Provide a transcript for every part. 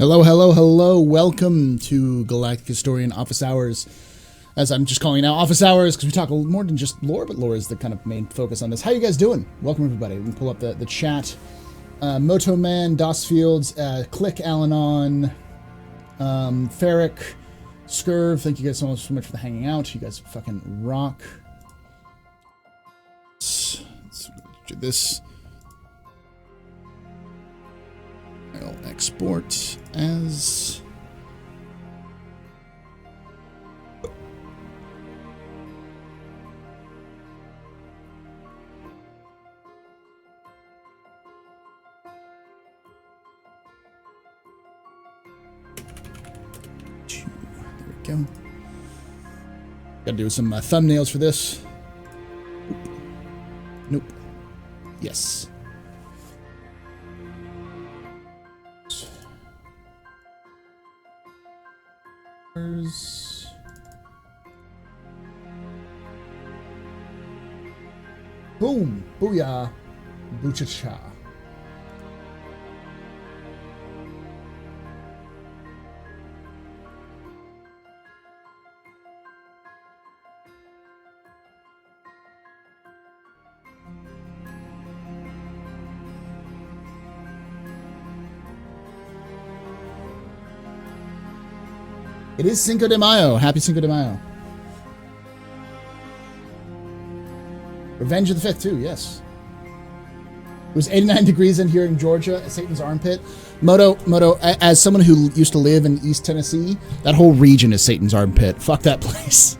Hello, hello, hello. Welcome to Galactic Historian Office Hours. As I'm just calling it now, Office Hours, because we talk more than just lore, but lore is the kind of main focus on this. How you guys doing? Welcome, everybody. We can pull up the chat. Moto Man, Das Fields, Click, Alanon, Ferric, Scurv. Thank you guys so much for the hanging out. You guys fucking rock. Let's do this. I'll export as... There we go. Gotta do some thumbnails for this. Nope. Yes. Boom! Booyah! Boocha-cha. It is Cinco de Mayo. Happy Cinco de Mayo. Revenge of the 5th, too, yes. It was 89 degrees in here in Georgia, Satan's armpit. Moto, as someone who used to live in East Tennessee, that whole region is Satan's armpit. Fuck that place.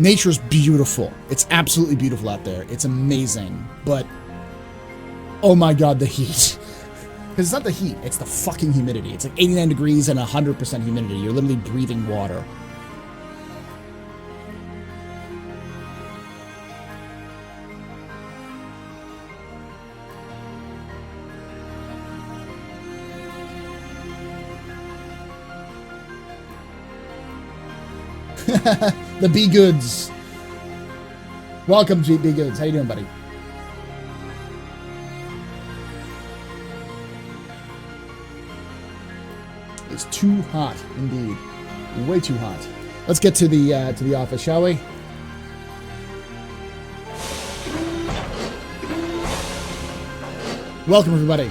Nature's beautiful. It's absolutely beautiful out there. It's amazing. But, oh my god, the heat. Because it's not the heat, it's the fucking humidity. It's like 89 degrees and 100% humidity. You're literally breathing water. The Be Goods. Welcome to Be Goods. How you doing, buddy? It's too hot, indeed. Way too hot. Let's get to the office, shall we? Welcome, everybody.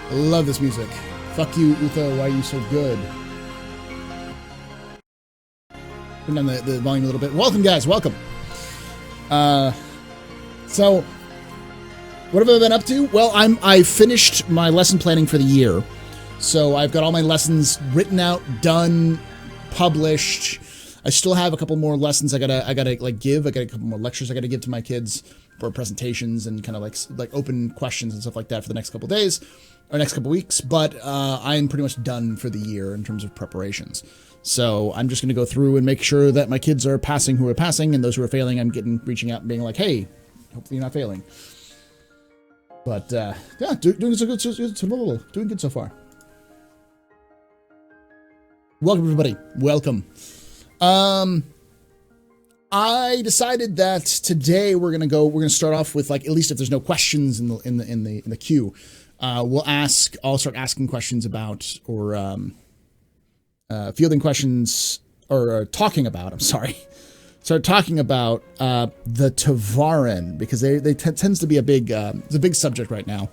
I love this music. Fuck you, Utho. Why are you so good? Turn down the volume a little bit. Welcome, guys. Welcome. So, what have I been up to? Well, I finished my lesson planning for the year. So I've got all my lessons written out, done, published. I still have a couple more lessons I gotta like give. I got a couple more lectures I gotta give to my kids for presentations and kind of like open questions and stuff like that for the next couple days or next couple weeks. But I'm pretty much done for the year in terms of preparations. So I'm just gonna go through and make sure that my kids are passing who are passing, and those who are failing, I'm reaching out and being like, hey, hopefully you're not failing. But yeah, doing good so far. Welcome, everybody. Welcome. I decided that today we're gonna start off with, like, at least if there's no questions in the queue, I'll start asking questions about, or fielding questions, or talking about. I'm sorry. Start talking about the Tavarin, because they tends to be it's a big subject right now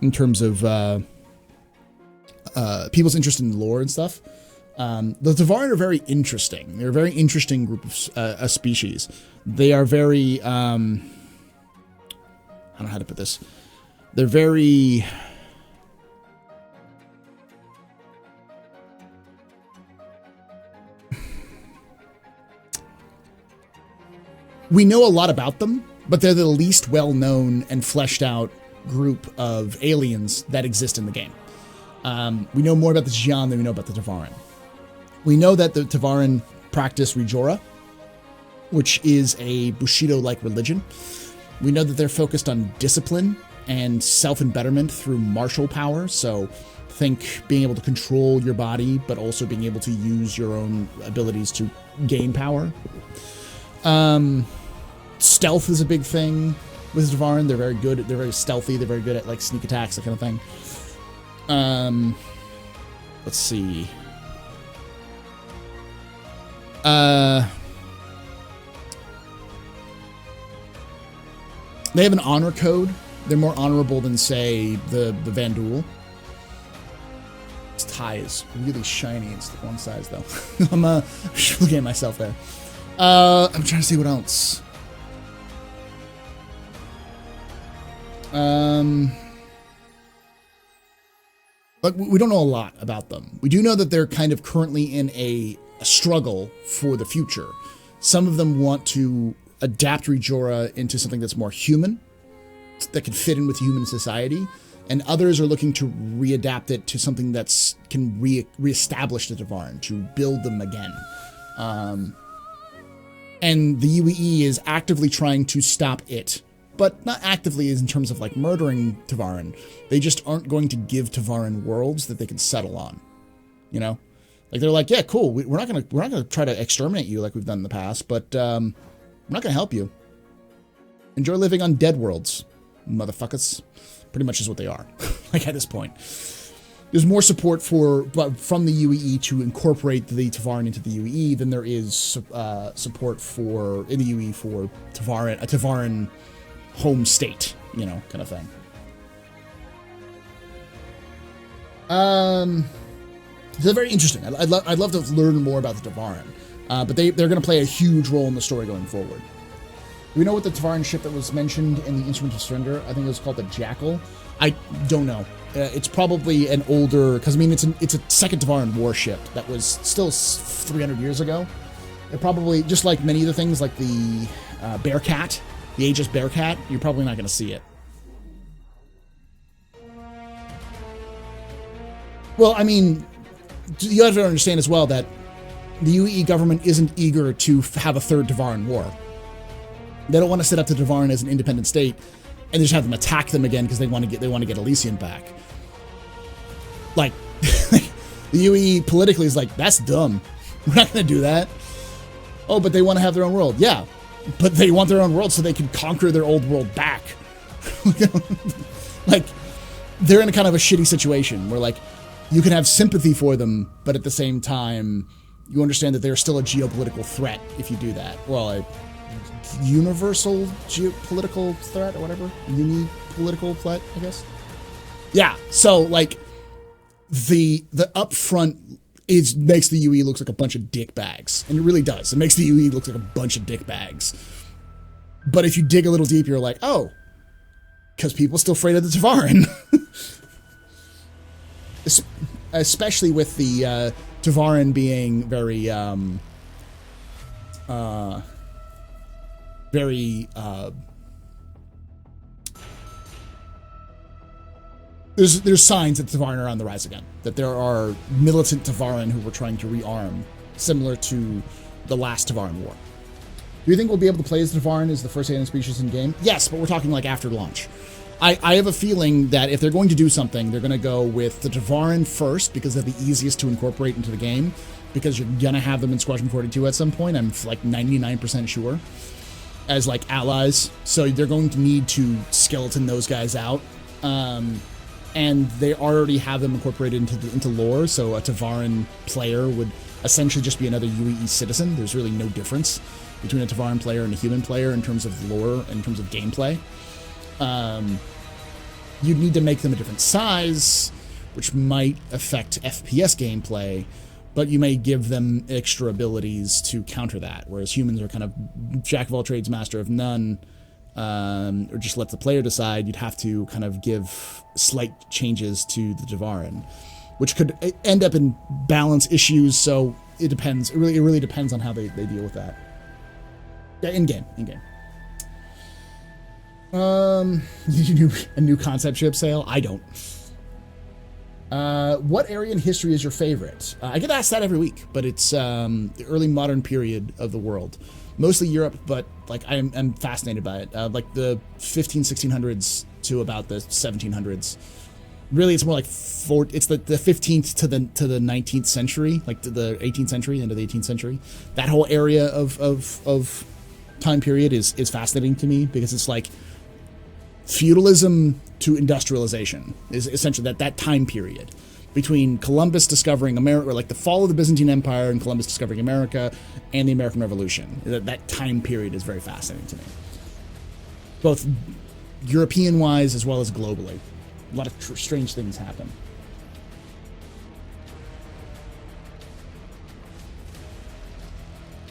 in terms of people's interest in lore and stuff. The Tavarin are very interesting. They're a very interesting group of a species. They are very, I don't know how to put this. They're very... We know a lot about them, but they're the least well-known and fleshed out group of aliens that exist in the game. We know more about the Xi'an than we know about the Tavarin. We know that the Tavarin practice Rejora, which is a Bushido-like religion. We know that they're focused on discipline and self-embetterment through martial power. So think being able to control your body, but also being able to use your own abilities to gain power. Stealth is a big thing. with Tavarin. They're very good. They're very stealthy. They're very good at like sneak attacks, that kind of thing. Let's see. They have an honor code. They're more honorable than, say, the Vanduul. This tie is really shiny and one size, though. I'm looking at myself there. I'm trying to see what else. But we don't know a lot about them. We do know that they're kind of currently in a struggle for the future. Some of them want to adapt Rejora into something that's more human, that can fit in with human society, and others are looking to readapt it to something that's can reestablish the Tavarin, to build them again. And the UEE is actively trying to stop it, but not actively as in terms of like murdering Tavarin. They just aren't going to give Tavarin worlds that they can settle on, you know? Like they're like, yeah, cool. We're not gonna try to exterminate you like we've done in the past, but we're not gonna help you. Enjoy living on dead worlds, motherfuckers. Pretty much is what they are. Like at this point, there's more support from the UEE to incorporate the Tavarin into the UEE than there is support in the UEE for Tavarin, a Tavarin home state, you know, kind of thing. They're very interesting. I'd love to learn more about the Tavarin, but they're going to play a huge role in the story going forward. Do we know what the Tavarin ship that was mentioned in the Instrument of Surrender? I think it was called the Jackal. I don't know. It's probably an older, because I mean it's a second Tavarin warship that was still 300 years ago. It probably, just like many of the things, like the Bearcat, the Aegis Bearcat, you're probably not going to see it. Well, I mean, you have to understand as well that the UEE government isn't eager to have a third Tavarin war. They don't want to set up the Tavarin as an independent state and just have them attack them again because they want to get Elysium back. Like, the UEE politically is like, that's dumb. We're not going to do that. Oh, but they want to have their own world. Yeah, but they want their own world so they can conquer their old world back. Like, they're in a kind of a shitty situation where, like, you can have sympathy for them, but at the same time, you understand that they're still a geopolitical threat if you do that. Well, a universal geopolitical threat or whatever. Uni-political threat, I guess. Yeah, so, like, the upfront makes the UE look like a bunch of dick bags. And it really does. It makes the UE look like a bunch of dick bags. But if you dig a little deeper, you're like, oh, because people are still afraid of the Tavarin. Especially with the Tavarin being very, there's signs that the Tavarin are on the rise again. That there are militant Tavarin who were trying to rearm, similar to the last Tavarin war. Do you think we'll be able to play as the Tavarin as the first alien species in game? Yes, but we're talking like after launch. I have a feeling that if they're going to do something, they're going to go with the Tavarin first because they're the easiest to incorporate into the game, because you're going to have them in Squadron 42 at some point. I'm like 99% sure, as like allies. So they're going to need to skeleton those guys out. And they already have them incorporated into lore, so a Tavarin player would essentially just be another UEE citizen. There's really no difference between a Tavarin player and a human player in terms of lore, in terms of gameplay. You'd need to make them a different size, which might affect FPS gameplay, but you may give them extra abilities to counter that, whereas humans are kind of jack of all trades, master of none, or just let the player decide. You'd have to kind of give slight changes to the Tavarin, which could end up in balance issues, so it depends. It really depends on how they deal with that. Yeah, in-game. A new concept ship sale? I don't. What area in history is your favorite? I get asked that every week, but it's the early modern period of the world. Mostly Europe, but like I'm fascinated by it. Like the 1600s to about the 1700s. Really, it's more like it's the 15th to the 19th century, like to the 18th century, into the 18th century. That whole area of time period is fascinating to me because it's like feudalism to industrialization is essentially that time period between Columbus discovering America, or like the fall of the Byzantine Empire and Columbus discovering America and the American Revolution. That time period is very fascinating to me, both European-wise as well as globally. A lot of strange things happen.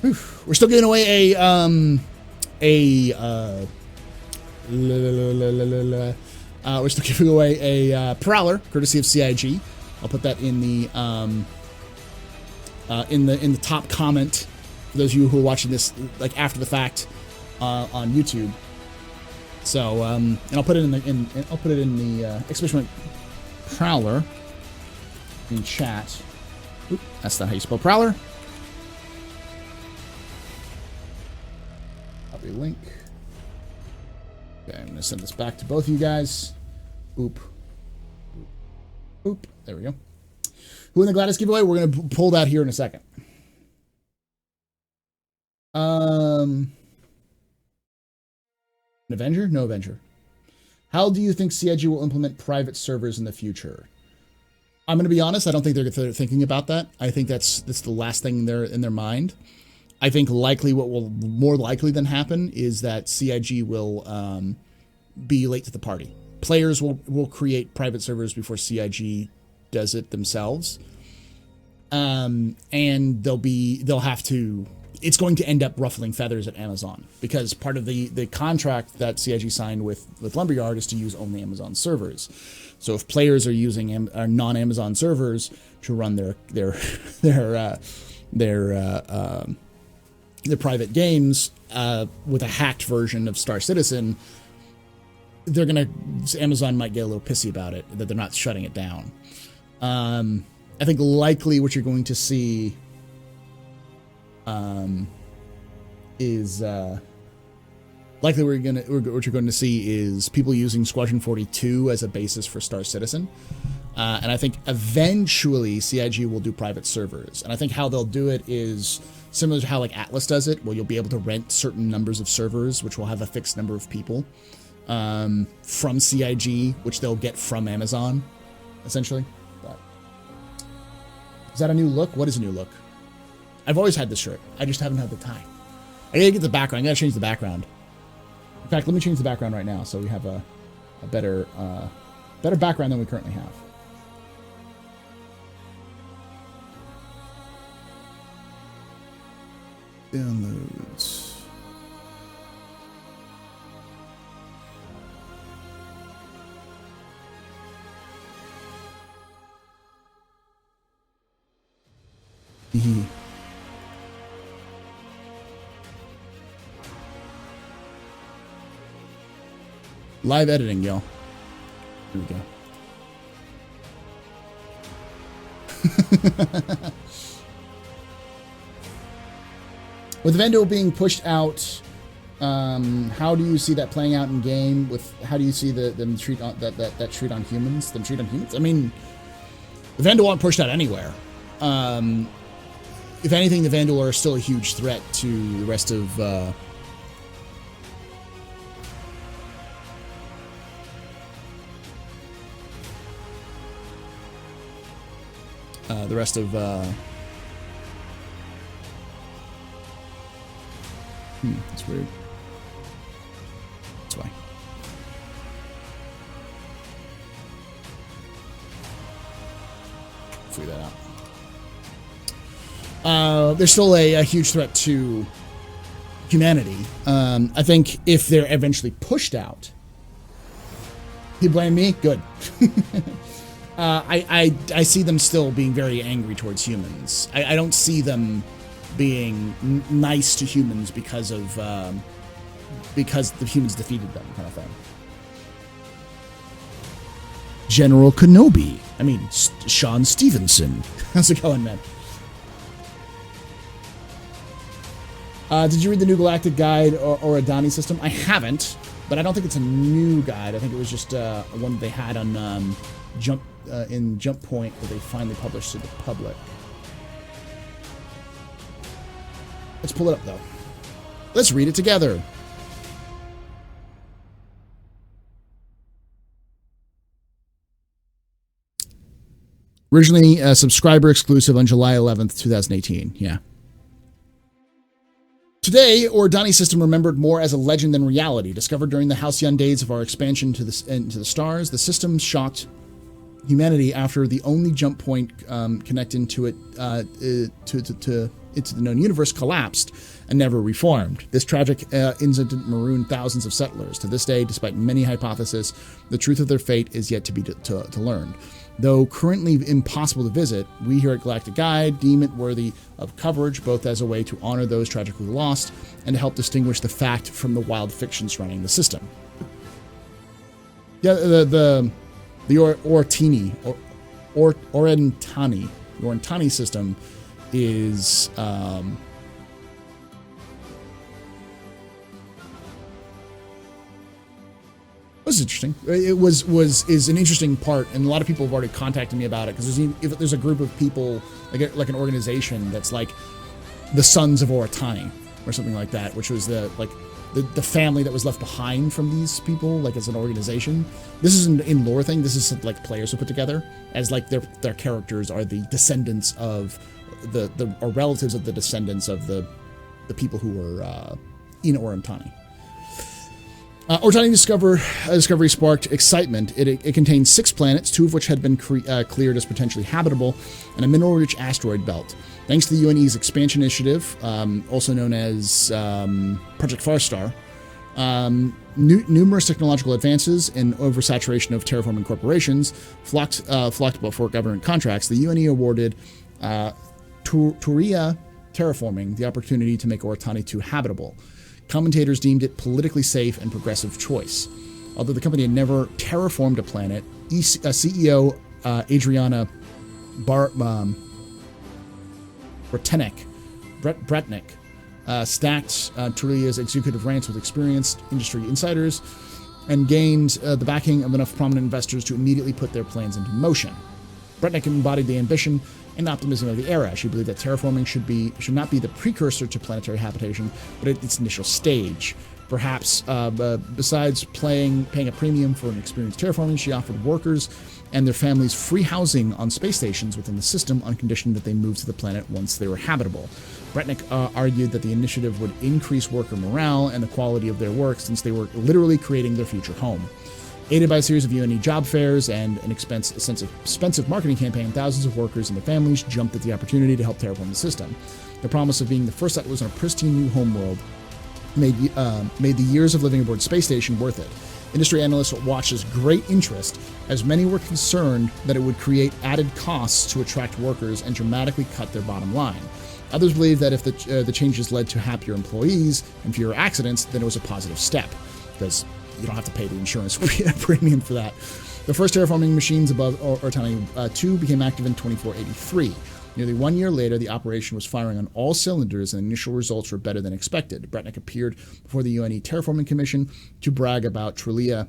Whew. We're still giving away we're still giving away a Prowler, courtesy of CIG. I'll put that in the top comment for those of you who are watching this like after the fact on YouTube. So and I'll put it in the exclamation Prowler in chat. Oop, that's not how you spell Prowler. Copy link. Okay, I'm gonna send this back to both of you guys. Boop. Boop. There we go. Who in the Gladys giveaway? We're gonna pull that here in a second. An Avenger? No Avenger. How do you think CIG will implement private servers in the future? I'm going to be honest. I don't think they're thinking about that. I think that's the last thing in their mind. I think likely what will more likely than happen is that CIG will be late to the party. Players will create private servers before CIG does it themselves, and they'll have to. It's going to end up ruffling feathers at Amazon because part of the contract that CIG signed with Lumberyard is to use only Amazon servers. So if players are using non-Amazon servers to run their private games with a hacked version of Star Citizen, Amazon might get a little pissy about it that they're not shutting it down. I think likely what you're going to see is likely what you're going to see is people using Squadron 42 as a basis for Star Citizen, and I think eventually CIG will do private servers, and I think how they'll do it is similar to how like Atlas does it, where you'll be able to rent certain numbers of servers, which will have a fixed number of people from CIG, which they'll get from Amazon, essentially. But is that a new look? What is a new look? I've always had this shirt. I just haven't had the time. I gotta get the background. I gotta change the background. In fact, let me change the background right now so we have a better background than we currently have. Downloads. Live editing, y'all. Here we go. With Vanduul being pushed out, how do you see that playing out in game? How do you see them treat on that treat on humans? Them treat on humans? I mean, the Vanduul aren't pushed out anywhere. If anything, the Vanduul are still a huge threat to the rest of that's weird. That's why. Figure that out. They're still a huge threat to humanity. I think if they're eventually pushed out, you blame me? Good. I see them still being very angry towards humans. I don't see them being nice to humans because the humans defeated them, kind of thing. General Kenobi. I mean, Sean Stevenson. How's it going, man? Did you read the new Galactic guide or Oritani system? I haven't, but I don't think it's a new guide. I think it was just one they had on Jump Point that they finally published to the public. Let's pull it up, though. Let's read it together. Originally subscriber exclusive on July 11th, 2018. Yeah. Today, Oritani system remembered more as a legend than reality. Discovered during the halcyon days of our expansion into the stars, the system shocked humanity after the only jump point connecting to it into the known universe collapsed and never reformed. This tragic incident marooned thousands of settlers. To this day, despite many hypotheses, the truth of their fate is yet to be learned. Though currently impossible to visit, we here at Galactic Guide deem it worthy of coverage, both as a way to honor those tragically lost and to help distinguish the fact from the wild fiction surrounding the system. Yeah, the Oritani system is this is interesting. It is an interesting part, and a lot of people have already contacted me about it because there's a group of people like an organization that's like the Sons of Oritani or something like that, which was the family that was left behind from these people, like as an organization. This isn't in lore thing. This is like players who put together as like their characters are the descendants of or relatives of the descendants of the people who were in Oritani. Oritani discovery sparked excitement. It contained 6 planets, 2 of which had been cleared as potentially habitable, and a mineral-rich asteroid belt. Thanks to the UNE's expansion initiative, also known as Project Farstar, numerous technological advances and oversaturation of terraforming corporations flocked before government contracts. The UNE awarded Turia Terraforming the opportunity to make Oritani 2 habitable. Commentators deemed it politically safe and progressive choice. Although the company had never terraformed a planet, CEO Adriana Bretnick stacked Turia's executive ranks with experienced industry insiders and gained the backing of enough prominent investors to immediately put their plans into motion. Bretnick embodied the ambition and optimism of the era. She believed that terraforming should not be the precursor to planetary habitation, but at its initial stage. Perhaps, besides paying a premium for an experienced terraforming, she offered workers and their families free housing on space stations within the system on condition that they moved to the planet once they were habitable. Bretnick argued that the initiative would increase worker morale and the quality of their work since they were literally creating their future home. Aided by a series of UNE job fairs and an expensive marketing campaign, thousands of workers and their families jumped at the opportunity to help terraform the system. The promise of being the first settlers on a pristine new homeworld made the years of living aboard space station worth it. Industry analysts watched with great interest, as many were concerned that it would create added costs to attract workers and dramatically cut their bottom line. Others believed that if the changes led to happier employees and fewer accidents, then it was a positive step, because you don't have to pay the insurance premium for that. The first terraforming machines above Oritani 2 became active in 2483. Nearly 1 year later, the operation was firing on all cylinders, and initial results were better than expected. Bretnick appeared before the UNE Terraforming Commission to brag about Trulia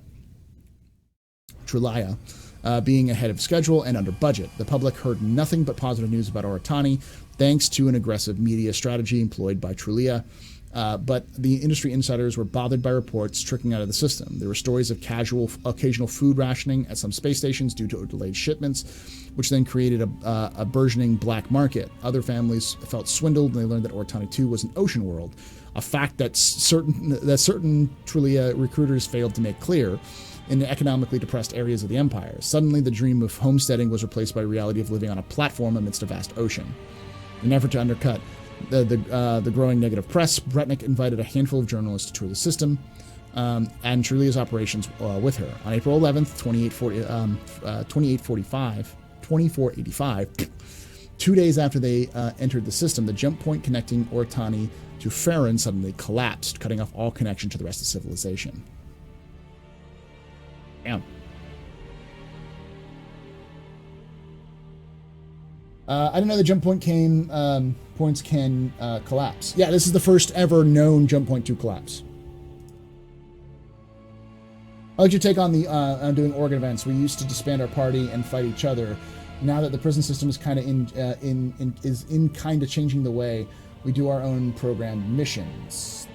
being ahead of schedule and under budget. The public heard nothing but positive news about Oritani, thanks to an aggressive media strategy employed by Trulia. But the industry insiders were bothered by reports trickling out of the system. There were stories of occasional food rationing at some space stations due to delayed shipments, which then created a burgeoning black market. Other families felt swindled when they learned that Oritani 2 was an ocean world, a fact that certain Trulia recruiters failed to make clear in the economically depressed areas of the Empire. Suddenly, the dream of homesteading was replaced by the reality of living on a platform amidst a vast ocean. In an effort to undercut the growing negative press, Bretnick invited a handful of journalists to tour the system and Trulia's operations with her. On April 11th, 2485, 2 days after they entered the system, the jump point connecting Oritani to Farron suddenly collapsed, cutting off all connection to the rest of civilization. Damn. I didn't know the jump point points can collapse. Yeah, this is the first ever known jump point to collapse. I'll let you take on on doing organ events. We used to disband our party and fight each other. Now that the prison system is kind of changing the way we do our own programmed missions.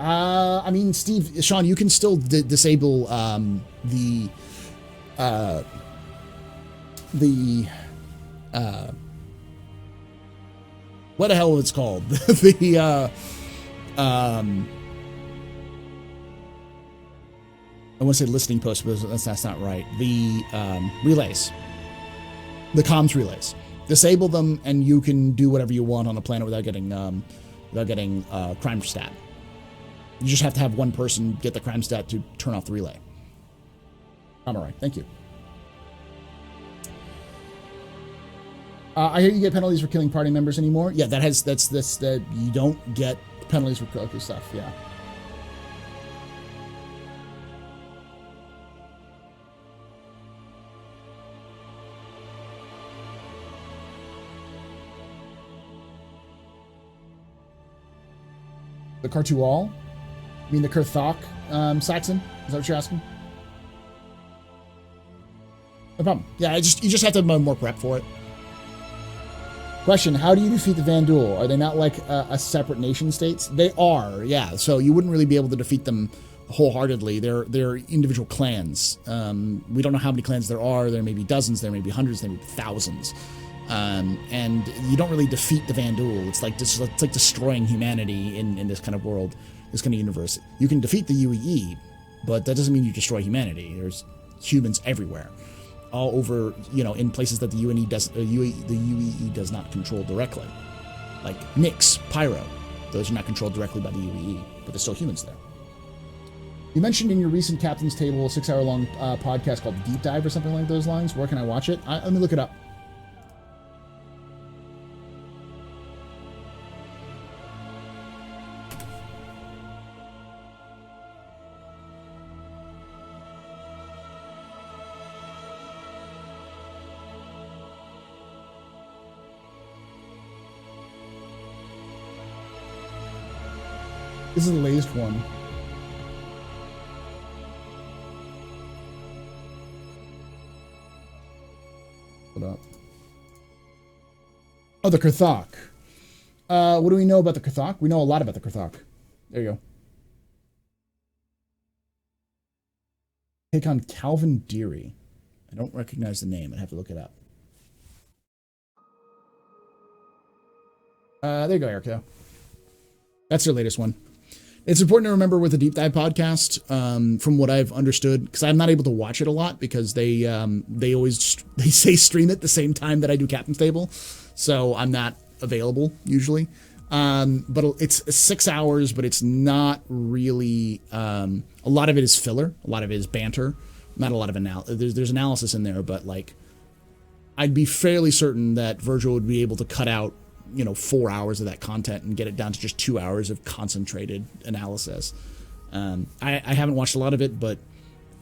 I mean, Sean, you can still disable the the what the hell it's called? The I want to say listening post, but that's not right. The relays, the comms relays. Disable them, and you can do whatever you want on the planet without getting crime stat. You just have to have one person get the crime stat to turn off the relay. I'm all right. Thank you. I hear you get penalties for killing party members anymore. Yeah, that you don't get penalties for killing stuff. Yeah. The Cartual? You mean the Kurthok, Saxon? Is that what you're asking? No problem. Yeah, you just have to have more prep for it. Question, how do you defeat the Vanduul? Are they not like a separate nation states? They are, yeah. So you wouldn't really be able to defeat them wholeheartedly. They're individual clans. We don't know how many clans there are. There may be dozens, there may be hundreds, there may be thousands. And you don't really defeat the Vanduul. It's like destroying humanity in this kind of world, this kind of universe. You can defeat the UEE, but that doesn't mean you destroy humanity. There's humans everywhere, all over, in places that the UEE does not control directly, like Nyx, Pyro. Those are not controlled directly by the UEE, but there's still humans there. You mentioned in your recent Captain's Table a 6-hour-long podcast called Deep Dive or something like those lines. Where can I watch it? Let me look it up. This is the latest one. Hold up. Oh, the Kurthok. What do we know about the Kurthok? We know a lot about the Kurthok. There you go. Take on Calvin Deary. I don't recognize the name. I'd have to look it up. There you go, Erica. That's their latest one. It's important to remember with the Deep Dive podcast, from what I've understood, because I'm not able to watch it a lot because they say stream it the same time that I do Captain's Table, so I'm not available usually. But it's 6 hours, but it's not really. A lot of it is filler, a lot of it is banter, not a lot of there's analysis in there, but like I'd be fairly certain that Virgil would be able to cut out 4 hours of that content and get it down to just 2 hours of concentrated analysis. I haven't watched a lot of it, but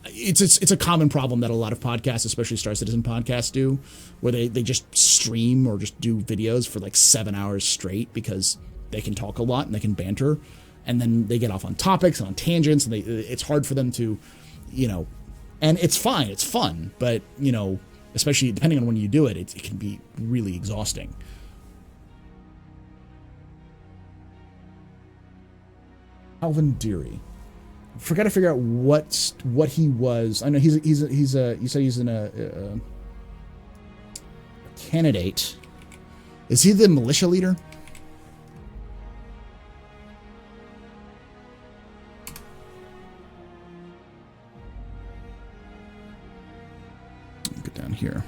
it's a common problem that a lot of podcasts, especially Star Citizen podcasts, do, where they just stream or just do videos for like 7 hours straight because they can talk a lot and they can banter, and then they get off on topics and on tangents, and it's hard for them to, and it's fine, it's fun, but especially depending on when you do it, it can be really exhausting. Calvin Deary. Forgot to figure out what he was. I know he's you said he's a candidate. Is he the militia leader? Get down here.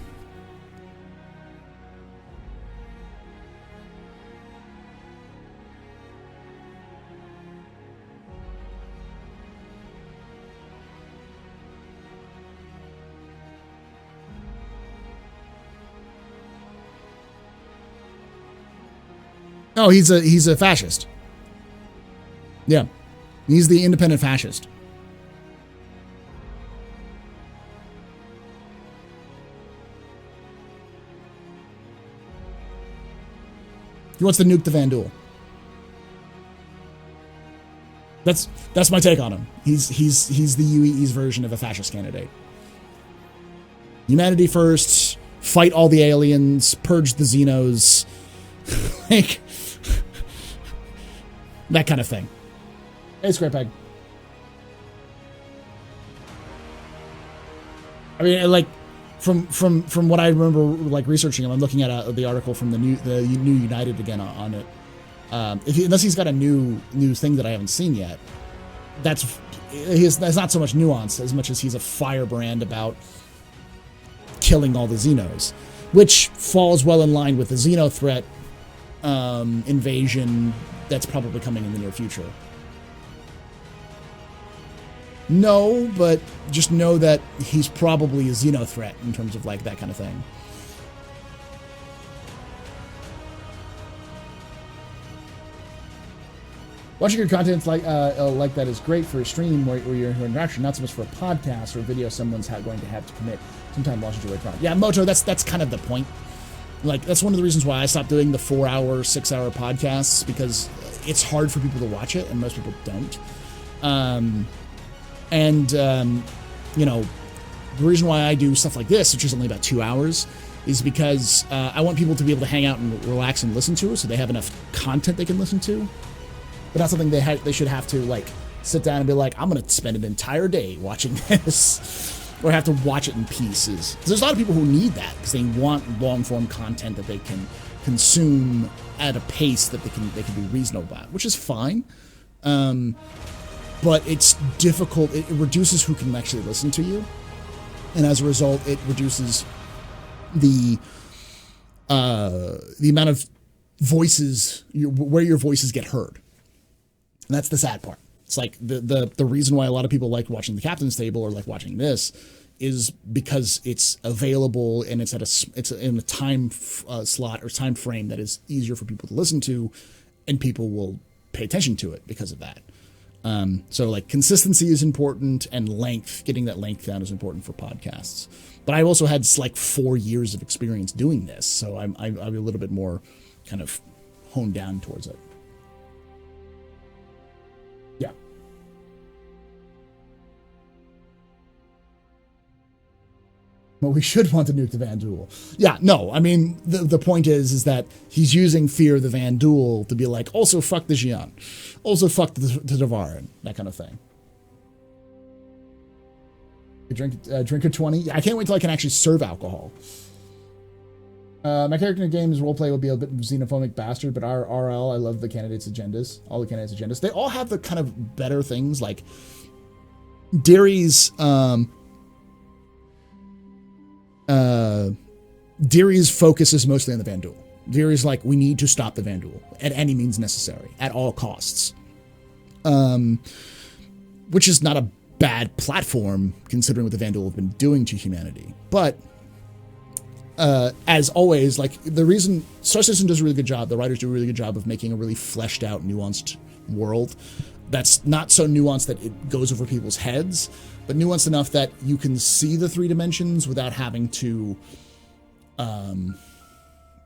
Oh, he's a fascist. Yeah. He's the independent fascist. He wants to nuke the Vanduul. That's my take on him. He's the UEE's version of a fascist candidate. Humanity first, fight all the aliens, purge the Xenos, like that kind of thing. Hey, Square Peg. I mean, like, from what I remember, like researching him, I'm looking at the article from the new United again on it. Unless he's got a new thing that I haven't seen yet, that's not so much nuance as much as he's a firebrand about killing all the Xenos, which falls well in line with the Xeno threat invasion that's probably coming in the near future. No, but just know that he's probably a Xeno threat in terms of like that kind of thing. Watching your content like that is great for a stream where you're in interaction, not so much for a podcast or a video someone's going to have to commit some time watching to it. Yeah, Moto, that's kind of the point. Like, that's one of the reasons why I stopped doing the 4-hour, 6-hour podcasts, because it's hard for people to watch it, and most people don't. You know, the reason why I do stuff like this, which is only about 2 hours, is because I want people to be able to hang out and relax and listen to it, so they have enough content they can listen to. But not something they should have to, like, sit down and be like, I'm going to spend an entire day watching this. Or have to watch it in pieces. There's a lot of people who need that because they want long-form content that they can consume at a pace that they can be reasonable about, which is fine. But it's difficult. It reduces who can actually listen to you. And as a result, it reduces the amount of voices, where your voices get heard. And that's the sad part. It's like the reason why a lot of people like watching the Captain's Table or like watching this is because it's available and it's in a time slot or time frame that is easier for people to listen to, and people will pay attention to it because of that. So like consistency is important, and length, getting that length down is important for podcasts. But I also had like 4 years of experience doing this, so I'm a little bit more kind of honed down towards it. Yeah. Well, we should want to nuke the Vanduul. Yeah, no, I mean, the point is that he's using fear of the Vanduul to be like, also fuck the Xi'an, also fuck the Tavarin, that kind of thing. Drink a 20? Yeah, I can't wait till I can actually serve alcohol. My character in the game's roleplay will be a bit of a xenophobic bastard, but RL, I love the candidates' agendas. All the candidates' agendas. They all have the kind of better things, like Deary's focus is mostly on the Vanduul. Deary's like, we need to stop the Vanduul at any means necessary, at all costs. Which is not a bad platform, considering what the Vanduul have been doing to humanity. But as always, like, the reason Star Citizen does a really good job, the writers do a really good job of making a really fleshed out, nuanced world that's not so nuanced that it goes over people's heads, but nuanced enough that you can see the 3 dimensions without having to,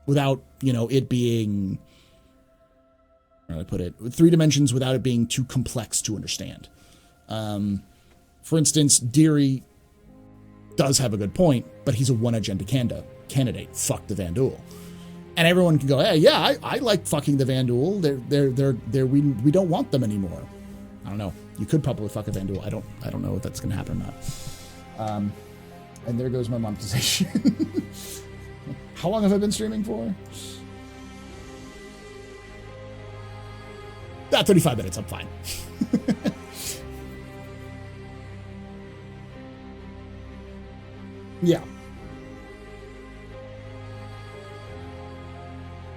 without, you know, it being, how do I put it, 3 dimensions without it being too complex to understand. For instance, Deary does have a good point, but he's a one-agenda candidate. Fuck the Vanduul. And everyone can go, hey, yeah, I like fucking the Vanduul. We don't want them anymore. I don't know. You could probably fuck a Vanduul. I don't know if that's gonna happen or not. And there goes my monetization. How long have I been streaming for? 35 minutes. I'm fine. Yeah.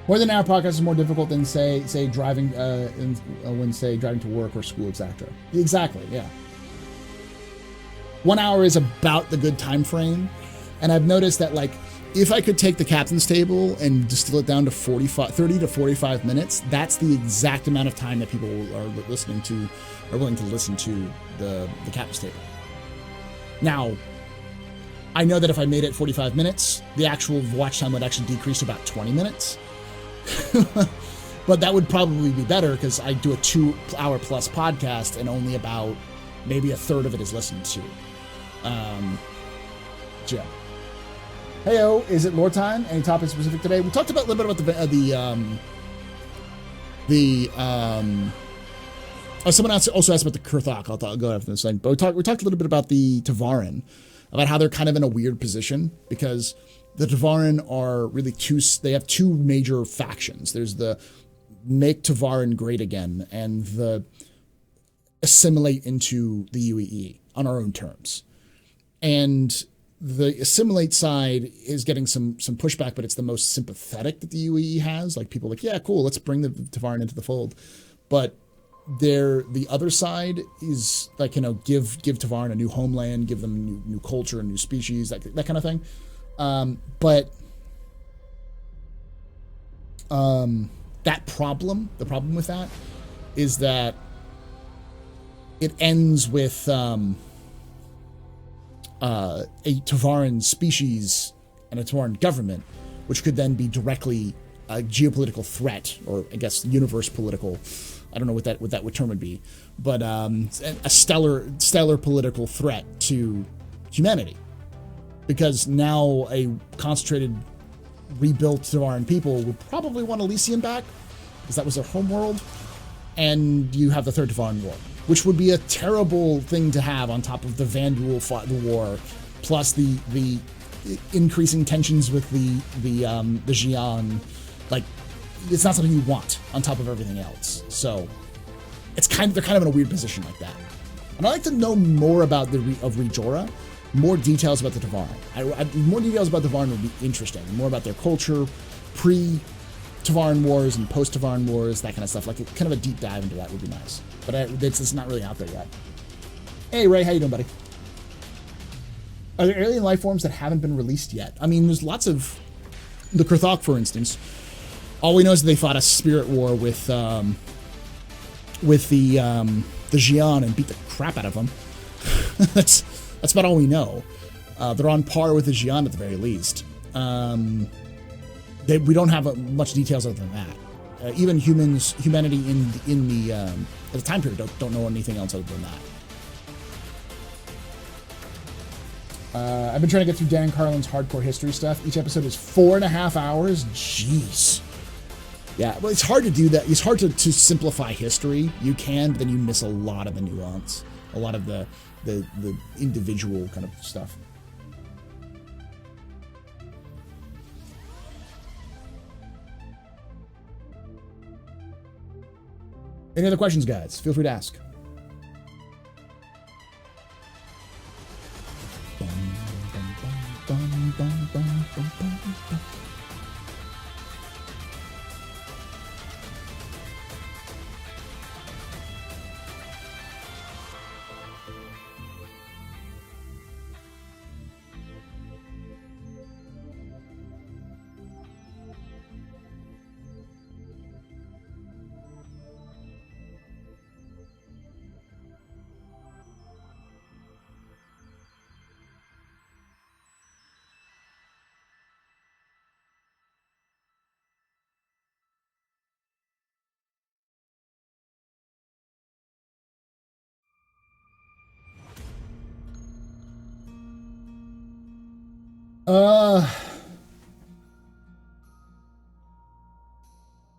More than an hour podcast is more difficult than say driving driving to work or school, etc. Exactly, yeah. 1 hour is about the good time frame, and I've noticed that, like, if I could take the Captain's Table and distill it down to 30 to 45 minutes, that's the exact amount of time that people are willing to listen to the Captain's Table. Now, I know that if I made it 45 minutes, the actual watch time would actually decrease to about 20 minutes. But that would probably be better because I do a 2 hour plus podcast and only about maybe a third of it is listened to. Jim. Heyo, is it lore time? Any topic specific today? We talked about a little bit about someone else also asked about the Kurthok. I'll go after this thing. But we talked a little bit about the Tavarin. about how they're kind of in a weird position because the Tavarin are really they have two major factions. There's the make Tavarin great again and the assimilate into the UEE on our own terms. And the assimilate side is getting some pushback, but it's the most sympathetic that the UEE has. Like people are like, yeah, cool, let's bring the Tavarin into the fold. But the other side is like, give Tavarin a new homeland, give them new culture and new species, that kind of thing. The problem with that is that it ends with a Tavarin species and a Tavarin government, which could then be directly a geopolitical threat, or I guess universe political. I don't know what that term would be, but a stellar political threat to humanity, because now a concentrated, rebuilt Tavarin people would probably want Elysium back, because that was their home world, and you have the Third Tavarin War, which would be a terrible thing to have on top of the Vanduul fought the war, plus the increasing tensions with the Xi'an. Like, it's not something you want on top of everything else. So they're kind of in a weird position like that. And I'd like to know more about Rejora, more details about the Tavarin. More details about the Tavarin would be interesting. More about their culture, pre-Tavarin Wars and post-Tavarin Wars, that kind of stuff. Like kind of a deep dive into that would be nice. But it's not really out there yet. Hey Ray, how you doing, buddy? Are there alien life forms that haven't been released yet? I mean, there's lots of the Kurthok, for instance. All we know is that they fought a spirit war with the Xi'an and beat the crap out of them. That's about all we know. They're on par with the Xi'an at the very least. We don't have much details other than that. Even humanity in the at the time period don't know anything else other than that. I've been trying to get through Dan Carlin's hardcore history stuff. Each episode is 4.5 hours. Jeez. Yeah, well, it's hard to do that. It's hard to simplify history. You can, but then you miss a lot of the nuance, a lot of the individual kind of stuff. Any other questions, guys? Feel free to ask.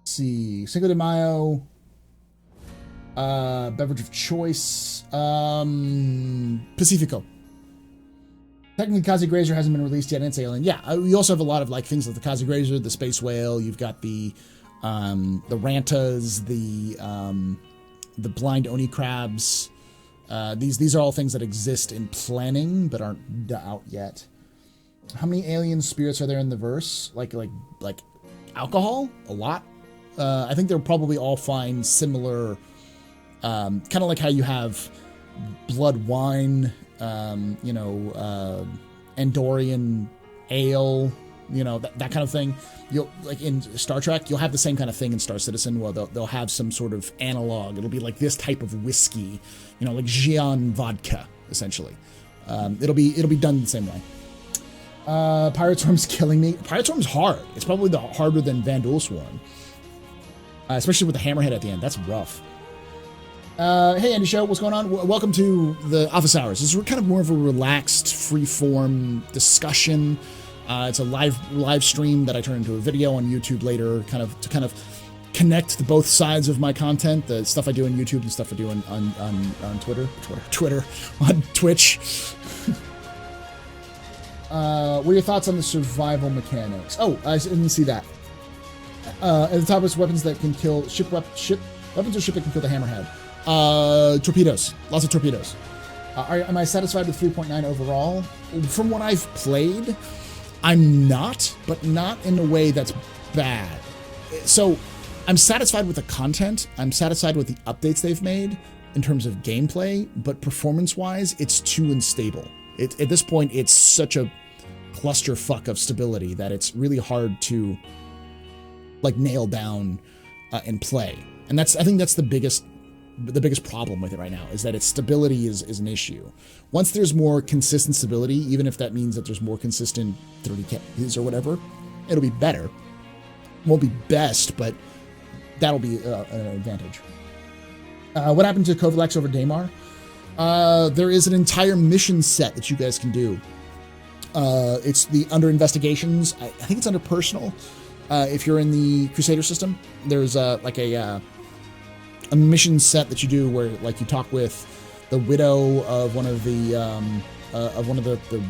Let's see. Cinco de Mayo. Beverage of choice. Pacifico. Technically, Kazi Grazer hasn't been released yet, and it's alien. Yeah, we also have a lot of like things like the Kazi Grazer, the Space Whale. You've got the Rantas, the blind Oni crabs. These are all things that exist in planning but aren't out yet. How many alien spirits are there in the verse? Like alcohol? A lot. I think they'll probably all find similar, kind of like how you have blood wine, Andorian ale, that kind of thing. You'll like in Star Trek, you'll have the same kind of thing in Star Citizen. Well, they'll have some sort of analog. It'll be like this type of whiskey, like Xi'an vodka, essentially. It'll be done the same way. Pirate Swarm's killing me. Pirate Swarm's hard. It's probably harder than Vanduul Swarm. Especially with the hammerhead at the end. That's rough. Hey, Andy Show, what's going on? Welcome to the Office Hours. This is kind of more of a relaxed, free-form discussion. It's a live stream that I turn into a video on YouTube later, to kind of connect the both sides of my content, the stuff I do on YouTube and stuff I do on Twitter, on Twitch. What are your thoughts on the survival mechanics? Oh, I didn't see that. At the top is weapons that can kill weapons or ship that can kill the hammerhead. Torpedoes, lots of torpedoes. Am I satisfied with 3.9 overall? From what I've played, I'm not, but not in a way that's bad. So I'm satisfied with the content. I'm satisfied with the updates they've made in terms of gameplay, but performance-wise, it's too unstable. At this point, it's such a clusterfuck of stability that it's really hard to like nail down and play. And I think that's the biggest problem with it right now, is that its stability is an issue. Once there's more consistent stability, even if that means that there's more consistent 30Ks or whatever, it'll be better. Won't be best, but that'll be an advantage. What happened to Kovalex over Daymar? There is an entire mission set that you guys can do. It's the under investigations. I think it's under personal. If you're in the Crusader system, there's a mission set that you do where like you talk with the widow of one of the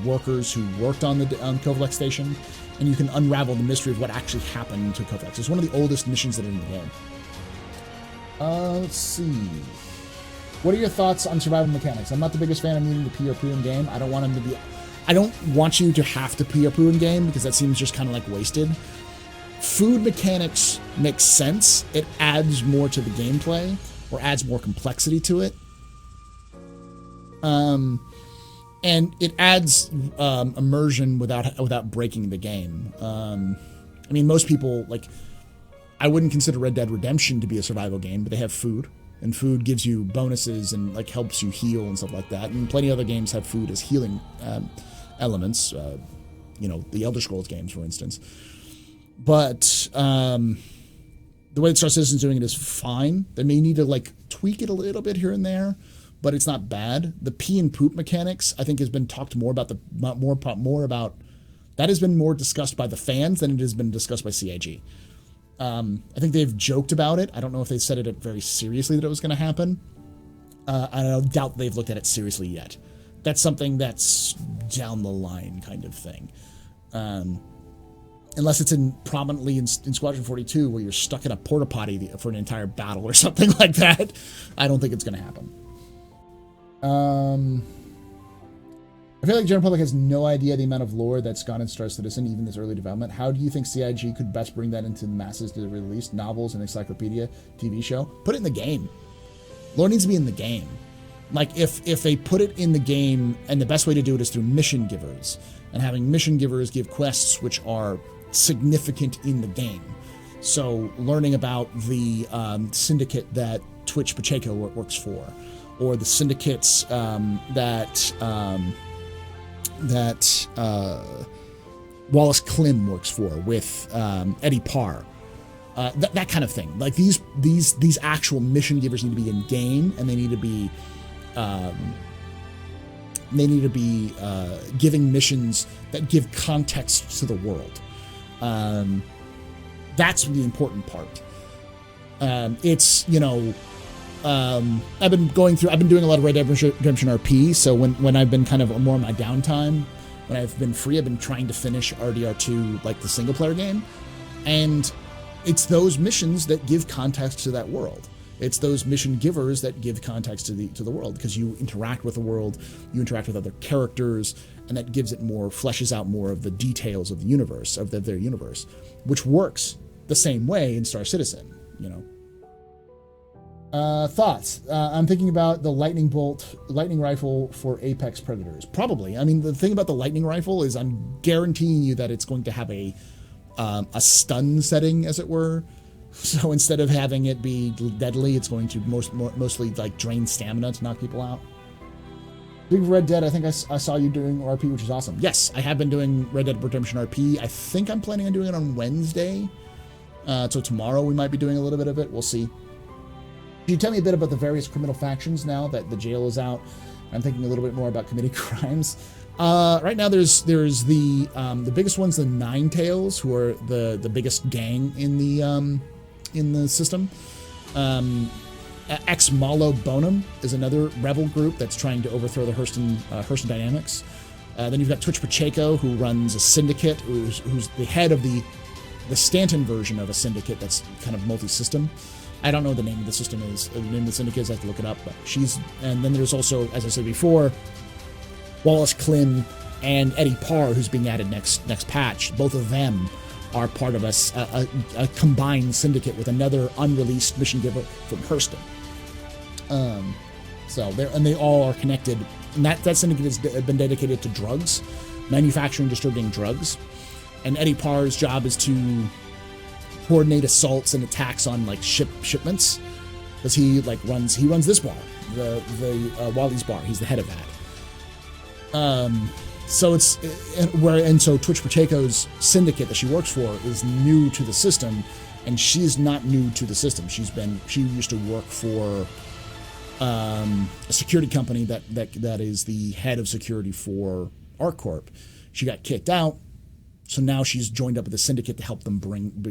workers who worked on Kovalex station, and you can unravel the mystery of what actually happened to Kovalex. It's one of the oldest missions that are in the game. Let's see. What are your thoughts on survival mechanics? I'm not the biggest fan of needing to pee or poo in game. I don't want you to have to pee or poo in game because that seems just kind of like wasted. Food mechanics makes sense. It adds more to the gameplay or adds more complexity to it. And it adds immersion without breaking the game. I mean, most people, like, I wouldn't consider Red Dead Redemption to be a survival game, but they have food, and food gives you bonuses and like helps you heal and stuff like that. And plenty of other games have food as healing elements. You know, the Elder Scrolls games, for instance. But the way that Star Citizen's doing it is fine. They may need to like tweak it a little bit here and there, but it's not bad. The pee and poop mechanics, I think, has been talked more about that has been more discussed by the fans than it has been discussed by CIG. I think they've joked about it. I don't know if they said it very seriously that it was going to happen. I doubt they've looked at it seriously yet. That's something that's down the line kind of thing. Unless it's prominently in Squadron 42 where you're stuck in a porta potty for an entire battle or something like that. I don't think it's going to happen. I feel like General Public has no idea the amount of lore that's gone in Star Citizen, even this early development. How do you think CIG could best bring that into the masses to release novels and encyclopedia, TV show? Put it in the game. Lore needs to be in the game. Like, if they put it in the game, and the best way to do it is through mission givers, and having mission givers give quests which are significant in the game. So, learning about the syndicate that Twitch Pacheco works for, or the syndicates that Wallace Klim works for with Eddie Parr. That kind of thing. Like these actual mission givers need to be in game, and they need to be giving missions that give context to the world. That's the important part. It's, you know, I've been doing a lot of Red Dead Redemption RP, so when I've been kind of more on my downtime, when I've been free, I've been trying to finish RDR2, like the single player game, and it's those missions that give context to that world. It's those mission givers that give context to the world, because you interact with the world, you interact with other characters, and that gives it more, fleshes out more of the details of the universe, of their universe, which works the same way in Star Citizen, you know. Thoughts? I'm thinking about the lightning rifle for Apex Predators. Probably. I mean, the thing about the lightning rifle is I'm guaranteeing you that it's going to have a stun setting, as it were. So instead of having it be deadly, it's going to mostly like drain stamina to knock people out. Big Red Dead, I think I saw you doing RP, which is awesome. Yes, I have been doing Red Dead Redemption RP. I think I'm planning on doing it on Wednesday. So tomorrow we might be doing a little bit of it. We'll see. Can you tell me a bit about the various criminal factions now that the jail is out? I'm thinking a little bit more about committing crimes. Right now there's the biggest one's the Nine Tails, who are the biggest gang in the system. Ex Malo Bonum is another rebel group that's trying to overthrow the Hurston Dynamics. Then you've got Twitch Pacheco, who runs a syndicate, who's the head of the Stanton version of a syndicate that's kind of multi-system. I don't know what the name of the system is. The name of the syndicate is, I have to look it up, but and then there's also, as I said before, Wallace Klynn and Eddie Parr, who's being added next patch. Both of them are part of a combined syndicate with another unreleased mission giver from Hurston. So they all are connected. And that syndicate has been dedicated to drugs, manufacturing, distributing drugs. And Eddie Parr's job is to coordinate assaults and attacks on like shipments, because he runs this bar, the Wally's bar. He's the head of that. So so Twitch Pacheco's syndicate that she works for is new to the system, and she's not new to the system. She used to work for a security company that is the head of security for ArcCorp. She got kicked out, so now she's joined up with the syndicate to help them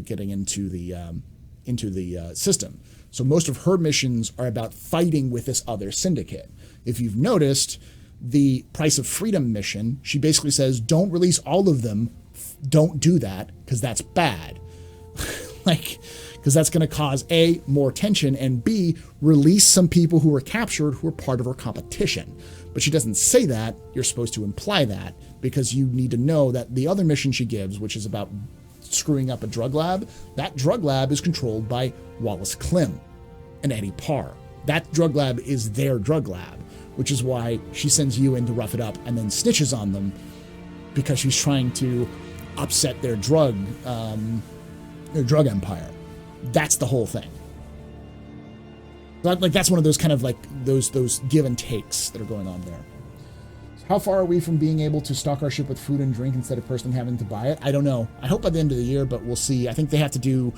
getting into the system. So most of her missions are about fighting with this other syndicate. If you've noticed, the Price of Freedom mission, she basically says, don't release all of them. Don't do that, because that's bad. Because that's going to cause A, more tension, and B, release some people who were captured who are part of our competition. But she doesn't say that. You're supposed to imply that, because you need to know that the other mission she gives, which is about screwing up a drug lab, that drug lab is controlled by Wallace Klynn and Eddie Parr. That drug lab is their drug lab, which is why she sends you in to rough it up and then snitches on them, because she's trying to upset their drug empire. That's the whole thing. That's one of those kind of those give and takes that are going on there. How far are we from being able to stock our ship with food and drink instead of personally having to buy it? I don't know. I hope by the end of the year, but we'll see. I think they have to do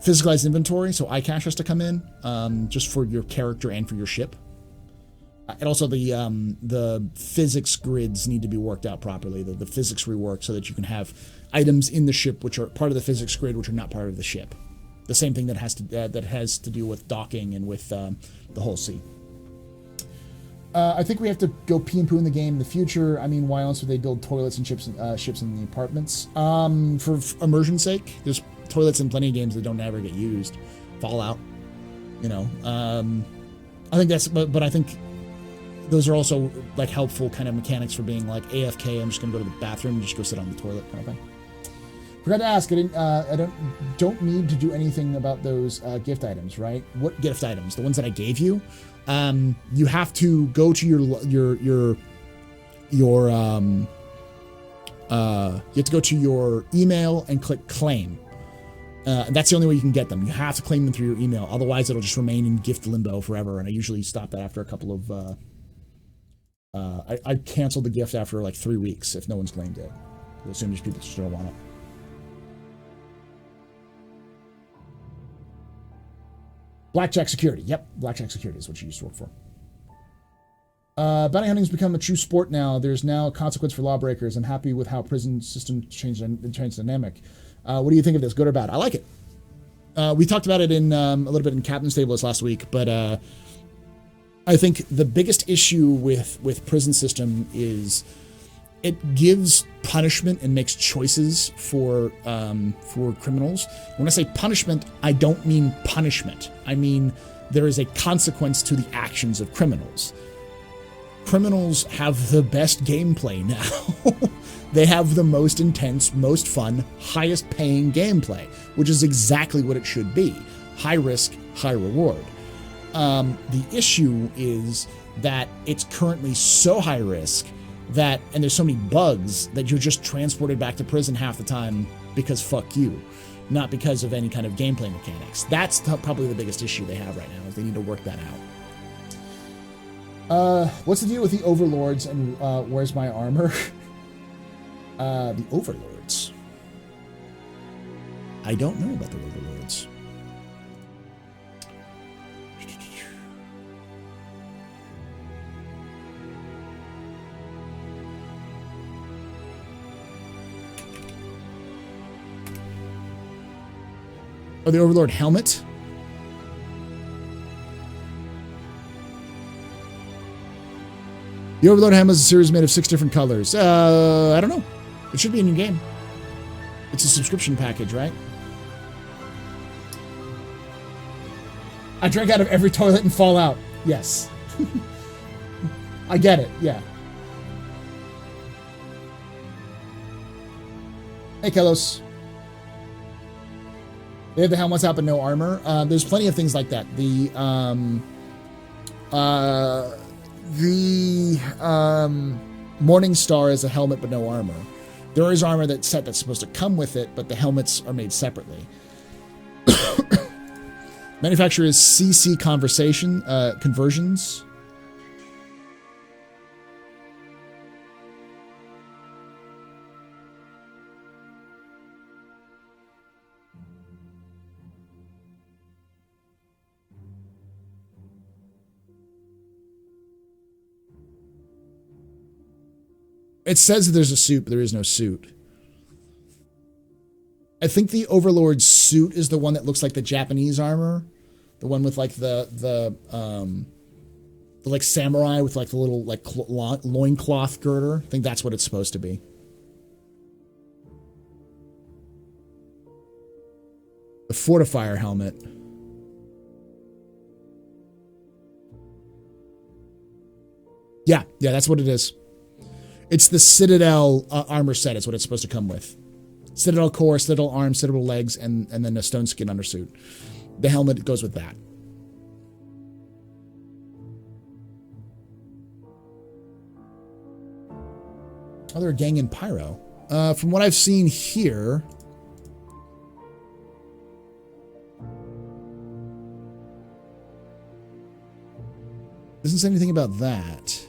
physicalized inventory, so iCache has to come in, just for your character and for your ship. And also the physics grids need to be worked out properly, the physics reworked, so that you can have items in the ship which are part of the physics grid, which are not part of the ship. The same thing that has to do with docking and with the whole sea. I think we have to go pee and poo in the game in the future. I mean, why else would they build toilets and ships in the apartments? For immersion's sake. There's toilets in plenty of games that don't ever get used. Fallout, I think that's, but I think those are also like helpful kind of mechanics for being like AFK. I'm just gonna go to the bathroom and just go sit on the toilet kind of thing. Forgot to ask. I don't need to do anything about those gift items, right? What gift items? The ones that I gave you. You have to go to you have to go to your email and click claim. That's the only way you can get them. You have to claim them through your email. Otherwise, it'll just remain in gift limbo forever. And I usually stop that after a couple of. I canceled the gift after like 3 weeks if no one's claimed it. I assume just people still want it. Blackjack Security. Yep, Blackjack Security is what you used to work for. Bounty hunting's become a true sport now. There's now a consequence for lawbreakers. I'm happy with how prison system changed dynamic. What do you think of this, good or bad? I like it. We talked about it in a little bit in Captain's Table this last week, but I think the biggest issue with prison system is it gives punishment and makes choices for criminals. When I say punishment, I don't mean punishment. I mean there is a consequence to the actions of criminals. Criminals have the best gameplay now. They have the most intense, most fun, highest paying gameplay, which is exactly what it should be. High risk, high reward. The issue is that it's currently so high risk and there's so many bugs that you're just transported back to prison half the time because fuck you, not because of any kind of gameplay mechanics. That's probably the biggest issue they have right now, is they need to work that out. What's the deal with the overlords and where's my armor? The overlords. I don't know about the overlords. Oh, the Overlord helmet? The Overlord helmet is a series made of 6 different colors. I don't know. It should be in your game. It's a subscription package, right? I drank out of every toilet in Fallout. Yes. I get it, yeah. Hey, Kelos. They have the helmets out but no armor. There's plenty of things like that. The Morning Star is a helmet but no armor. There is armor that's supposed to come with it, but the helmets are made separately. Manufacturer is CC Conversions. It says that there's a suit, but there is no suit. I think the Overlord's suit is the one that looks like the Japanese armor. The one with like the like samurai with like the little like loincloth girder. I think that's what it's supposed to be. The Fortifier helmet. Yeah, that's what it is. It's the Citadel armor set is what it's supposed to come with. Citadel core, Citadel arms, Citadel legs, and then a stone skin undersuit. The helmet goes with that. Oh, they're a gang in Pyro. From what I've seen here... doesn't say anything about that.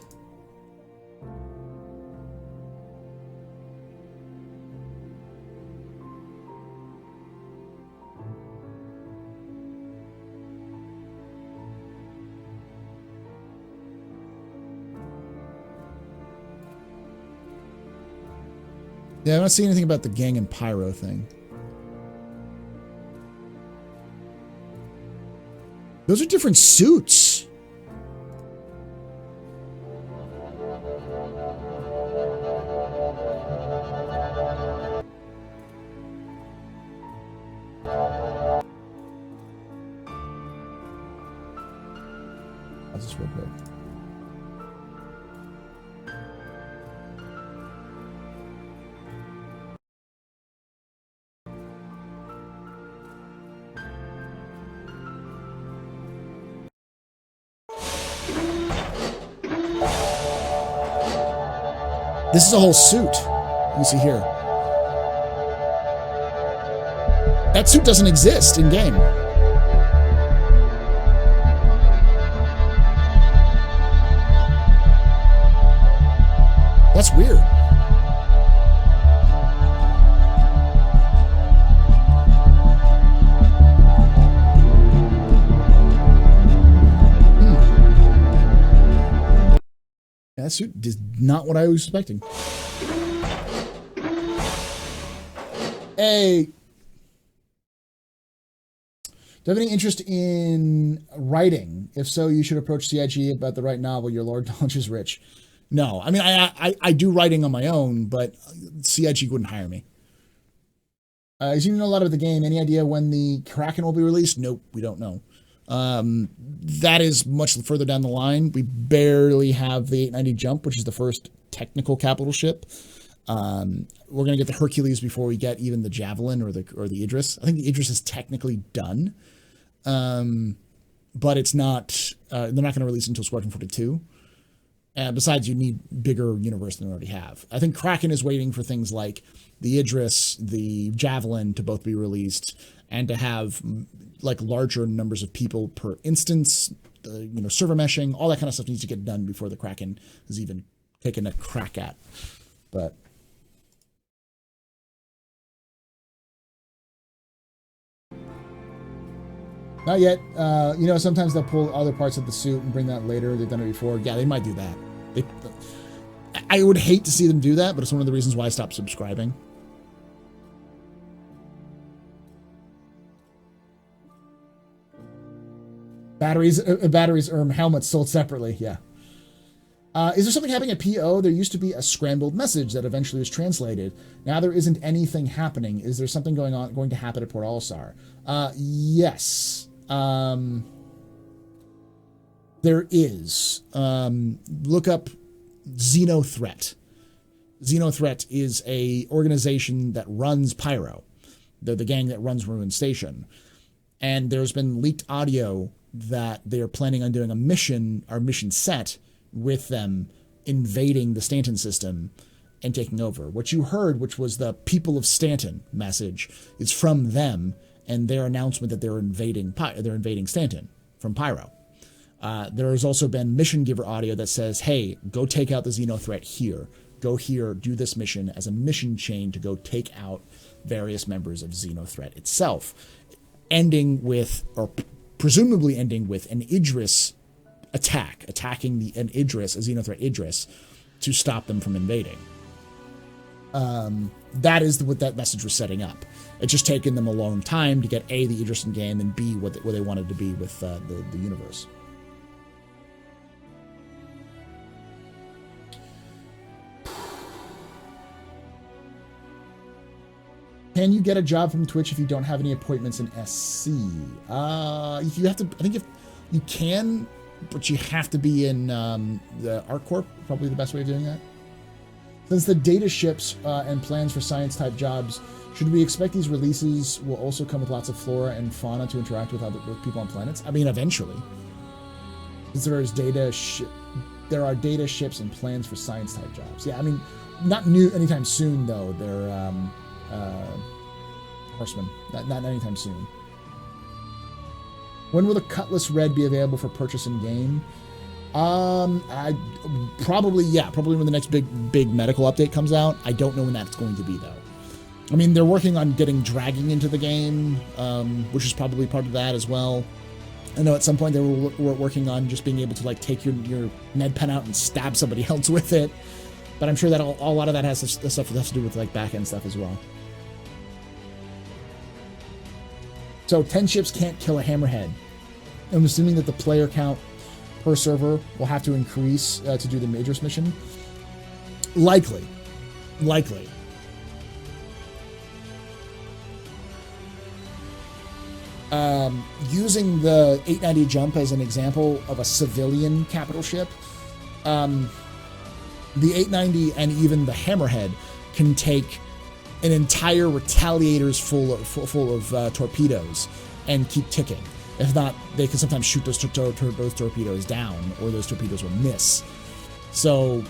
Yeah, I'm not seeing anything about the gang and Pyro thing. Those are different suits. I'll just real quick. This is a whole suit. You see here. That suit doesn't exist in game. That's weird. That suit is not what I was expecting. Hey. Do you have any interest in writing? If so, you should approach CIG about the right novel. Your Lord Knowledge is rich. No, I mean, I do writing on my own, but CIG wouldn't hire me. As you know a lot about the game, any idea when the Kraken will be released? Nope, we don't know. That is much further down the line. We barely have the 890 jump, which is the first technical capital ship. We're gonna get the Hercules before we get even the Javelin or the Idris. I think the Idris is technically done, but it's not. They're not gonna release it until Squadron 42. And besides, you need bigger universe than we already have. I think Kraken is waiting for things like the Idris, the Javelin to both be released, and to have like larger numbers of people per instance. Server meshing, all that kind of stuff needs to get done before the Kraken is even taken a crack at. But not yet. Sometimes they'll pull other parts of the suit and bring that later. They've done it before. Yeah, they might do that. I would hate to see them do that, but it's one of the reasons why I stopped subscribing. Batteries, helmets sold separately. Yeah. Is there something happening at PO? There used to be a scrambled message that eventually was translated. Now there isn't anything happening. Is there something going to happen at Port Olisar? Yes. There is. Look up Xenothreat. Xenothreat is a organization that runs Pyro. They're the gang that runs Ruin Station. And there's been leaked audio that they're planning on doing a mission set with them invading the Stanton system and taking over. What you heard, which was the People of Stanton message, is from them and their announcement that they're invading Stanton from Pyro. There has also been mission giver audio that says, hey, go take out the Xenothreat here. Go here, do this mission as a mission chain to go take out various members of Xenothreat itself. Ending with, or presumably ending with, an Idris attacking an Xenothreat Idris, to stop them from invading. That is what that message was setting up. It's just taken them a long time to get A, the Idris in game, and B, what they wanted to be with the universe. Can you get a job from Twitch if you don't have any appointments in SC? If you have to, I think if you can, but you have to be in the ArcCorp, probably the best way of doing that. Since the data ships and plans for science-type jobs, should we expect these releases will also come with lots of flora and fauna to interact with people on planets? I mean, eventually. Since there are data ships and plans for science-type jobs. Yeah, I mean, not new anytime soon, though. They're horsemen. Not anytime soon. When will the Cutlass Red be available for purchase in game? Probably when the next big medical update comes out. I don't know when that's going to be, though. I mean, they're working on getting dragging into the game, which is probably part of that as well. I know at some point they were working on just being able to like take your med pen out and stab somebody else with it. But I'm sure that a lot of that has stuff to do with like back end stuff as well. So 10 ships can't kill a hammerhead. I'm assuming that the player count per server will have to increase to do the Majors mission. Likely. Using the 890 jump as an example of a civilian capital ship, the 890 and even the Hammerhead can take an entire Retaliators full of torpedoes and keep ticking. If not, they can sometimes shoot those torpedoes down, or those torpedoes will miss. So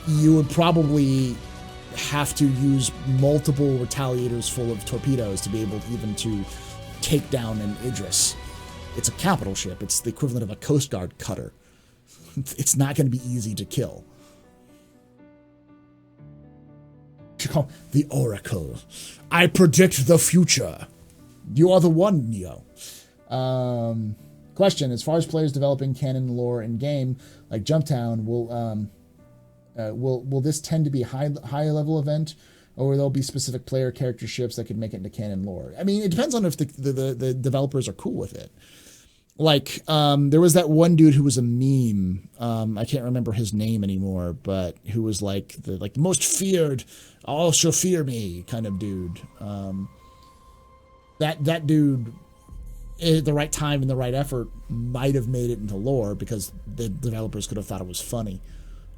you would probably have to use multiple Retaliators full of torpedoes to be able to take down an Idris. It's a capital ship. It's the equivalent of a Coast Guard cutter. It's not going to be easy to kill. The Oracle. I predict the future. You are the one, Neo. Question: as far as players developing canon lore in game, like Jumptown, will this tend to be a high level event, or will there be specific player character ships that could make it into canon lore? I mean, it depends on if the developers are cool with it. Like, there was that one dude who was a meme. I can't remember his name anymore, but who was like the most feared, all shall fear me kind of dude. That dude, at the right time and the right effort, might have made it into lore because the developers could have thought it was funny,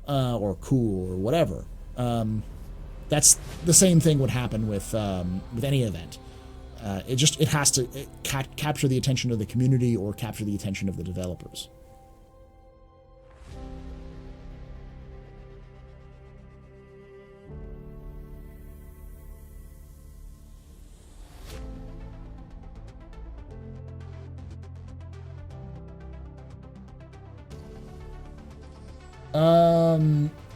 or cool or whatever. That's the same thing would happen with any event. It has to capture the attention of the community or capture the attention of the developers.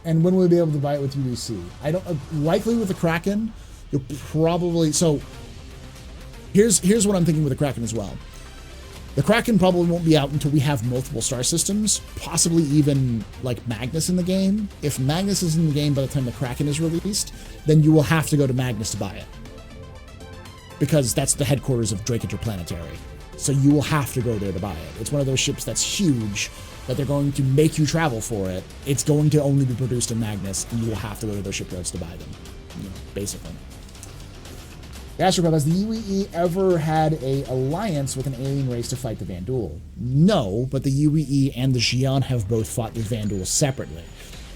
And when will we be able to buy it with UEC? I don't. Likely with the Kraken, you'll probably. So here's what I'm thinking with the Kraken as well. The Kraken probably won't be out until we have multiple star systems, possibly even like Magnus in the game. If Magnus is in the game by the time the Kraken is released, then you will have to go to Magnus to buy it, because that's the headquarters of Drake Interplanetary. So you will have to go there to buy it. It's one of those ships that's huge, that they're going to make you travel for it, it's going to only be produced in Magnus, and you will have to go to those shipyards to buy them, basically. Gastrocrab, has the UEE ever had a alliance with an alien race to fight the Vanduul? No, but the UEE and the Xi'an have both fought the Vanduul separately.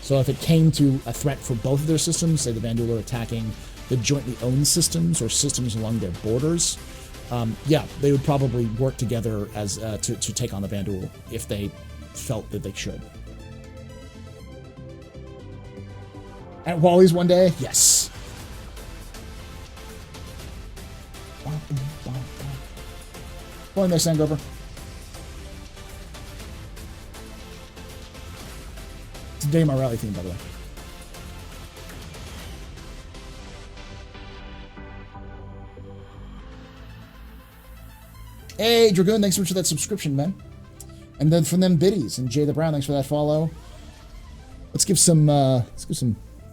So if it came to a threat for both of their systems, say the Vanduul are attacking the jointly owned systems or systems along their borders, yeah, they would probably work together as to take on the Vanduul if they felt that they should. At Wally's one day? Yes. Going there, Sangover. It's a day my rally theme, by the way. Hey, Dragoon, thanks so much for that subscription, man. And then from them biddies and Jay the Brown, thanks for that follow. Let's give some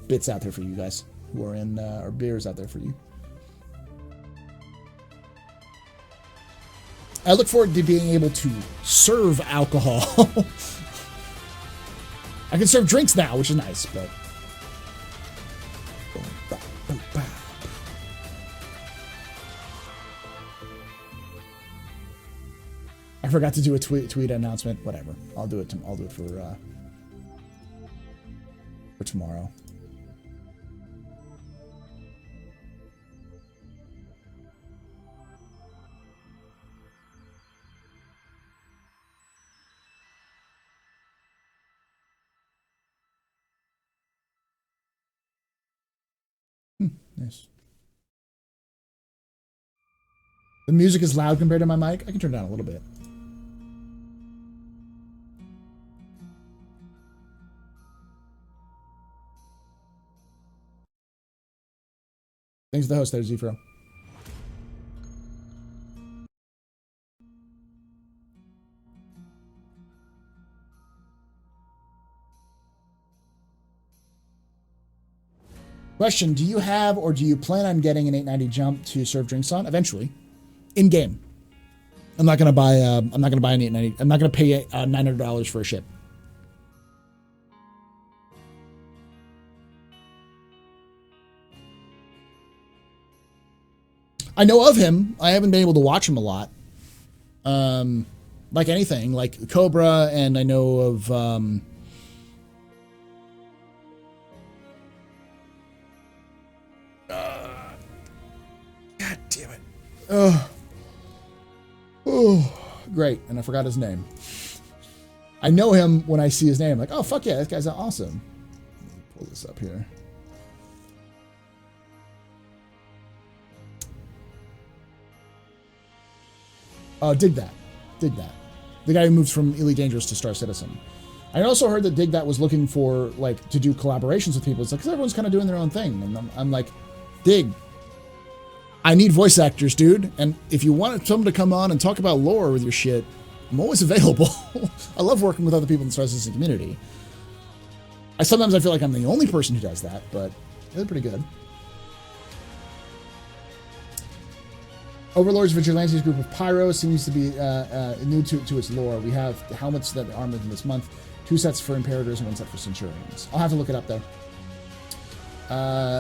bits out there for you guys who are in or beers out there for you. I look forward to being able to serve alcohol. I can serve drinks now, which is nice, but I forgot to do a tweet announcement. Whatever. I'll do it for tomorrow. Nice. The music is loud compared to my mic. I can turn it down a little bit. Thanks to the host there, Zfro. Question, do you have or do you plan on getting an 890 jump to serve drinks on? Eventually. In game. I'm not gonna buy an 890. I'm not gonna pay $900 for a ship. I know of him. I haven't been able to watch him a lot. Like anything, like Cobra, and I know of God damn it. Oh, great. And I forgot his name. I know him when I see his name. Like, oh, fuck yeah, this guy's awesome. Let me pull this up here. Oh, Dig That. Dig That. The guy who moves from Elite Dangerous to Star Citizen. I also heard that Dig That was looking for, like, to do collaborations with people. It's like, because everyone's kind of doing their own thing. And I'm like, Dig, I need voice actors, dude. And if you want someone to come on and talk about lore with your shit, I'm always available. I love working with other people in the Star Citizen community. Sometimes I feel like I'm the only person who does that, but they're pretty good. Overlord's Vigilantes group of Pyros seems to be new to its lore. We have helmets that are armored in this month, 2 sets for Imperators and 1 set for Centurions. I'll have to look it up, though.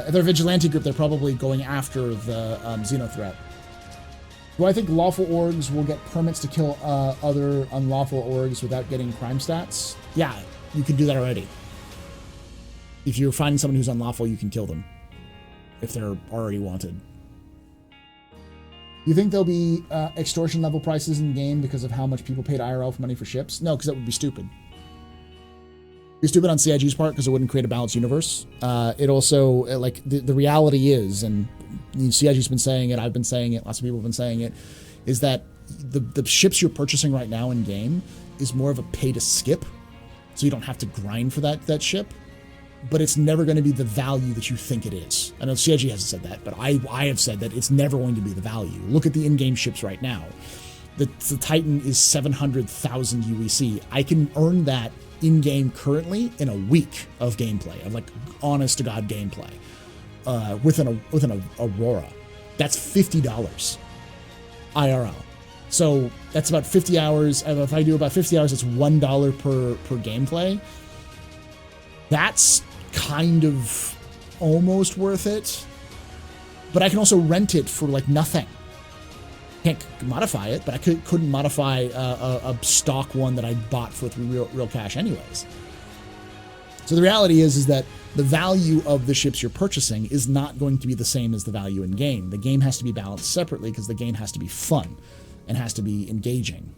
If they're a Vigilante group, they're probably going after the Xeno threat. Do I think lawful orgs will get permits to kill other unlawful orgs without getting crime stats? Yeah, you can do that already. If you're finding someone who's unlawful, you can kill them if they're already wanted. You think there'll be extortion level prices in the game because of how much people paid IRL for money for ships? No, because that would be stupid. It'd be stupid on CIG's part because it wouldn't create a balanced universe. It also, like, the reality is, and CIG's been saying it, I've been saying it, lots of people have been saying it, is that the ships you're purchasing right now in game is more of a pay to skip, so you don't have to grind for that ship. But it's never going to be the value that you think it is. I know CIG hasn't said that, but I have said that it's never going to be the value. Look at the in-game ships right now. The Titan is 700,000 UEC. I can earn that in-game currently in a week of gameplay, of like honest-to-God gameplay, with an Aurora. That's $50 IRL. So that's about 50 hours. If I do about 50 hours, it's $1 per gameplay. That's kind of almost worth it. But I can also rent it for like nothing. Can't modify it, but I couldn't modify a stock one that I bought with real cash anyways. So the reality is that the value of the ships you're purchasing is not going to be the same as the value in game. The game has to be balanced separately because the game has to be fun and has to be engaging.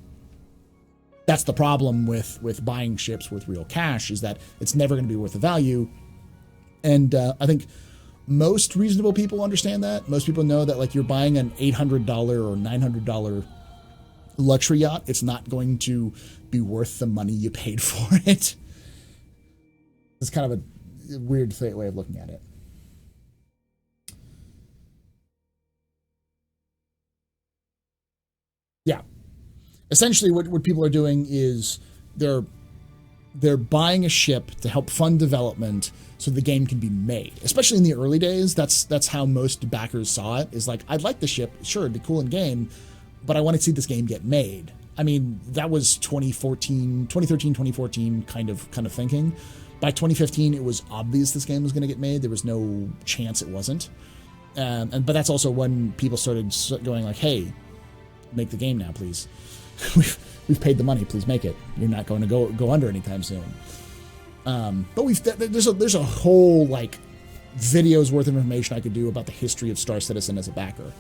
That's the problem with buying ships with real cash, is that it's never going to be worth the value. And I think most reasonable people understand that. Most people know that, like, you're buying an $800 or $900 luxury yacht. It's not going to be worth the money you paid for it. It's kind of a weird way of looking at it. Yeah. Essentially, what people are doing is they're buying a ship to help fund development so the game can be made. Especially in the early days, that's how most backers saw it. Is like, I'd like the ship, sure, it'd be cool in game, but I want to see this game get made. I mean, that was 2013, 2014 kind of thinking. By 2015, it was obvious this game was going to get made. There was no chance it wasn't. But that's also when people started going like, hey, make the game now, please. We've paid the money, please make it. You're not going to go under anytime soon. But there's a whole like videos worth of information I could do about the history of Star Citizen as a backer.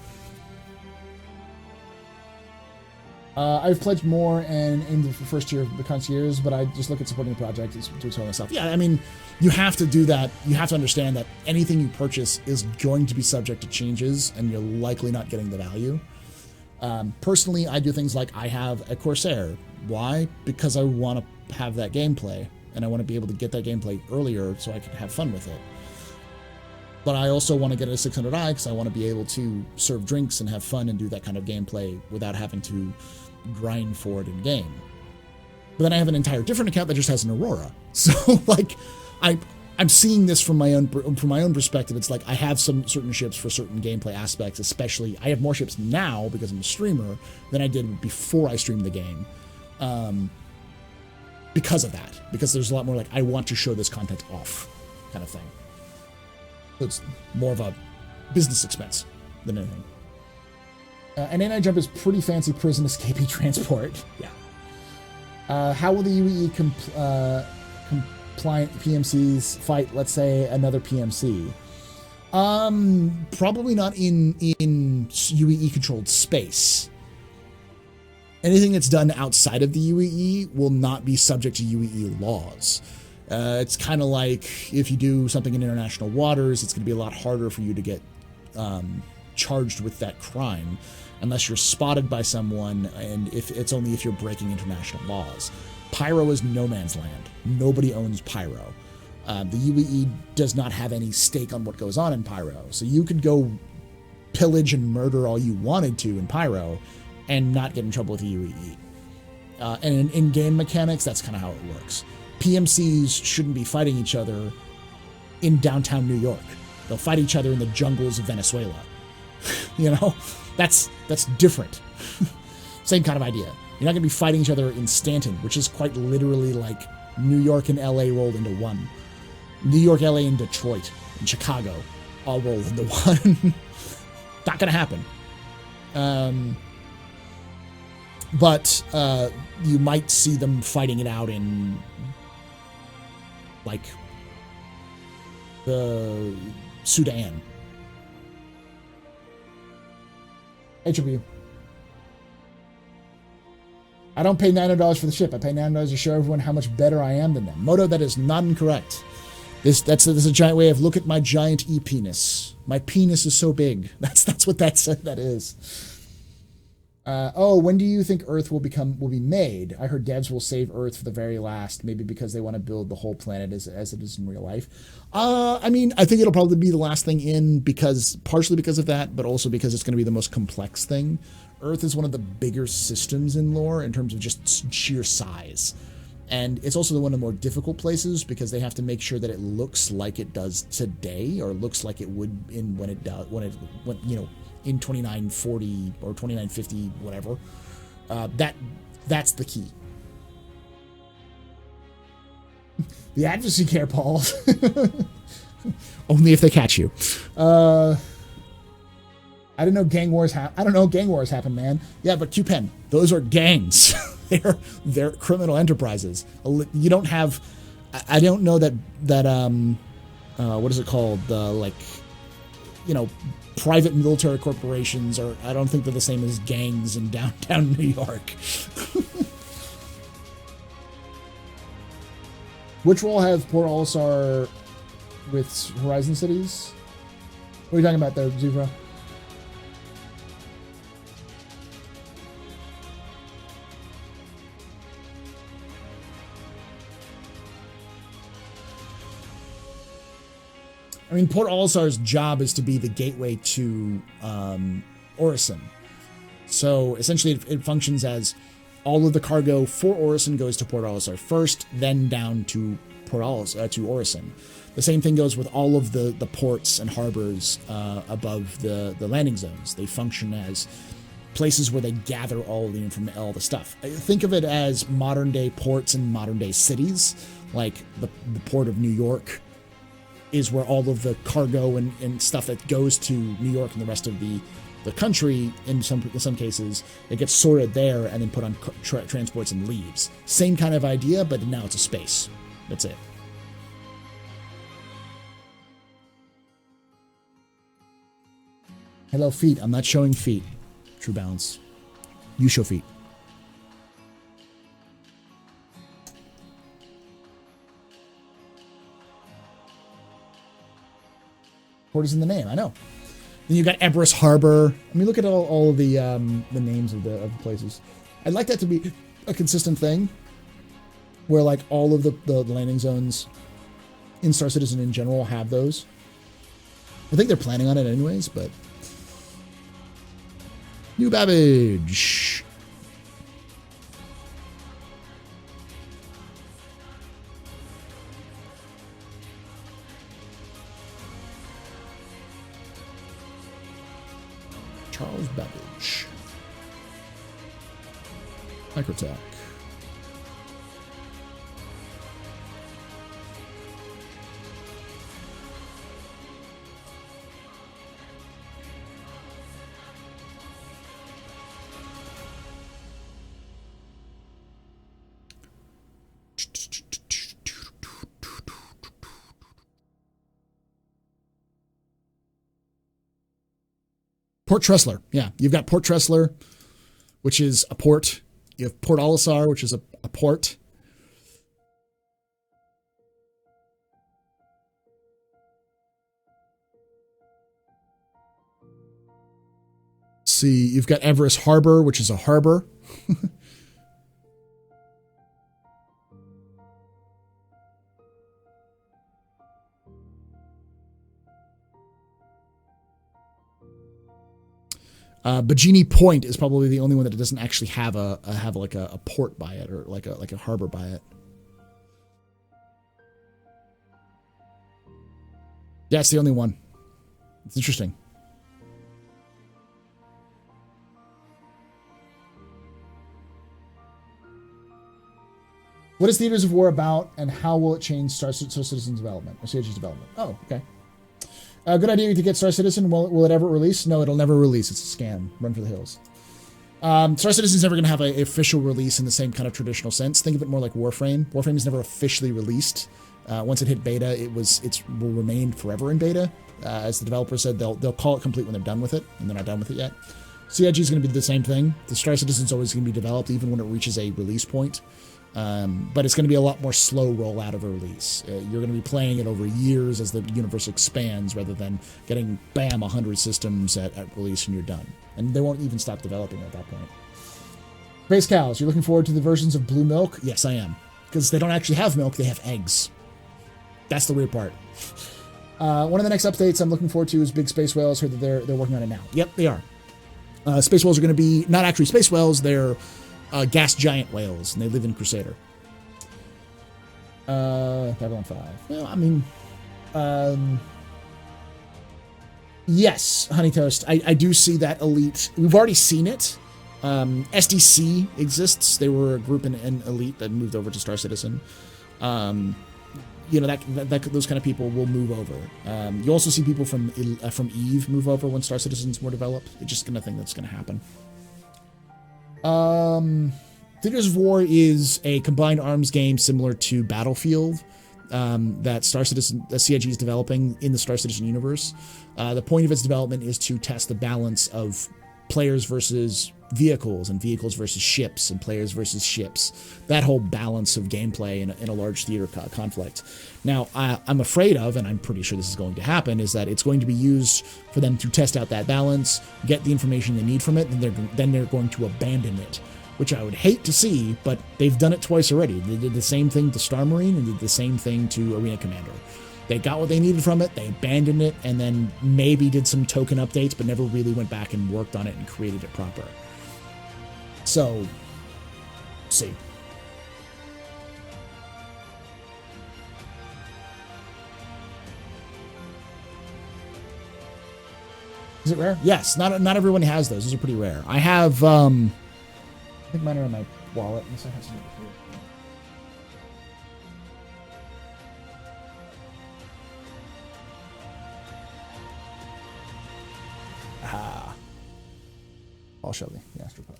I've pledged more and aimed for first tier of the concierge, but I just look at supporting the project to tell myself. Yeah, I mean, you have to do that. You have to understand that anything you purchase is going to be subject to changes, and you're likely not getting the value. Personally, I do things like I have a Corsair. Why? Because I want to have that gameplay, and I want to be able to get that gameplay earlier so I can have fun with it. But I also want to get a 600i because I want to be able to serve drinks and have fun and do that kind of gameplay without having to grind for it in game. But then I have an entire different account that just has an Aurora. So like, I'm seeing this from my own perspective. It's like I have some certain ships for certain gameplay aspects. Especially, I have more ships now because I'm a streamer than I did before I streamed the game. Because of that, because there's a lot more like I want to show this content off, kind of thing. So it's more of a business expense than anything. An anti-jump is pretty fancy prison escapee transport. Yeah. How will the UE compliant PMCs fight, let's say, another PMC? Probably not in UE-controlled space. Anything that's done outside of the UE will not be subject to UE laws. It's kind of like if you do something in international waters, it's going to be a lot harder for you to get charged with that crime unless you're spotted by someone, and it's only if you're breaking international laws. Pyro is no man's land. Nobody owns Pyro. The UE does not have any stake on what goes on in Pyro, so you could go pillage and murder all you wanted to in Pyro and not get in trouble with the UE. And in game mechanics, that's kind of how it works. PMCs shouldn't be fighting each other in downtown New York. They'll fight each other in the jungles of Venezuela. You know, that's different. Same kind of idea. You're not going to be fighting each other in Stanton, which is quite literally like New York and LA rolled into one. New York, LA, and Detroit, and Chicago all rolled into one. Not going to happen. But you might see them fighting it out in like the Sudan. HW. I don't pay $900 for the ship. I pay $9 to show everyone how much better I am than them. Moto, that is not incorrect. That's a giant way of look at my giant e-penis. My penis is so big. That's what that is. When do you think Earth will be made? I heard devs will save Earth for the very last, maybe because they want to build the whole planet as it is in real life. I mean, I think it'll probably be the last thing in partially because of that, but also because it's going to be the most complex thing. Earth is one of the bigger systems in lore in terms of just sheer size. And it's also one of the more difficult places because they have to make sure that it looks like it does today, or looks like it would in 2940 or 2950, whatever. That's the key. The advocacy care, Paul. Only if they catch you. I didn't know gang wars I don't know gang wars happen, man. Yeah, but Q-Pen, those are gangs. they're criminal enterprises. You don't have. I don't know that what is it called? Like, you know, private military corporations, or I don't think they're the same as gangs in downtown New York. Which will have Port Olisar with Horizon Cities? What are you talking about there, Zufra? I mean, Port Olisar's job is to be the gateway to Orison. So essentially, it functions as all of the cargo for Orison goes to Port Olisar first, then down to to Orison. The same thing goes with all of the ports and harbors above the landing zones. They function as places where they gather all the stuff. Think of it as modern day ports and modern day cities, like the port of New York is where all of the cargo and stuff that goes to New York and the rest of the country, in some cases, it gets sorted there and then put on transports and leaves. Same kind of idea, but now it's a space. That's it. Hello, feet. I'm not showing feet. True balance. You show feet. Port is in the name. I know. Then you got Everest Harbor. I mean, look at all of the names of the places. I'd like that to be a consistent thing, where like all of the landing zones in Star Citizen in general have those. I think they're planning on it anyways, but New Babbage. Charles Babbage. Microtech. Port Tressler. Yeah, you've got Port Tressler, which is a port. You have Port Olisar, which is a port. See, you've got Everest Harbor, which is a harbor. Bajini Point is probably the only one that doesn't actually have a port by it, or like a harbor by it. Yeah, it's the only one. It's interesting. What is Theaters of War about, and how will it change Star Citizen development, or CH's development? Oh, okay. Good idea to get Star Citizen. Will it ever release? No, it'll never release. It's a scam. Run for the hills. Star Citizen's never going to have an official release in the same kind of traditional sense. Think of it more like Warframe. Warframe is never officially released. Once it hit beta, it will remain forever in beta. As the developer said, they'll call it complete when they're done with it, and they're not done with it yet. CIG is going to be the same thing. The Star Citizen's always going to be developed, even when it reaches a release point. But it's going to be a lot more slow rollout of a release. You're going to be playing it over years as the universe expands, rather than getting, bam, 100 systems at release and you're done. And they won't even stop developing at that point. Space Cows, you're looking forward to the versions of Blue Milk? Yes, I am. Because they don't actually have milk, they have eggs. That's the weird part. One of the next updates I'm looking forward to is Big Space Whales. Heard that they're working on it now. Yep, they are. Space Whales are going to be not actually space whales, they're gas giant whales, and they live in Crusader. Babylon 5. Well, I mean, yes, Honey Toast. I do see that elite. We've already seen it SDC exists. They were a group in Elite that moved over to Star Citizen. You know, that those kind of people will move over. You also see people from Eve move over when Star Citizen's more developed. It's just gonna think that's gonna happen. Theaters of War is a combined arms game similar to Battlefield that CIG is developing in the Star Citizen universe. The point of its development is to test the balance of players versus vehicles and vehicles versus ships and players versus ships. That whole balance of gameplay in a large theater conflict. Now, I'm afraid of, and I'm pretty sure this is going to happen, is that it's going to be used for them to test out that balance, get the information they need from it, and then they're going to abandon it, which I would hate to see, but they've done it twice already. They did the same thing to Star Marine and did the same thing to Arena Commander. They got what they needed from it, they abandoned it, and then maybe did some token updates, but never really went back and worked on it and created it proper. So, see. Is it rare? Yes, not everyone has those. Those are pretty rare. I have, I think mine are in my wallet. Unless I have some over here. Ah. Paul Shelley, the Astropod.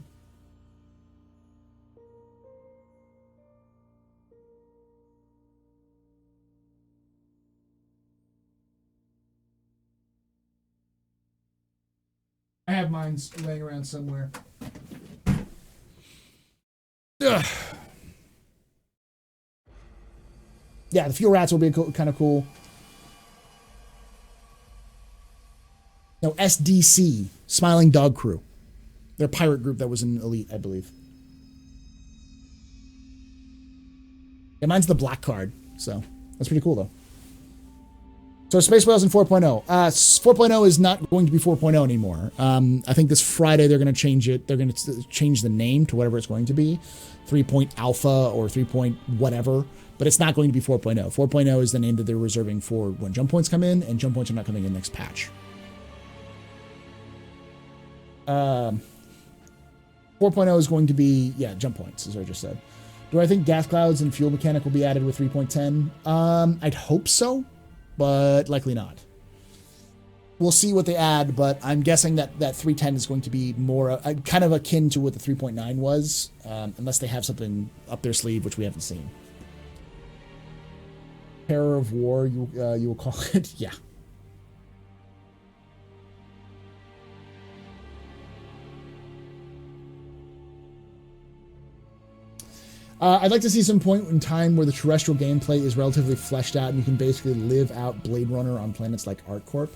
I have mine laying around somewhere. Ugh. Yeah, the Fuel Rats will be kind of cool. No, SDC, Smiling Dog Crew. They're a pirate group that was in Elite, I believe. Yeah, mine's the black card, so that's pretty cool, though. So Space Whales in 4.0. 4.0 is not going to be 4.0 anymore. I think this Friday they're going to change it. They're going to change the name to whatever it's going to be. 3. Alpha or 3. Whatever. But it's not going to be 4.0. 4.0 is the name that they're reserving for when jump points come in, and jump points are not coming in next patch. 4.0 is going to be, yeah, jump points, as I just said. Do I think gas clouds and fuel mechanic will be added with 3.10? I'd hope so, but likely not. We'll see what they add, but I'm guessing that 3.10 is going to be more kind of akin to what the 3.9 was, unless they have something up their sleeve, which we haven't seen. Terror of War, you will call it? Yeah. I'd like to see some point in time where the terrestrial gameplay is relatively fleshed out and you can basically live out Blade Runner on planets like ArcCorp.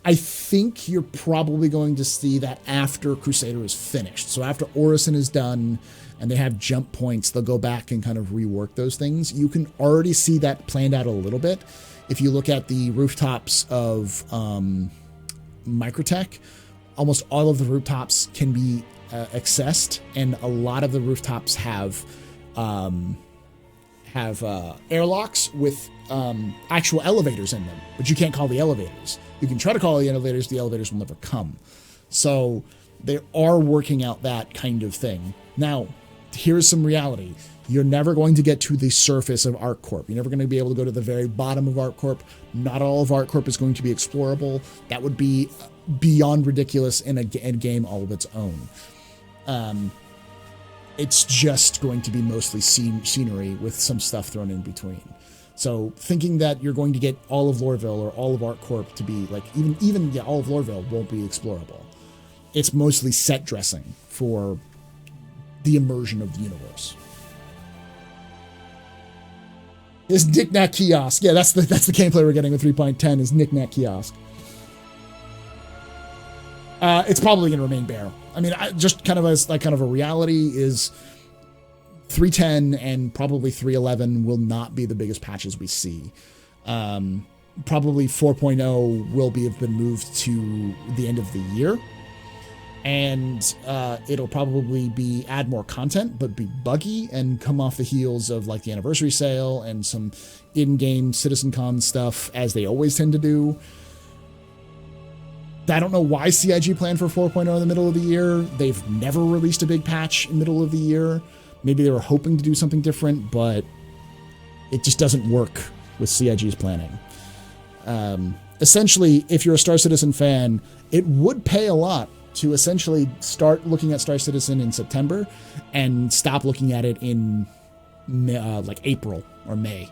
I think you're probably going to see that after Crusader is finished. So after Orison is done and they have jump points, they'll go back and kind of rework those things. You can already see that planned out a little bit. If you look at the rooftops of Microtech, almost all of the rooftops can be accessed, and a lot of the rooftops have airlocks with actual elevators in them, but you can't call the elevators. You can try to call the elevators will never come. So they are working out that kind of thing. Now, here's some reality. You're never going to get to the surface of ArcCorp. You're never going to be able to go to the very bottom of ArcCorp. Not all of ArcCorp is going to be explorable. That would be beyond ridiculous in a game all of its own. It's just going to be mostly scenery with some stuff thrown in between. So thinking that you're going to get all of Lorville or all of ArcCorp to be like, even all of Lorville won't be explorable. It's mostly set dressing for the immersion of the universe. Is Knick-Knack Kiosk. Yeah, that's the gameplay we're getting with 3.10 is Knick-Knack Kiosk. It's probably going to remain bare. I mean, just kind of as like kind of a reality is 3.10 and probably 3.11 will not be the biggest patches we see. Probably 4.0 will have been moved to the end of the year. And it'll probably be add more content, but be buggy and come off the heels of like the anniversary sale and some in-game CitizenCon stuff, as they always tend to do. I don't know why CIG planned for 4.0 in the middle of the year. They've never released a big patch in the middle of the year. Maybe they were hoping to do something different, but it just doesn't work with CIG's planning. Essentially, if you're a Star Citizen fan, it would pay a lot to essentially start looking at Star Citizen in September and stop looking at it in like April or May.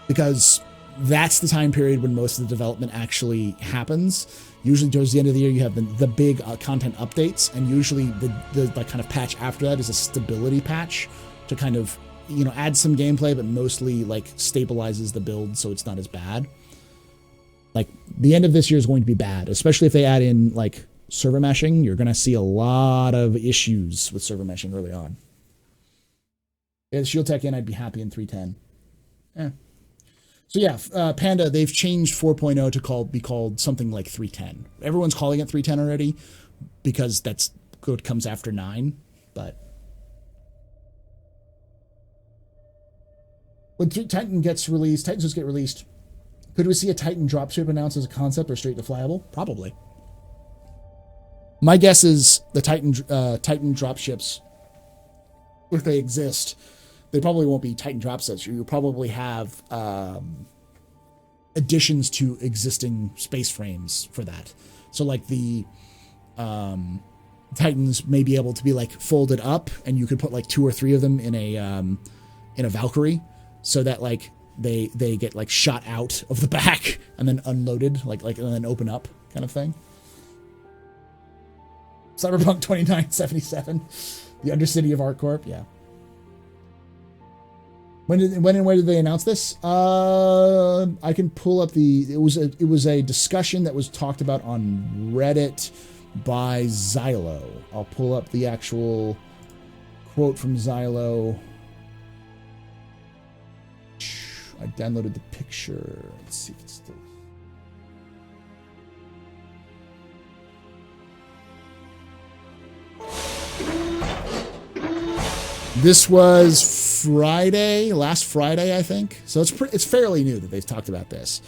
Because that's the time period when most of the development actually happens. Usually towards the end of the year, you have the big content updates, and usually the kind of patch after that is a stability patch to kind of, you know, add some gameplay, but mostly like stabilizes the build so it's not as bad. Like the end of this year is going to be bad, especially if they add in like server meshing. You're going to see a lot of issues with server meshing early on. If Shield Tech in, I'd be happy in 310. Yeah. So yeah, Panda, they've changed 4.0 to be called something like 310. Everyone's calling it 310 already because that's what comes after 9, but when Titan gets released, Titans get released, could we see a Titan dropship announced as a concept or straight to flyable? Probably. My guess is the Titan dropships, if they exist, they probably won't be Titan dropships. You'll probably have additions to existing space frames for that. So like the Titans may be able to be like folded up, and you could put like 2 or 3 of them in a Valkyrie, so that like they get like shot out of the back and then unloaded, like and then open up kind of thing. Cyberpunk 2977, the Undercity of ArtCorp, yeah. When and where did they announce this? I can pull up it was a discussion that was talked about on Reddit by Xylo. I'll pull up the actual quote from Xylo. I downloaded the picture. Let's see if it's still. This was last Friday, I think. So it's fairly new that they've talked about this.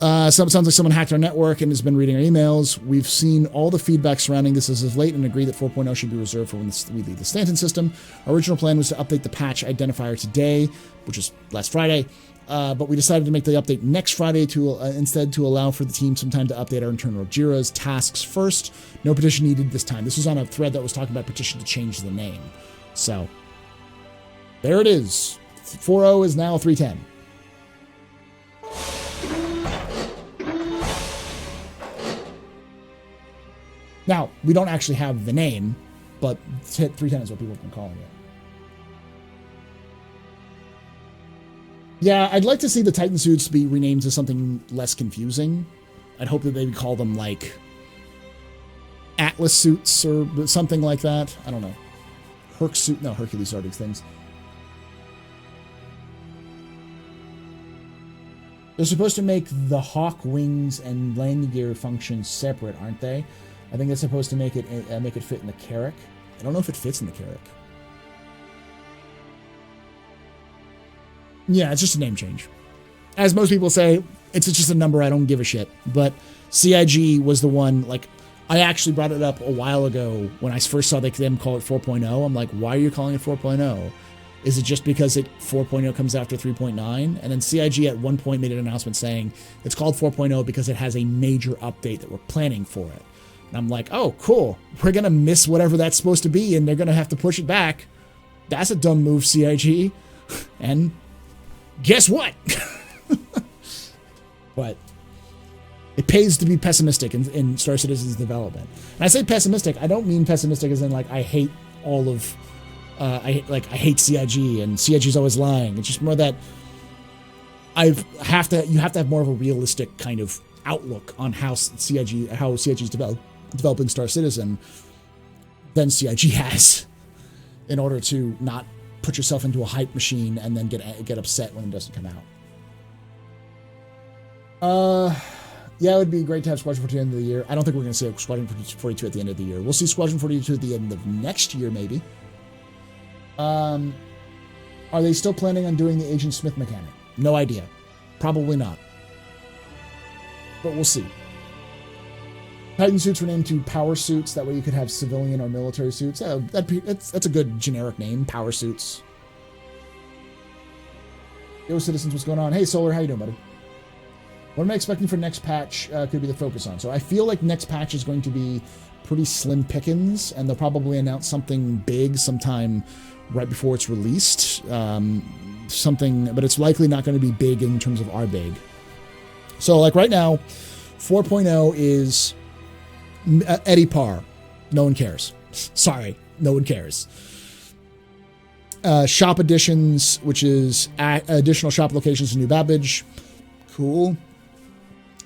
Sounds like someone hacked our network and has been reading our emails. We've seen all the feedback surrounding this as of late and agree that 4.0 should be reserved for when we leave the Stanton system. Our original plan was to update the patch identifier today, which is last Friday, but we decided to make the update next Friday instead to allow for the team some time to update our internal JIRA's tasks first. No petition needed this time. This was on a thread that was talking about petition to change the name. So there it is. 4.0 is now 3.10. Now, we don't actually have the name, but 3.10 is what people have been calling it. Yeah, I'd like to see the Titan suits be renamed to something less confusing. I'd hope that they would call them, like, Atlas suits or something like that. I don't know. Hercules are these things. They're supposed to make the Hawk wings and landing gear functions separate, aren't they? I think that's supposed to make it fit in the Carrack. I don't know if it fits in the Carrack. Yeah, it's just a name change. As most people say, it's just a number. I don't give a shit. But CIG was the one, like, I actually brought it up a while ago when I first saw them call it 4.0. I'm like, why are you calling it 4.0? Is it just because 4.0 comes after 3.9? And then CIG at one point made an announcement saying it's called 4.0 because it has a major update that we're planning for it. And I'm like, oh, cool. We're going to miss whatever that's supposed to be, and they're going to have to push it back. That's a dumb move, CIG. And guess what? But it pays to be pessimistic in Star Citizen's development. And I say pessimistic, I don't mean pessimistic as in, like, I hate all of... I hate CIG, and CIG's always lying. It's just more that you have to have more of a realistic kind of outlook on how CIG's developing Star Citizen than CIG has, in order to not put yourself into a hype machine and then get upset when it doesn't come out. Yeah, it would be great to have Squadron 42 at the end of the year. I don't think we're going to see Squadron 42 at the end of the year. We'll see Squadron 42 at the end of next year, maybe. Are they still planning on doing the Agent Smith mechanic? No idea. Probably not. But we'll see. Titan suits were named to power suits. That way you could have civilian or military suits. That's a good generic name, power suits. Yo, citizens, what's going on? Hey, Solar, how you doing, buddy? What am I expecting for next patch could be the focus on? So I feel like next patch is going to be pretty slim pickings, and they'll probably announce something big sometime right before it's released. But it's likely not going to be big in terms of our big. So like right now, 4.0 is Eddie Parr. No one cares. Sorry, no one cares. Shop additions, which is additional shop locations in New Babbage. Cool.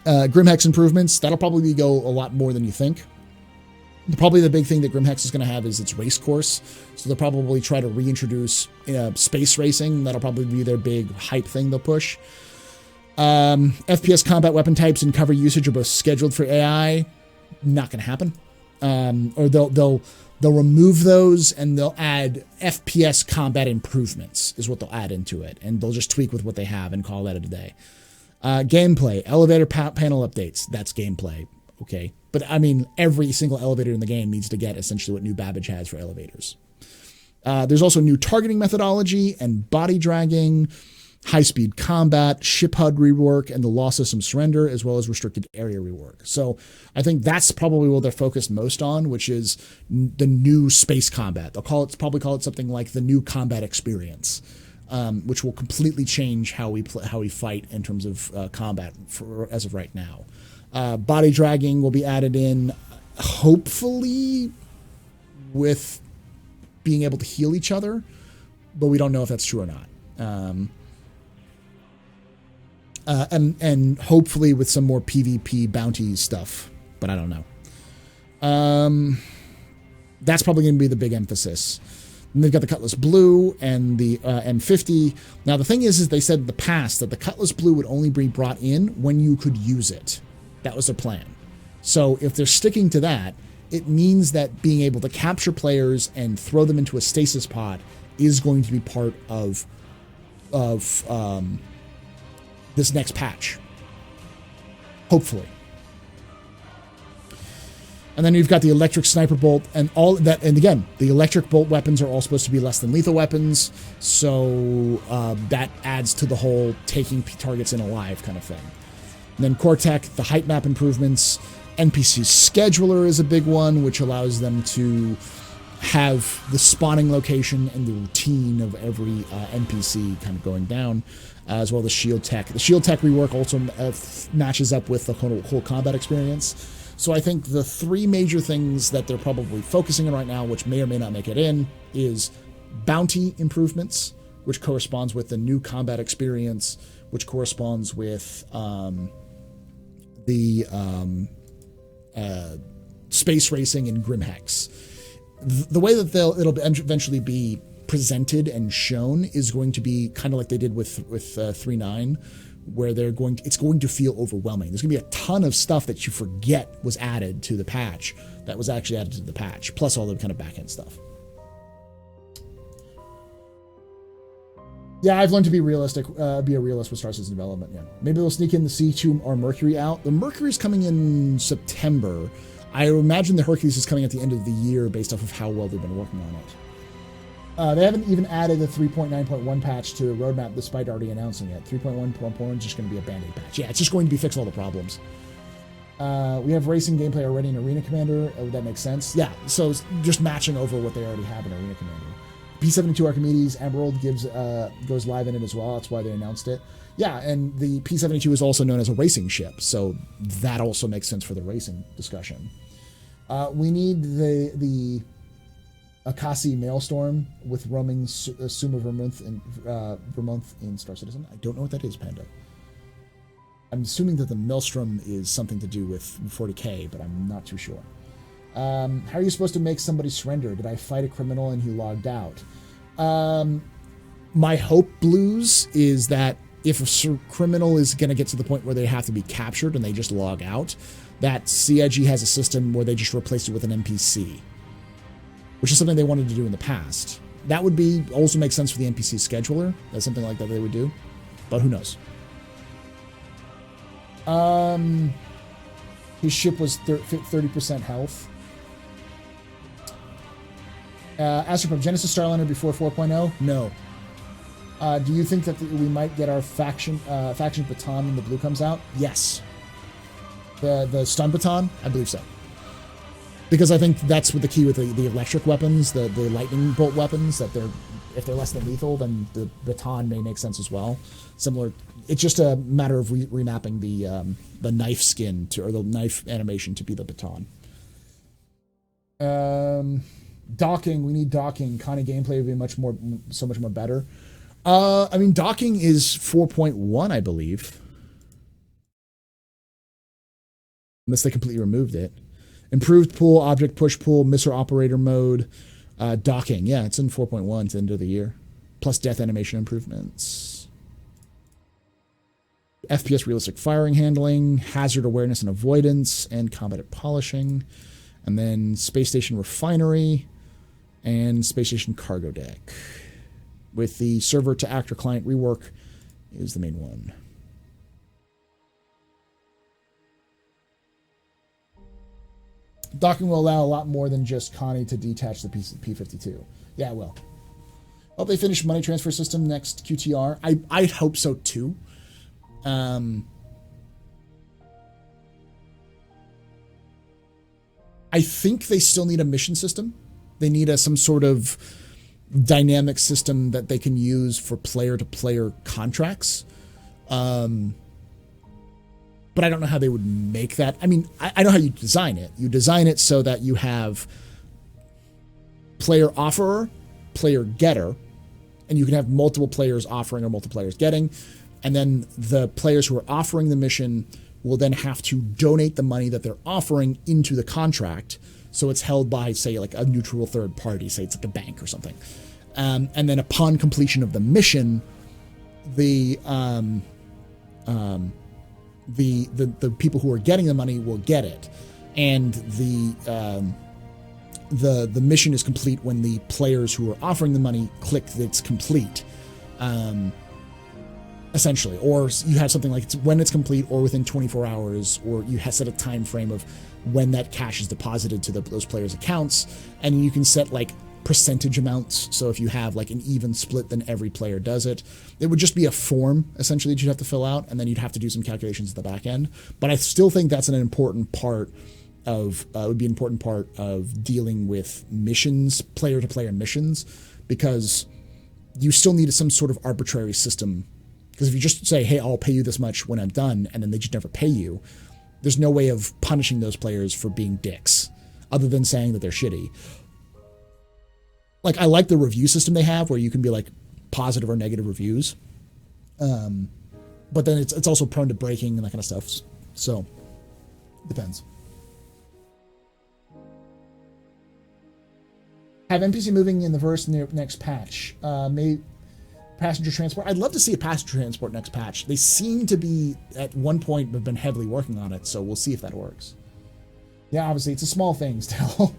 Grimhex improvements. That'll probably go a lot more than you think. Probably the big thing that Grimhex is going to have is its race course. So they'll probably try to reintroduce space racing. That'll probably be their big hype thing they'll push. FPS combat weapon types and cover usage are both scheduled for AI. Not going to happen. Or they'll remove those and they'll add FPS combat improvements is what they'll add into it. And they'll just tweak with what they have and call that a day. Gameplay, elevator panel updates. That's gameplay. Okay. But I mean, every single elevator in the game needs to get essentially what New Babbage has for elevators. There's also new targeting methodology and body dragging, high-speed combat, ship HUD rework, and the law system surrender, as well as restricted area rework. So I think that's probably what they're focused most on, which is the new space combat. They'll probably call it something like the new combat experience, which will completely change how we fight in terms of combat as of right now. Body dragging will be added in, hopefully, with being able to heal each other, but we don't know if that's true or not. And hopefully with some more PvP bounty stuff, but I don't know. That's probably going to be the big emphasis. And they've got the Cutlass Blue and the M50. Now, the thing is they said in the past that the Cutlass Blue would only be brought in when you could use it. That was their plan. So if they're sticking to that, it means that being able to capture players and throw them into a stasis pod is going to be part of this next patch. Hopefully. And then you've got the electric sniper bolt and all that. And again, the electric bolt weapons are all supposed to be less than lethal weapons. So that adds to the whole taking targets in alive kind of thing. And then core tech, the height map improvements. NPC scheduler is a big one, which allows them to have the spawning location and the routine of every NPC kind of going down, as well as shield tech. The shield tech rework also matches up with the whole combat experience. So I think the three major things that they're probably focusing on right now, which may or may not make it in, is bounty improvements, which corresponds with the new combat experience, which corresponds with the space racing and Grimhex. The way that it'll eventually be presented and shown is going to be kind of like they did with 3.9, where it's going to feel overwhelming. There's going to be a ton of stuff that you forget was added to the patch that was actually added to the patch, plus all the kind of back-end stuff. Yeah, I've learned to be realistic, be a realist with Star Citizen development. Yeah, maybe they'll sneak in the C2 or Mercury out. The Mercury's coming in September. I imagine the Hercules is coming at the end of the year based off of how well they've been working on it. They haven't even added the 3.9.1 patch to the roadmap despite already announcing it. 3.1.1 is just going to be a band-aid patch. Yeah, it's just going to be fix all the problems. We have racing gameplay already in Arena Commander. That makes sense. Yeah, so it's just matching over what they already have in Arena Commander. P-72 Archimedes, Emerald goes live in it as well. That's why they announced it. Yeah, and the P-72 is also known as a racing ship, so that also makes sense for the racing discussion. We need the Akasi Maelstrom with roaming Suma Vermouth in Star Citizen. I don't know what that is, Panda. I'm assuming that the Maelstrom is something to do with 40k, but I'm not too sure. How are you supposed to make somebody surrender? Did I fight a criminal and he logged out? My hope, Blues, is that if a criminal is going to get to the point where they have to be captured and they just log out, that CIG has a system where they just replace it with an NPC, which is something they wanted to do in the past. That would also make sense for the NPC scheduler. That's something like that they would do, but who knows? His ship was 30% health. Astropub, Genesis Starliner before 4.0? No. Do you think that we might get our faction baton when the blue comes out? Yes. The stun baton? I believe so. Because I think that's what the key with the electric weapons, the lightning bolt weapons, that if they're less than lethal, then the baton may make sense as well. Similar, it's just a matter of remapping the knife skin or the knife animation to be the baton. Docking, we need docking. Connie gameplay would be so much more better. I mean, docking is 4.1, I believe. Unless they completely removed it. Improved pool, object push pool, missile operator mode, docking. Yeah, it's in 4.1 to the end of the year. Plus death animation improvements. FPS realistic firing handling, hazard awareness and avoidance, and combat polishing. And then space station refinery and space station cargo deck. With the server to actor client rework is the main one. Docking will allow a lot more than just Connie to detach the P-52. Yeah, it will. Hope they finish money transfer system next QTR. I hope so too. I think they still need a mission system. They need some sort of dynamic system that they can use for player-to-player contracts. But I don't know how they would make that. I mean, I know how you design it. You design it so that you have player offerer, player getter, and you can have multiple players offering or multiple players getting. And then the players who are offering the mission will then have to donate the money that they're offering into the contract. So it's held by, say, like a neutral third party, say it's like a bank or something. And then upon completion of the mission, the people who are getting the money will get it, and the mission is complete when the players who are offering the money click that it's complete, essentially. Or you have something like when it's complete, or within 24 hours, or you have set a time frame of when that cash is deposited to those players' accounts, and you can set like percentage amounts. So if you have like an even split, then every player does it. It would just be a form essentially that you'd have to fill out, and then you'd have to do some calculations at the back end. But I still think that's an important part of would be an important part of dealing with missions, player to player missions, because you still need some sort of arbitrary system. Because if you just say, hey, I'll pay you this much when I'm done, and then they just never pay you, there's no way of punishing those players for being dicks other than saying that they're shitty. Like, I like the review system they have where you can be like positive or negative reviews. But then it's also prone to breaking and that kind of stuff. So, depends. Have NPC moving in the verse in the next patch. Maybe passenger transport. I'd love to see a passenger transport next patch. They seem to be, at one point, have been heavily working on it. So we'll see if that works. Yeah, obviously, it's a small thing still.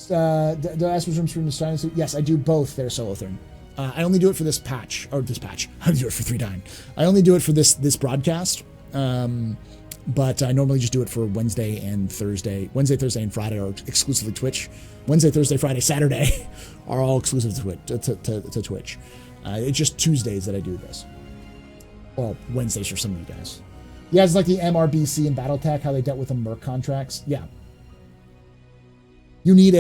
Do I ask which room stream is? Yes, I do both there, Solotherm. I only do it for this patch. I do it for 3-9. I only do it for this broadcast. But I normally just do it for Wednesday and Thursday. Wednesday, Thursday, and Friday are exclusively Twitch. Wednesday, Thursday, Friday, Saturday are all exclusive to Twitch. It's just Tuesdays that I do this. Well, Wednesdays for some of you guys. Yeah, it's like the MRBC and Battletech, how they dealt with the Merc contracts. Yeah. You need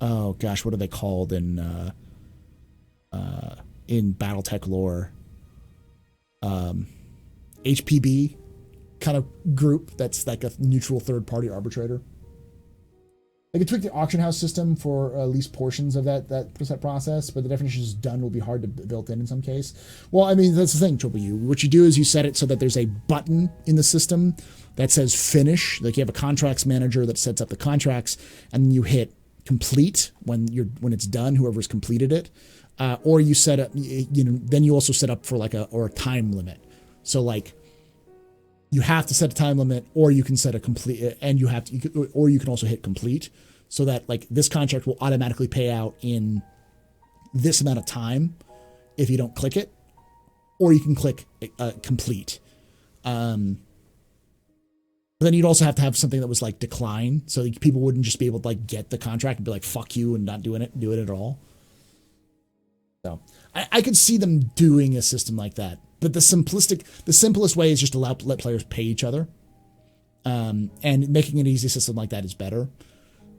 oh gosh, what are they called in BattleTech lore? HPB kind of group that's like a neutral third party arbitrator. They could tweak the auction house system for at least portions of that process, but the definition is done will be hard to built in some case. Well, I mean, that's the thing, Triple U. What you do is you set it so that there's a button in the system that says finish. Like you have a contracts manager that sets up the contracts, and then you hit complete when it's done, whoever's completed it. Or you set up, then you also set up for like a time limit. So like you have to set a time limit, or you can set a complete, and you can also hit complete, so that like this contract will automatically pay out in this amount of time if you don't click it, or you can click complete. But then you'd also have to have something that was like decline, so like people wouldn't just be able to like get the contract and be like "fuck you" and not do it at all. So I could see them doing a system like that, but the simplest way is just to let players pay each other, and making an easy system like that is better.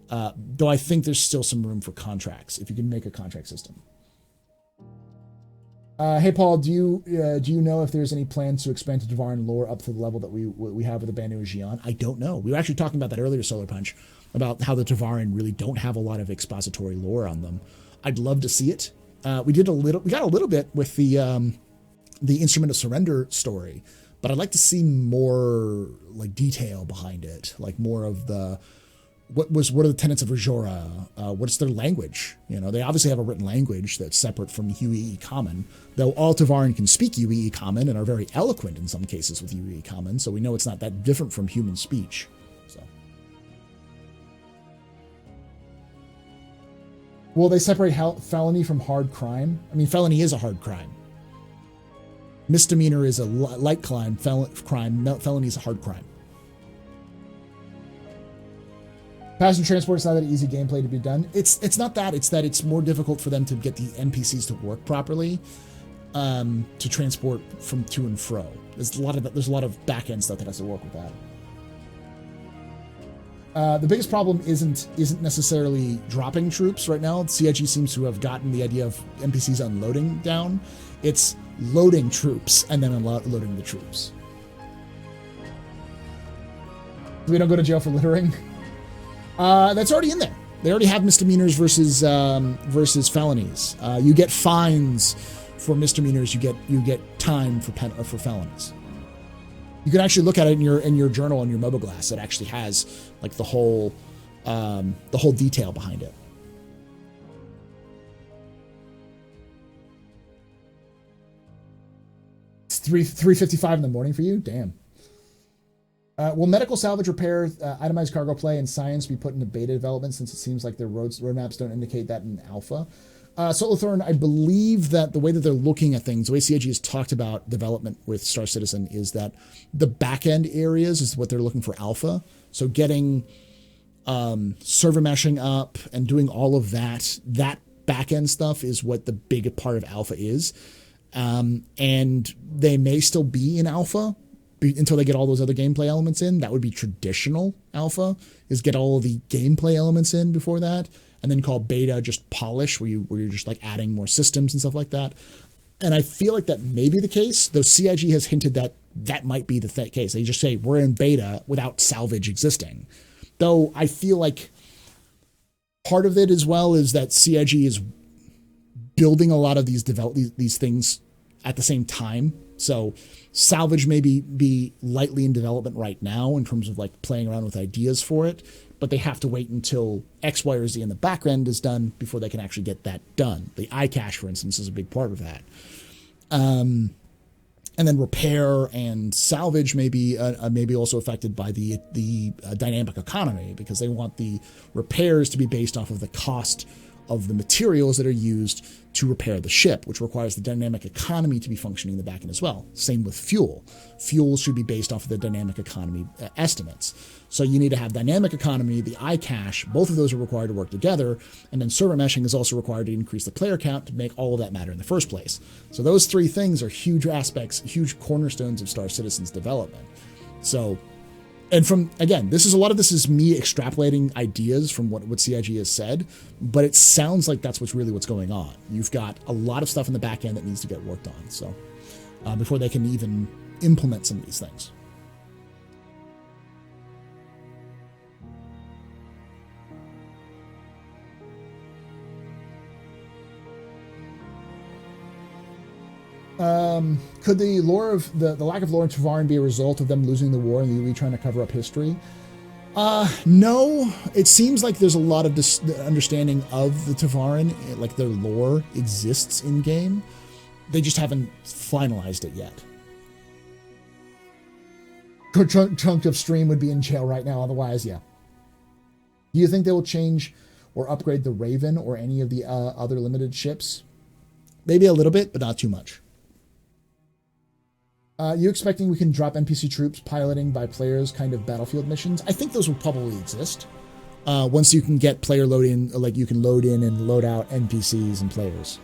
Though I think there's still some room for contracts if you can make a contract system. Hey Paul, do you know if there's any plans to expand to Tavarin lore up to the level that we have with the Banu Xi'an? I don't know. We were actually talking about that earlier, Solar Punch, about how the Tavarin really don't have a lot of expository lore on them. I'd love to see it. We got a little bit with the Instrument of Surrender story, but I'd like to see more like detail behind it, like more of the what are the tenets of Rajora? What's their language? You know, they obviously have a written language that's separate from UEE Common, though all Tavarin can speak UEE Common and are very eloquent in some cases with UEE Common, so we know it's not that different from human speech. So, will they separate felony from hard crime? I mean, felony is a hard crime. Misdemeanor is a light crime. Felony is a hard crime. Passenger transport is not that easy gameplay to be done. It's not that. It's that it's more difficult for them to get the NPCs to work properly, to transport from to and fro. There's a lot of back end stuff that has to work with that. The biggest problem isn't necessarily dropping troops right now. CIG seems to have gotten the idea of NPCs unloading down. It's loading troops and then unloading the troops. We don't go to jail for littering. That's already in there. They already have misdemeanors versus felonies. You get fines for misdemeanors. You get time for felonies. You can actually look at it in your journal on your mobile glass. It actually has like the whole detail behind it. It's 3:55 in the morning for you. Damn. Will medical salvage repair, itemized cargo play, and science be put into beta development, since it seems like their roadmaps don't indicate that in alpha? Solothorn, I believe that the way that they're looking at things, the way CIG has talked about development with Star Citizen, is that the back-end areas is what they're looking for alpha. So getting server meshing up and doing all of that back-end stuff is what the big part of alpha is. And they may still be in alpha until they get all those other gameplay elements in. That would be traditional alpha, is get all of the gameplay elements in before that, and then call beta just polish, where you're just like adding more systems and stuff like that. And I feel like that may be the case, though CIG has hinted that that might be the case. They just say we're in beta without salvage existing. Though I feel like part of it as well is that CIG is building a lot of these things at the same time. So salvage may be lightly in development right now in terms of like playing around with ideas for it, but they have to wait until X, Y, or Z in the back end is done before they can actually get that done. The iCache, for instance, is a big part of that. And then repair and salvage may be also affected by the dynamic economy, because they want the repairs to be based off of the cost of the materials that are used to repair the ship, which requires the dynamic economy to be functioning in the back end as well. Same with fuel. Fuel should be based off of the dynamic economy estimates. So you need to have dynamic economy, the iCache, both of those are required to work together, and then server meshing is also required to increase the player count to make all of that matter in the first place. So those three things are huge aspects, huge cornerstones of Star Citizen's development. So, and from, again, a lot of this is me extrapolating ideas from what CIG has said, but it sounds like that's what's going on. You've got a lot of stuff in the back end that needs to get worked on, so before they can even implement some of these things. Could the lore of the lack of lore in Tavarin be a result of them losing the war and the UE trying to cover up history? No. It seems like there's a lot of understanding of the Tavarin, like their lore exists in game. They just haven't finalized it yet. Good chunk of stream would be in jail right now, otherwise, yeah. Do you think they will change or upgrade the Raven or any of the other limited ships? Maybe a little bit, but not too much. You expecting we can drop NPC troops piloting by players kind of battlefield missions? I think those will probably exist. Once you can get player load in, like you can load in and load out NPCs and players.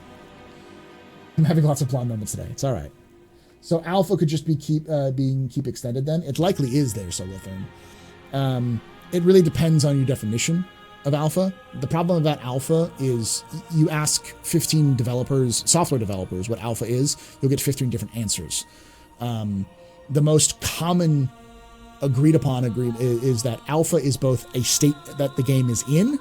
I'm having lots of blonde moments today. It's all right. So alpha could just be keep extended then? It likely is there, Solithern. It really depends on your definition of alpha. The problem about alpha is you ask 15 developers, software developers, what alpha is, you'll get 15 different answers. The most common agreed upon is that alpha is both a state that the game is in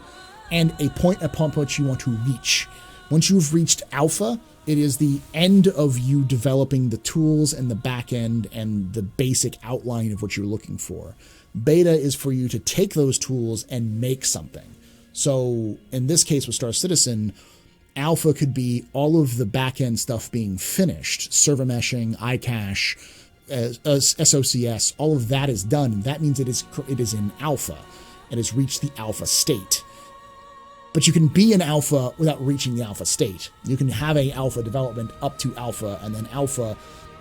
and a point upon which you want to reach. Once you've reached alpha, it is the end of you developing the tools and the back end and the basic outline of what you're looking for. Beta is for you to take those tools and make something. So in this case with Star Citizen, alpha could be all of the back end stuff being finished, server meshing, iCache, SOCS, all of that is done. And that means it is in alpha. It has reached the alpha state. But you can be in alpha without reaching the alpha state. You can have a alpha development up to alpha, and then alpha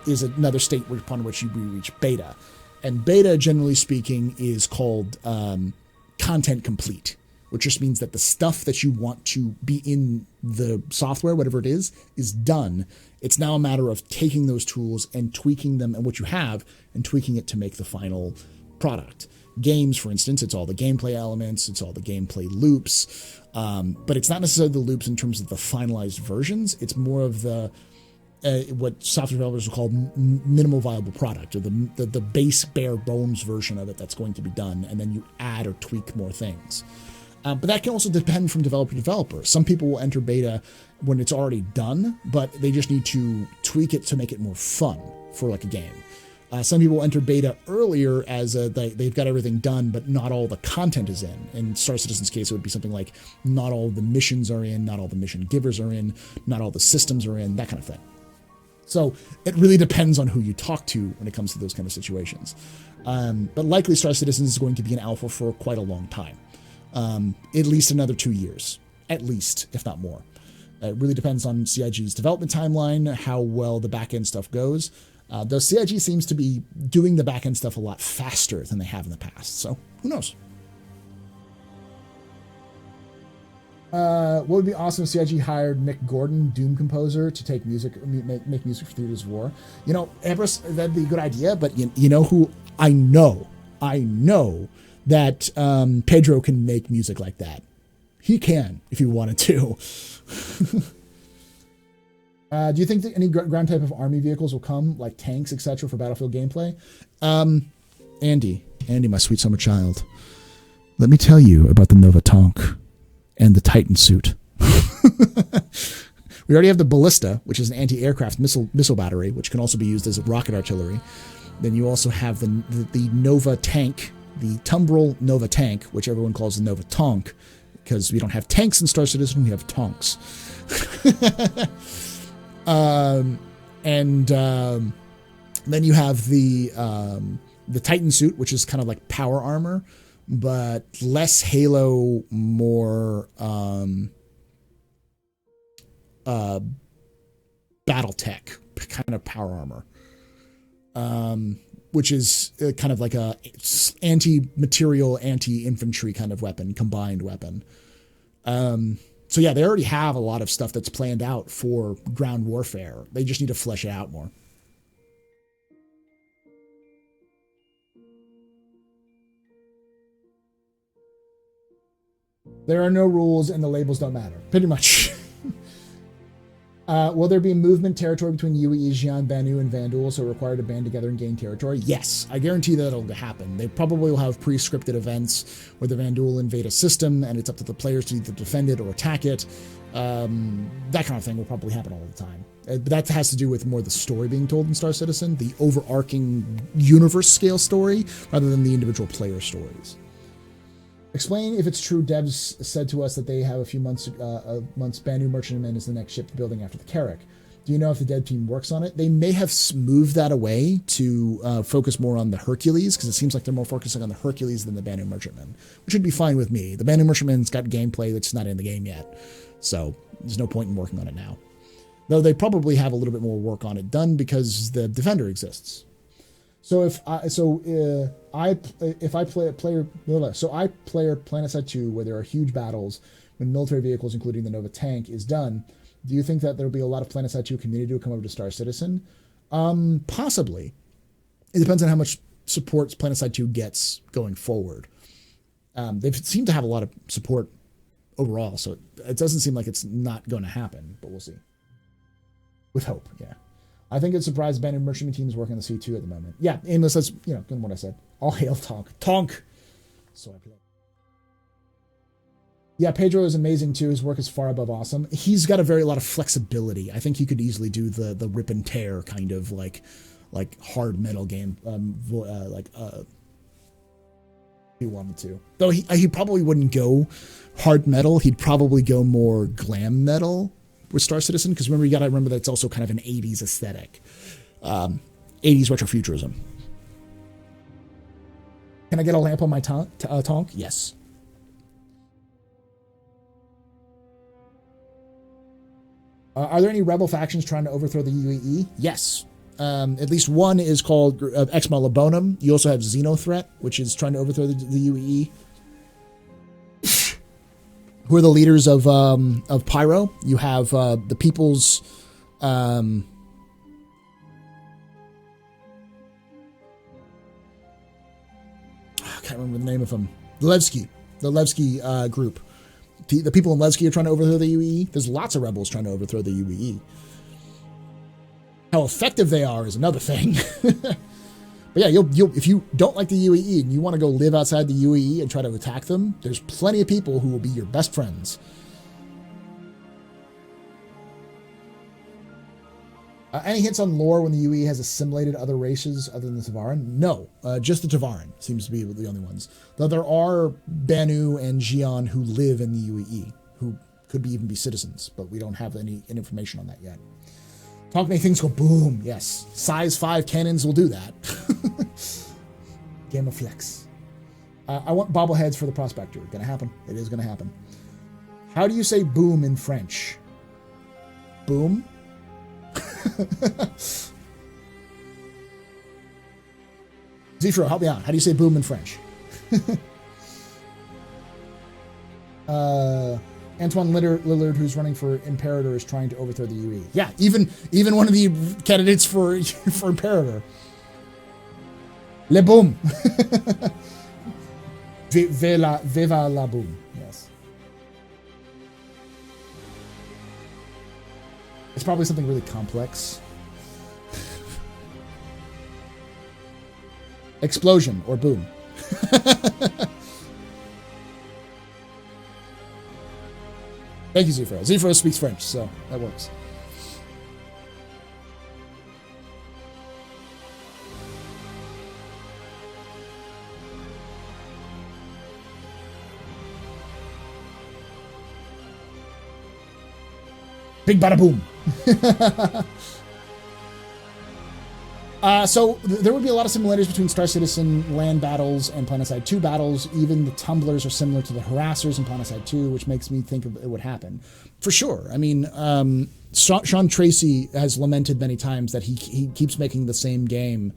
is another state upon which you reach beta. And beta, generally speaking, is called content complete, which just means that the stuff that you want to be in the software, whatever it is done. It's now a matter of taking those tools and tweaking them and what you have and tweaking it to make the final product. Games, for instance, it's all the gameplay elements, it's all the gameplay loops, but it's not necessarily the loops in terms of the finalized versions. It's more of the what software developers will call minimal viable product, or the base bare bones version of it that's going to be done, and then you add or tweak more things. But that can also depend from developer to developer. Some people will enter beta when it's already done, but they just need to tweak it to make it more fun for like a game. Some people enter beta earlier as they've got everything done, but not all the content is in. In Star Citizen's case, it would be something like not all the missions are in, not all the mission givers are in, not all the systems are in, that kind of thing. So it really depends on who you talk to when it comes to those kind of situations. But likely Star Citizen is going to be an alpha for quite a long time. At least another 2 years, at least, if not more. It really depends on CIG's development timeline, how well the back-end stuff goes. Though CIG seems to be doing the back-end stuff a lot faster than they have in the past, so who knows? What would be awesome if CIG hired Mick Gordon, Doom composer, to take make music for Theaters of War? You know, Everest, that'd be a good idea, but you know who I know that Pedro can make music like that. He can, if he wanted to. Do you think that any ground type of army vehicles will come, like tanks, etc., for battlefield gameplay? Andy, my sweet summer child, let me tell you about the Nova Tank and the Titan suit. We already have the Ballista, which is an anti-aircraft missile battery, which can also be used as rocket artillery. Then you also have the Nova Tank, the Tumbril Nova Tank, which everyone calls the Nova Tank, because we don't have tanks in Star Citizen, we have tonks. Then you have the Titan suit, which is kind of like power armor, but less Halo, more battle tech kind of power armor, which is kind of like a anti-material, anti-infantry kind of weapon, combined weapon. So yeah, they already have a lot of stuff that's planned out for ground warfare. They just need to flesh it out more. There are no rules and the labels don't matter. Pretty much. Will there be movement territory between Yui, Xi'an, Banu, and Vanduul, so required to band together and gain territory? Yes, I guarantee that'll happen. They probably will have pre-scripted events where the Vanduul invade a system, and it's up to the players to either defend it or attack it. That kind of thing will probably happen all the time. But that has to do with more the story being told in Star Citizen, the overarching universe-scale story, rather than the individual player stories. Explain if it's true devs said to us that they have a few months Banu Merchantman is the next ship building after the Carrack. Do you know if the dev team works on it? They may have moved that away to focus more on the Hercules, because it seems like they're more focusing on the Hercules than the Banu Merchantman, which would be fine with me. The Banu Merchantman's got gameplay that's not in the game yet, so there's no point in working on it now. Though they probably have a little bit more work on it done because the Defender exists. So I play Planetside 2 where there are huge battles when military vehicles, including the Nova tank, is done. Do you think that there will be a lot of Planetside 2 community who come over to Star Citizen? Possibly. It depends on how much support Planetside 2 gets going forward. They seem to have a lot of support overall, so it doesn't seem like it's not going to happen, but we'll see. With hope, yeah. I think it's surprised abandoned merchantman team is working on the C2 at the moment. Yeah, aimless, that's, what I said. All hail Tonk. Tonk! So I play. Yeah, Pedro is amazing too. His work is far above awesome. He's got a lot of flexibility. I think he could easily do the rip and tear kind of like hard metal game, he wanted to. Though he probably wouldn't go hard metal. He'd probably go more glam metal with Star Citizen, because remember, you got to remember that it's also kind of an 80s aesthetic. 80s retrofuturism. Can I get a lamp on my Tonk? Yes. Are there any rebel factions trying to overthrow the UAE? Yes. At least one is called Exma Labonum. You also have Xenothreat, which is trying to overthrow the UAE. Who are the leaders of Pyro? You have the People's... I can't remember the name of them. The Levski group. The people in Levski are trying to overthrow the UAE. There's lots of rebels trying to overthrow the UAE. How effective they are is another thing. But yeah, if you don't like the UAE and you want to go live outside the UAE and try to attack them, there's plenty of people who will be your best friends. Any hints on lore when the UAE has assimilated other races other than the Tavarin? No, just the Tavarin seems to be the only ones. Though there are Banu and Xi'an who live in the UAE, who could even be citizens, but we don't have any information on that yet. Talk many things go boom. Yes. Size 5 cannons will do that. Game of Flex. I want bobbleheads for the Prospector. Gonna happen. It is gonna happen. How do you say boom in French? Boom? Zifro, help me out. How do you say boom in French? Antoine Lillard, who's running for Imperator, is trying to overthrow the UE. Yeah, even one of the candidates for Imperator. Le boom. Viva la boom. Yes. It's probably something really complex. Explosion or boom. Thank you, Zifro. Zifro speaks French, so that works. Big bada boom. So there would be a lot of similarities between Star Citizen land battles and Planetside 2 battles. Even the tumblers are similar to the harassers in Planetside 2, which makes me think it would happen. For sure. I mean, Sean Tracy has lamented many times that he keeps making the same game.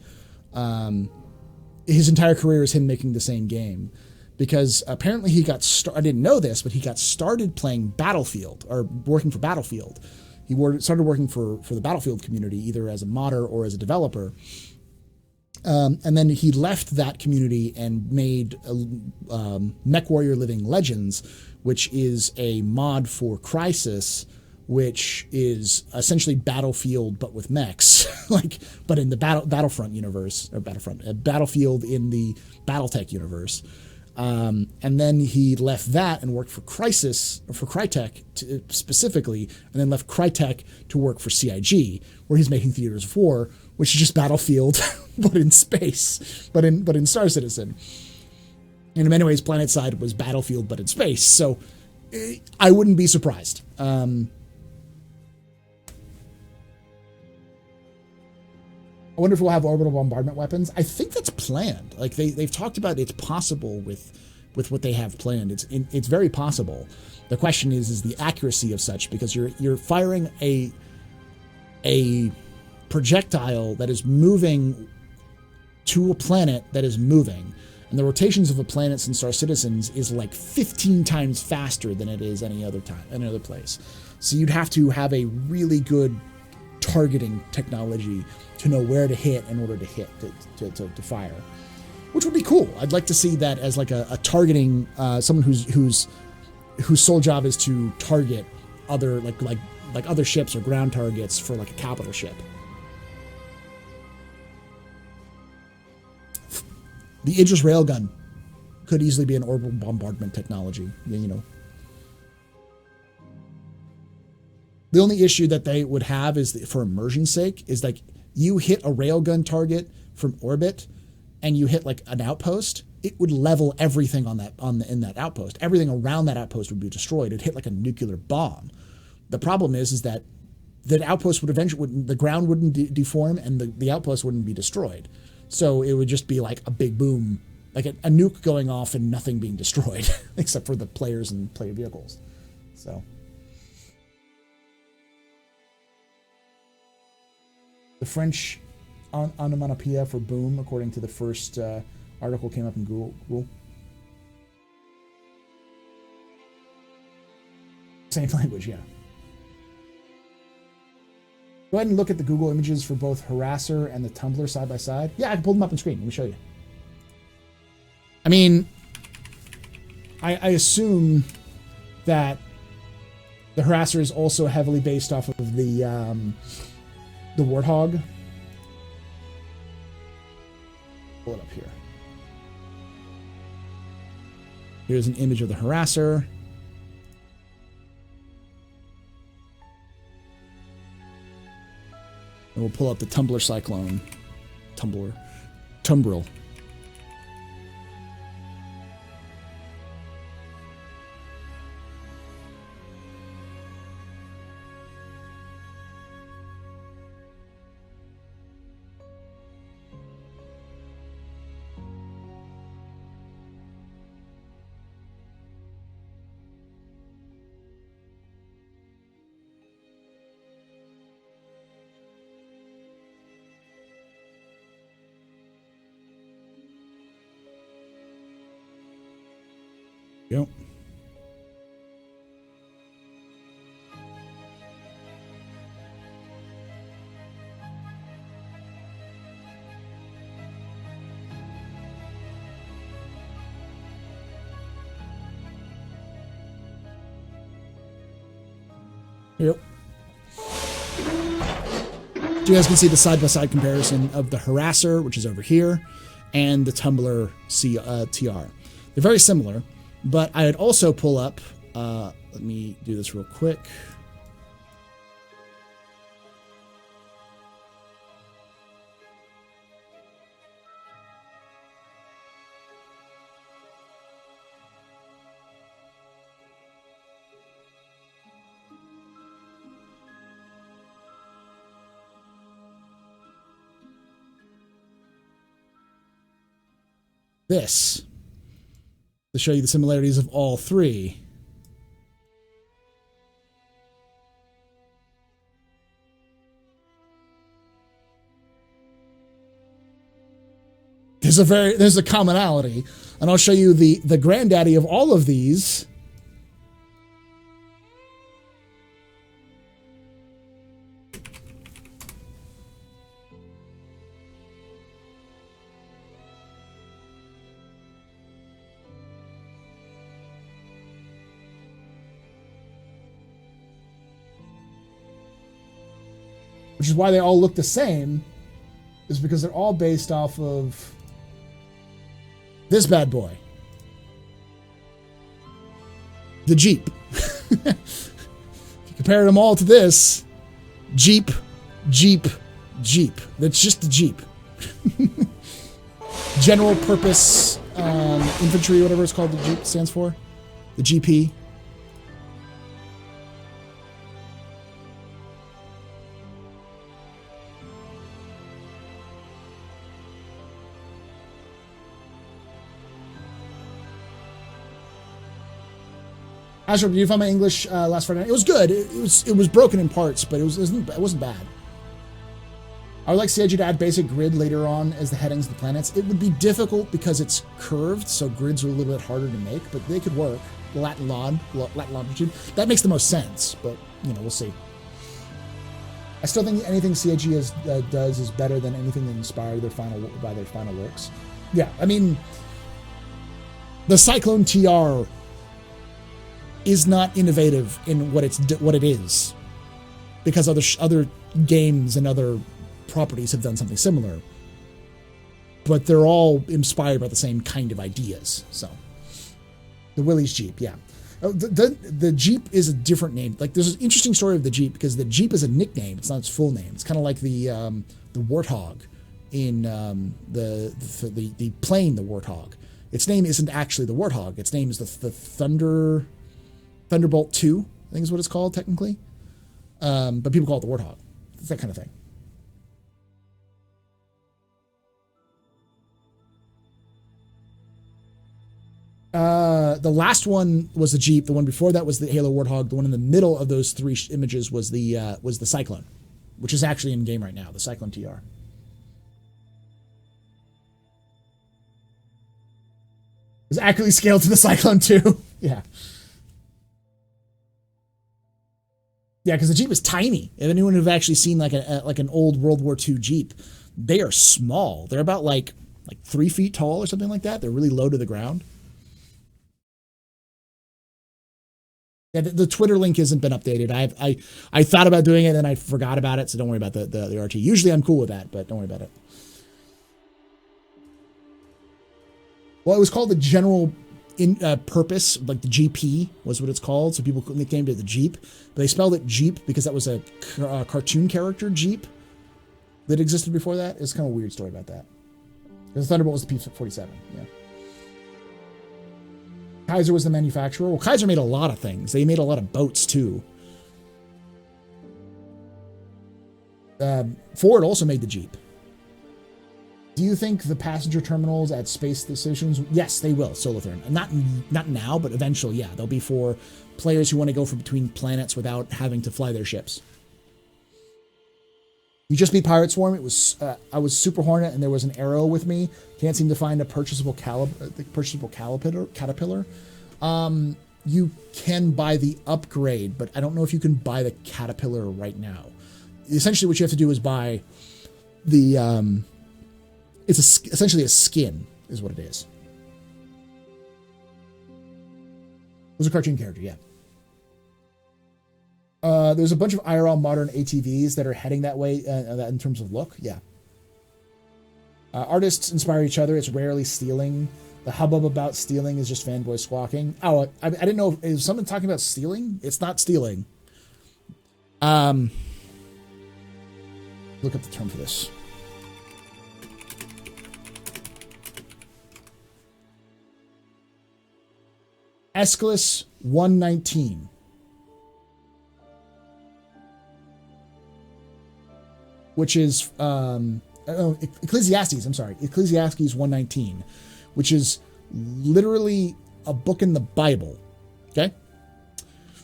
His entire career is him making the same game. Because apparently he got I didn't know this, but he got started playing Battlefield, or working for Battlefield. He started working for the Battlefield community, either as a modder or as a developer. And then he left that community and made MechWarrior Living Legends, which is a mod for Crysis, which is essentially Battlefield but with mechs, but in the Battlefront universe, or Battlefield in the BattleTech universe. And then he left that and worked for Crysis, or for Crytek specifically, and then left Crytek to work for CIG, where he's making Theaters of War, which is just Battlefield, but in space, but in Star Citizen. And in many ways, Planetside was Battlefield, but in space. So I wouldn't be surprised. I wonder if we'll have orbital bombardment weapons. I think that's planned. Like they've talked about it's possible with what they have planned. It's very possible. The question is the accuracy of such, because you're firing a a projectile that is moving to a planet that is moving. And the rotations of the planets and star citizens is like 15 times faster than it is any other place. So you'd have to have a really good targeting technology to know where to hit in order to hit, to fire. Which would be cool. I'd like to see that as like a targeting, someone whose sole job is to target other like other ships or ground targets for like a capital ship. The Idris railgun could easily be an orbital bombardment technology, you know. The only issue that they would have is that for immersion's sake is like you hit a railgun target from orbit and you hit like an outpost, it would level everything in that outpost. Everything around that outpost would be destroyed. It'd hit like a nuclear bomb. The problem is that the outpost would the ground wouldn't deform and the outpost wouldn't be destroyed. So it would just be like a big boom, like a nuke going off and nothing being destroyed, except for the players and player vehicles. So the French onomatopoeia for boom, according to the first article came up in Google. Same language, yeah. Go ahead and look at the Google images for both Harasser and the Tumbler side by side. Yeah, I can pull them up on screen. Let me show you. I mean, I assume that the Harasser is also heavily based off of the Warthog. Pull it up here. Here's an image of the Harasser. And we'll pull up the Tumbler Cyclone. Tumbril. Yep. Yep. So you guys can see the side-by-side comparison of the Harasser, which is over here, and the Tumbler TR. They're very similar. But I would also pull up, let me do this real quick. This. To show you the similarities of all three. There's a commonality, and I'll show you the granddaddy of all of these. Which is why they all look the same, is because they're all based off of this bad boy. The Jeep. If you compare them all to this, Jeep, Jeep, Jeep. That's just the Jeep. General Purpose Infantry, whatever it's called, the Jeep stands for. The GP. Astro, did you find my English last Friday night? It was good. It was broken in parts, but it wasn't bad. I would like CIG to add basic grid later on as the headings of the planets. It would be difficult because it's curved, so grids are a little bit harder to make, but they could work. Latin longitude. That makes the most sense, but, you know, we'll see. I still think anything CIG does is better than anything that inspired by their final works. Yeah, I mean, the Cyclone TR is not innovative in what it is, because other games and other properties have done something similar, but they're all inspired by the same kind of ideas. So, the Willys Jeep, yeah. The Jeep is a different name. Like, there's an interesting story of the Jeep because the Jeep is a nickname. It's not its full name. It's kind of like the Warthog in the plane, the Warthog. Its name isn't actually the Warthog. Its name is the Thunderbolt 2, I think is what it's called technically. But people call it the Warthog. It's that kind of thing. The last one was the Jeep. The one before that was the Halo Warthog. The one in the middle of those three images was the Cyclone, which is actually in game right now. The Cyclone TR. It's accurately scaled to the Cyclone 2. Yeah. Yeah, because the Jeep is tiny. If anyone have actually seen like an old World War II Jeep, they are small. They're about like 3 feet tall or something like that. They're really low to the ground. Yeah, the Twitter link hasn't been updated. I thought about doing it and I forgot about it, so don't worry about the RT. Usually I'm cool with that, but don't worry about it. Well, it was called the General Purpose, like the GP was what it's called, so people nicknamed it the Jeep. But they spelled it Jeep because that was a cartoon character, Jeep, that existed before that. It's kind of a weird story about that. Because the Thunderbolt was the P-47, yeah. Kaiser was the manufacturer. Well, Kaiser made a lot of things. They made a lot of boats, too. Ford also made the Jeep. Do you think the passenger terminals at space stations? Yes, they will, Solotherm. Not now, but eventually, yeah. They'll be for players who want to go from between planets without having to fly their ships. You just beat Pirate Swarm. It was I was Super Hornet, and there was an arrow with me. Can't seem to find a purchasable caterpillar. You can buy the upgrade, but I don't know if you can buy the caterpillar right now. Essentially, what you have to do is buy the. It's essentially a skin, is what it is. It was a cartoon character, yeah. There's a bunch of IRL modern ATVs that are heading that way in terms of look, yeah. Artists inspire each other. It's rarely stealing. The hubbub about stealing is just fanboy squawking. Oh, I didn't know. Is someone talking about stealing? It's not stealing. Look up the term for this. Aeschylus 119. Which is Ecclesiastes, I'm sorry. Ecclesiastes 119, which is literally a book in the Bible. Okay?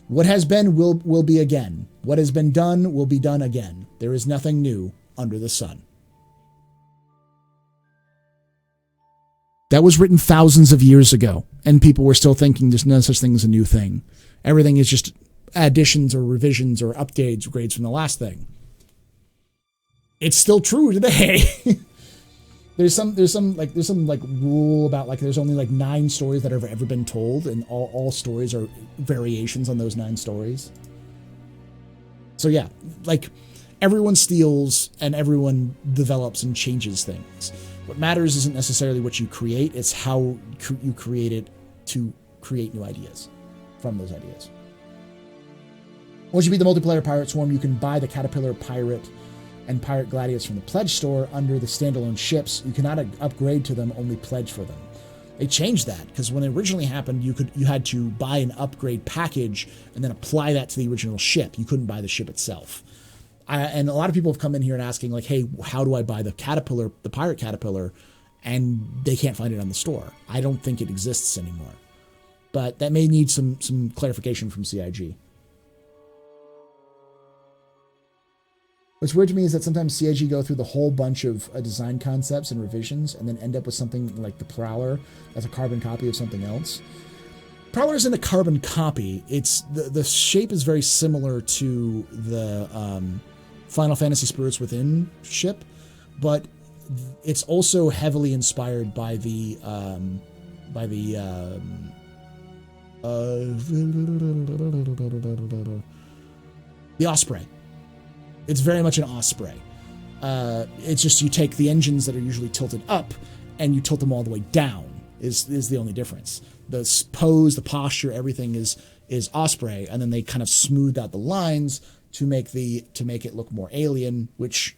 What has been will be again. What has been done will be done again. There is nothing new under the sun. That was written thousands of years ago, and people were still thinking there's no such thing as a new thing. Everything is just additions or revisions or updates or grades from the last thing. It's still true today. there's some rule about like there's only like 9 stories that have ever been told, and all stories are variations on those 9 stories. So yeah, like everyone steals and everyone develops and changes things. What matters isn't necessarily what you create, it's how you create it to create new ideas from those ideas. Once you beat the multiplayer Pirate Swarm, you can buy the Caterpillar Pirate and Pirate Gladius from the Pledge store under the standalone ships. You cannot upgrade to them, only pledge for them. They changed that, because when it originally happened, you had to buy an upgrade package and then apply that to the original ship. You couldn't buy the ship itself. And a lot of people have come in here and asking, like, hey, how do I buy the Caterpillar, the Pirate Caterpillar? And they can't find it on the store. I don't think it exists anymore. But that may need some clarification from CIG. What's weird to me is that sometimes CIG go through the whole bunch of design concepts and revisions and then end up with something like the Prowler as a carbon copy of something else. Prowler isn't a carbon copy. It's the shape is very similar to the Final Fantasy Spirits Within ship, but it's also heavily inspired by the Osprey. It's very much an Osprey. It's just you take the engines that are usually tilted up and you tilt them all the way down is the only difference. The pose, the posture, everything is Osprey, and then they kind of smoothed out the lines to make it look more alien, which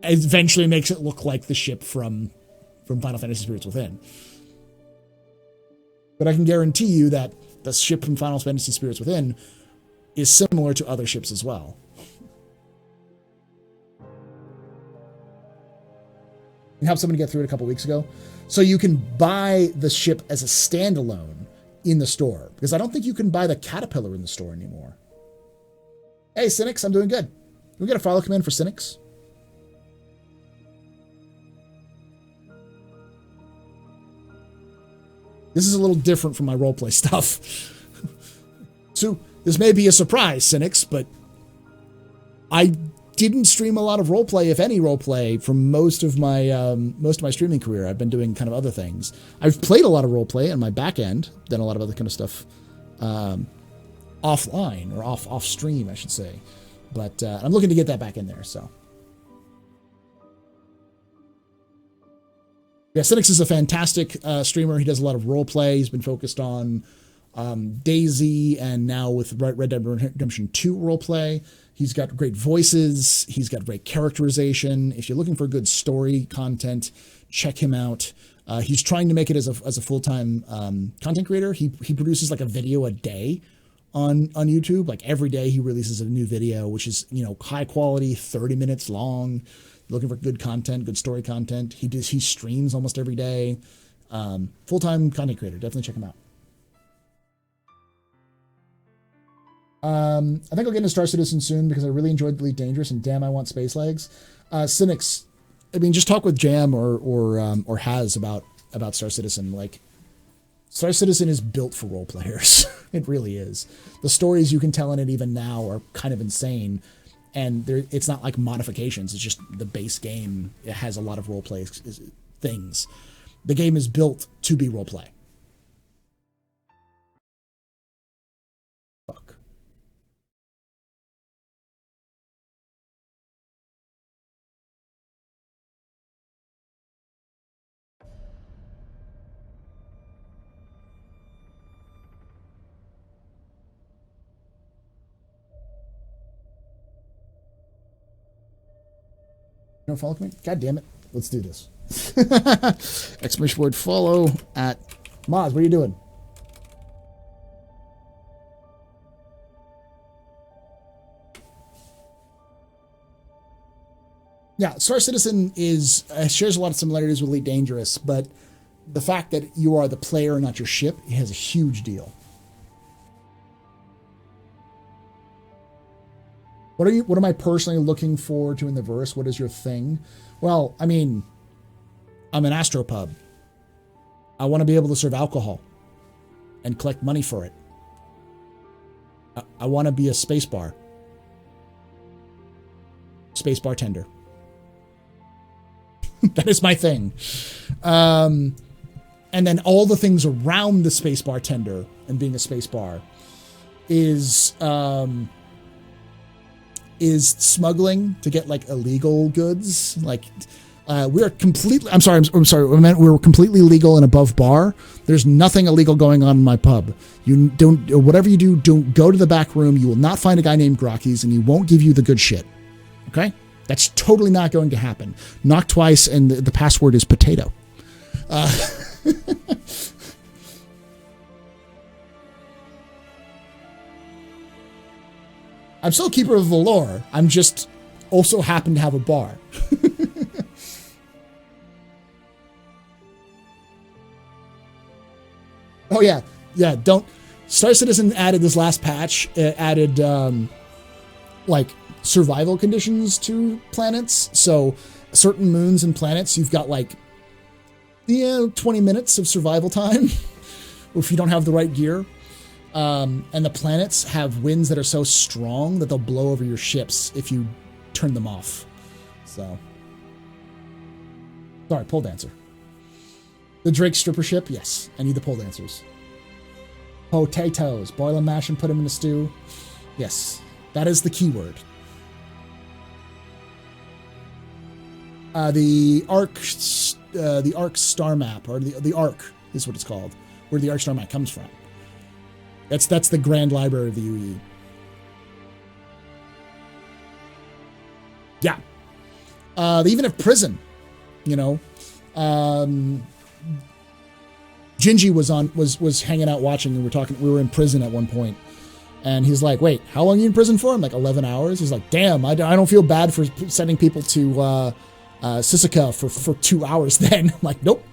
eventually makes it look like the ship from Final Fantasy Spirits Within. But I can guarantee you that the ship from Final Fantasy Spirits Within is similar to other ships as well. I helped somebody get through it a couple weeks ago. So you can buy the ship as a standalone in the store, because I don't think you can buy the Caterpillar in the store anymore. Hey, Cynics, I'm doing good. Can we get a follow command for Cynics? This is a little different from my roleplay stuff. So this may be a surprise, Cynics, but I didn't stream a lot of roleplay, if any roleplay, from most of my streaming career. I've been doing kind of other things. I've played a lot of roleplay on my back end, done a lot of other kind of stuff offline or off stream, I should say. But I'm looking to get that back in there. So yeah, Cynics is a fantastic streamer. He does a lot of roleplay. He's been focused on DayZ and now with Red Dead Redemption 2 roleplay. He's got great voices. He's got great characterization. If you're looking for good story content, check him out. He's trying to make it as a full-time content creator. He produces like a video a day on YouTube. Like every day he releases a new video, which is, high quality, 30 minutes long. Looking for good content, good story content. He streams almost every day. Full-time content creator. Definitely check him out. I think I'll get into Star Citizen soon because I really enjoyed Elite Dangerous and damn, I want space legs. Cynics, I mean, just talk with Jam or Haz about Star Citizen. Like, Star Citizen is built for role players. It really is. The stories you can tell in it even now are kind of insane, and it's not like modifications. It's just the base game. It has a lot of role play things. The game is built to be role play. Fuck. No follow command? God damn it. Let's do this. Exclamation word follow at Maz. What are you doing? Yeah, Star Citizen shares a lot of similarities with Elite Dangerous, but the fact that you are the player, not your ship, it has a huge deal. What am I personally looking forward to in the verse? What is your thing? Well, I mean, I'm an astropub. I want to be able to serve alcohol and collect money for it. I want to be a space bar. Space bartender. That is my thing. And then all the things around the space bartender and being a space bar is smuggling to get like illegal goods. Like we are completely, I'm sorry. I meant we're completely legal and above bar. There's nothing illegal going on in my pub. You don't, whatever you do, don't go to the back room. You will not find a guy named Grockies and he won't give you the good shit. Okay. That's totally not going to happen. Knock twice and the password is potato. I'm still a keeper of the lore. I'm just also happen to have a bar. Oh yeah. Don't. Star Citizen added this last patch. It added like survival conditions to planets. So certain moons and planets, you've got like 20 minutes of survival time if you don't have the right gear. And the planets have winds that are so strong that they'll blow over your ships if you turn them off. So, sorry, pole dancer. The Drake stripper ship? Yes, I need the pole dancers. Potatoes. Boil and mash and put them in a stew. Yes, that is the keyword. The Arc star map, or the Arc is what it's called, where the Arc star map comes from. That's the Grand Library of the UE. Yeah. They even have prison, you know. Gingy was hanging out watching, and we were in prison at one point, and he's like, "Wait, how long are you in prison for?" I'm like, 11 hours. He's like, "Damn, I don't feel bad for sending people to Sisika for 2 hours." Then I'm like, "Nope."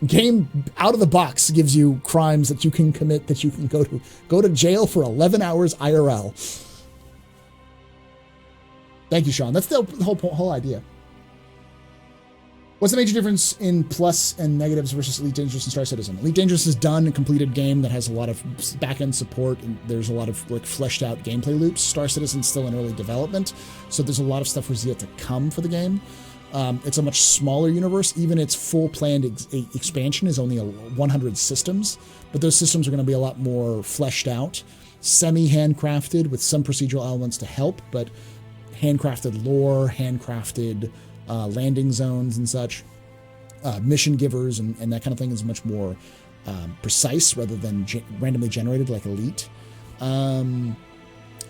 Game out of the box gives you crimes that you can commit, that you can go to jail for 11 hours IRL. Thank you, Sean. That's the whole idea. What's the major difference in plus and negatives versus Elite Dangerous and Star Citizen? Elite Dangerous is done, a completed game that has a lot of back-end support, and there's a lot of like fleshed out gameplay loops. Star Citizen's still in early development, so there's a lot of stuff that's yet to come for the game. It's a much smaller universe. Even its full planned expansion is only 100 systems, but those systems are going to be a lot more fleshed out, semi-handcrafted with some procedural elements to help, but handcrafted lore, handcrafted landing zones and such, mission givers and that kind of thing is much more precise rather than randomly generated like Elite.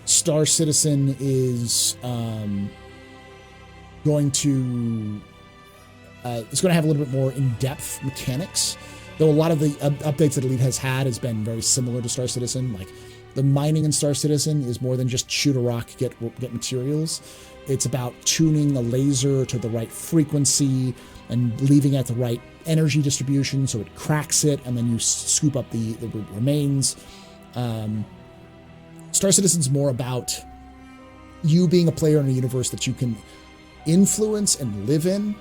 Star Citizen is going to it's going to have a little bit more in-depth mechanics, though a lot of the updates that Elite has been very similar to Star Citizen. Like the mining in Star Citizen is more than just shoot a rock, get materials. It's about tuning a laser to the right frequency and leaving it at the right energy distribution so it cracks it, and then you scoop up the remains. Star Citizen's more about you being a player in a universe that you can influence and live in,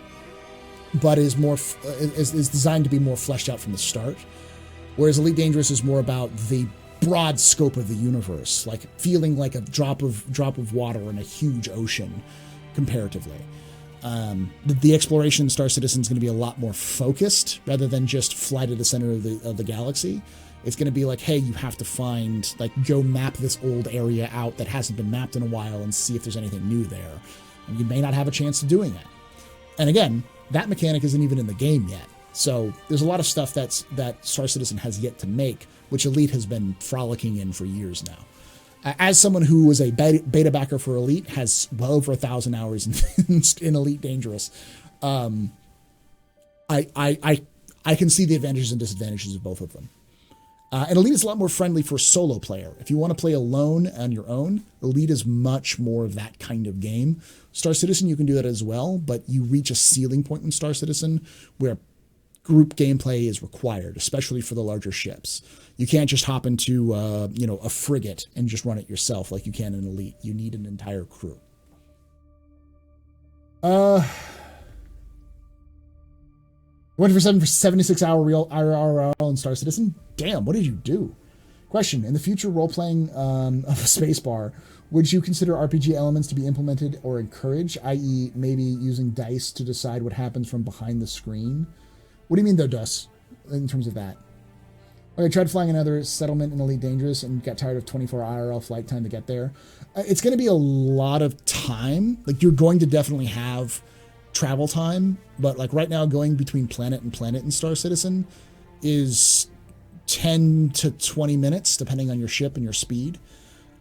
but is designed to be more fleshed out from the start. Whereas Elite Dangerous is more about the broad scope of the universe, like feeling like a drop of water in a huge ocean comparatively. The exploration in Star Citizen is going to be a lot more focused rather than just fly to the center of the galaxy. It's going to be like, hey, you have to go map this old area out that hasn't been mapped in a while and see if there's anything new there. And you may not have a chance of doing it. And again, that mechanic isn't even in the game yet. So there's a lot of stuff that Star Citizen has yet to make, which Elite has been frolicking in for years now. As someone who was a beta backer for Elite, has well over 1,000 hours in Elite Dangerous, I can see the advantages and disadvantages of both of them. And Elite is a lot more friendly for a solo player. If you want to play alone on your own, Elite is much more of that kind of game. Star Citizen, you can do that as well, but you reach a ceiling point in Star Citizen where group gameplay is required, especially for the larger ships. You can't just hop into a frigate and just run it yourself like you can in Elite. You need an entire crew. 24/7 for 76-hour real IRL in Star Citizen? Damn, what did you do? Question, in the future role-playing of a spacebar, would you consider RPG elements to be implemented or encouraged, i.e. maybe using dice to decide what happens from behind the screen? What do you mean, though, Dus, in terms of that? Okay, I tried flying another settlement in Elite Dangerous and got tired of 24 IRL flight time to get there. It's going to be a lot of time. Like, you're going to definitely have travel time, but like right now going between planet and planet in Star Citizen is 10 to 20 minutes depending on your ship and your speed,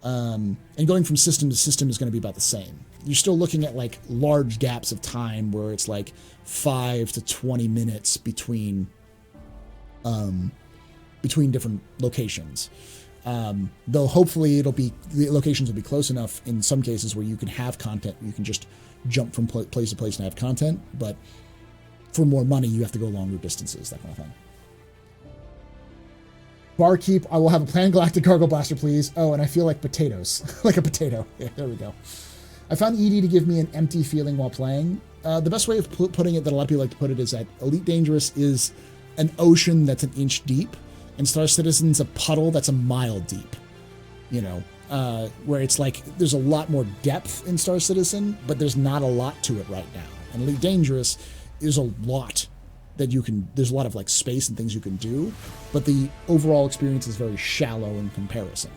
and going from system to system is going to be about the same. You're still looking at like large gaps of time where it's like 5 to 20 minutes between different locations, though hopefully the locations will be close enough in some cases where you can have content, you can just jump from place to place and have content, but for more money you have to go longer distances, that kind of thing. Barkeep, I will have a planned Galactic Cargo Blaster, please. Oh, and I feel like potatoes. Like a potato. Yeah, there we go. I found ED to give me an empty feeling while playing. The best way of putting it that a lot of people like to put it is that Elite Dangerous is an ocean that's an inch deep, and Star Citizen's a puddle that's a mile deep. You know, where it's like there's a lot more depth in Star Citizen, but there's not a lot to it right now. And Elite Dangerous is a lot that you can, there's a lot of like space and things you can do, but the overall experience is very shallow in comparison.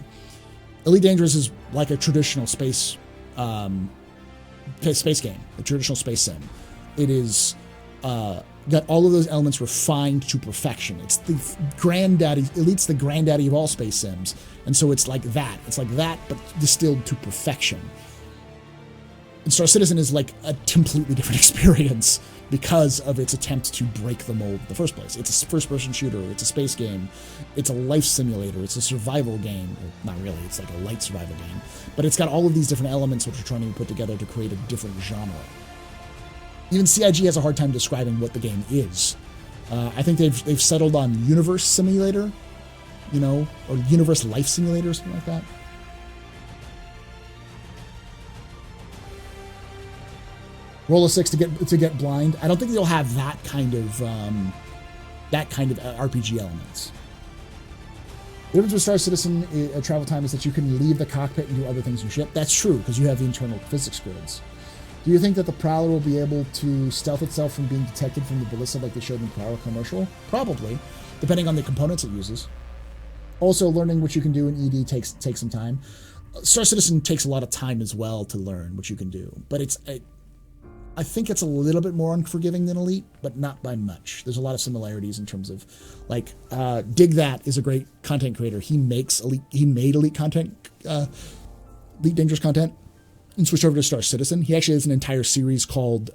Elite Dangerous is like a traditional space game, a traditional space sim. It is got all of those elements refined to perfection. It's the granddaddy, Elite's the granddaddy of all space sims, and so it's like that. It's like that, but distilled to perfection. And Star Citizen is like a completely different experience because of its attempt to break the mold in the first place. It's a first-person shooter, it's a space game, it's a life simulator, it's a survival game. Well, not really, it's like a light survival game. But it's got all of these different elements which are trying to be put together to create a different genre. Even CIG has a hard time describing what the game is. I think they've settled on Universe Simulator, you know, or Universe Life Simulator or something like that. Roll a 6 to get blind. I don't think they'll have that kind of RPG elements. The difference with Star Citizen travel time is that you can leave the cockpit and do other things in your ship. That's true because you have the internal physics grids. Do you think that the Prowler will be able to stealth itself from being detected from the ballista like they showed in the Prowler commercial? Probably, depending on the components it uses. Also, learning what you can do in ED takes some time. Star Citizen takes a lot of time as well to learn what you can do, but I think it's a little bit more unforgiving than Elite, but not by much. There's a lot of similarities in terms of, like, Dig That is a great content creator. He made Elite content, Elite Dangerous content, and switched over to Star Citizen. He actually has an entire series called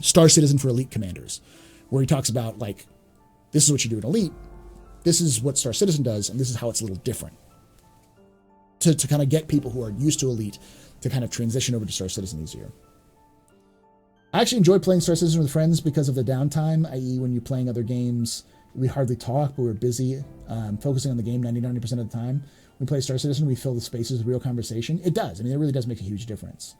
Star Citizen for Elite Commanders, where he talks about, like, this is what you do in Elite, this is what Star Citizen does, and this is how it's a little different. To kind of get people who are used to Elite to kind of transition over to Star Citizen easier. I actually enjoy playing Star Citizen with friends because of the downtime, i.e. when you're playing other games, we hardly talk, but we're busy focusing on the game 99% of the time. When we play Star Citizen, we fill the spaces with real conversation. It does. I mean, it really does make a huge difference.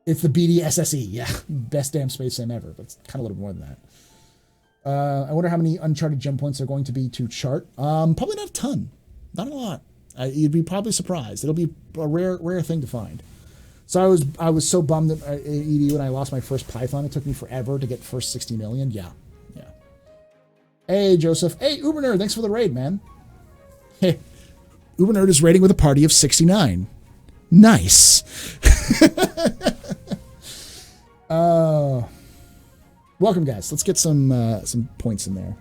It's the BDSSE, yeah. Best damn space sim ever, but it's kind of a little more than that. I wonder how many Uncharted gem points are going to be to chart. Probably not a ton. Not a lot. You'd be probably surprised. It'll be a rare thing to find. So I was so bummed that ED when I lost my first Python. It took me forever to get first 60 million. Yeah. Hey, Joseph. Hey, Uber Nerd. Thanks for the raid, man. Hey, Uber Nerd is raiding with a party of 69. Nice. Welcome, guys. Let's get some points in there.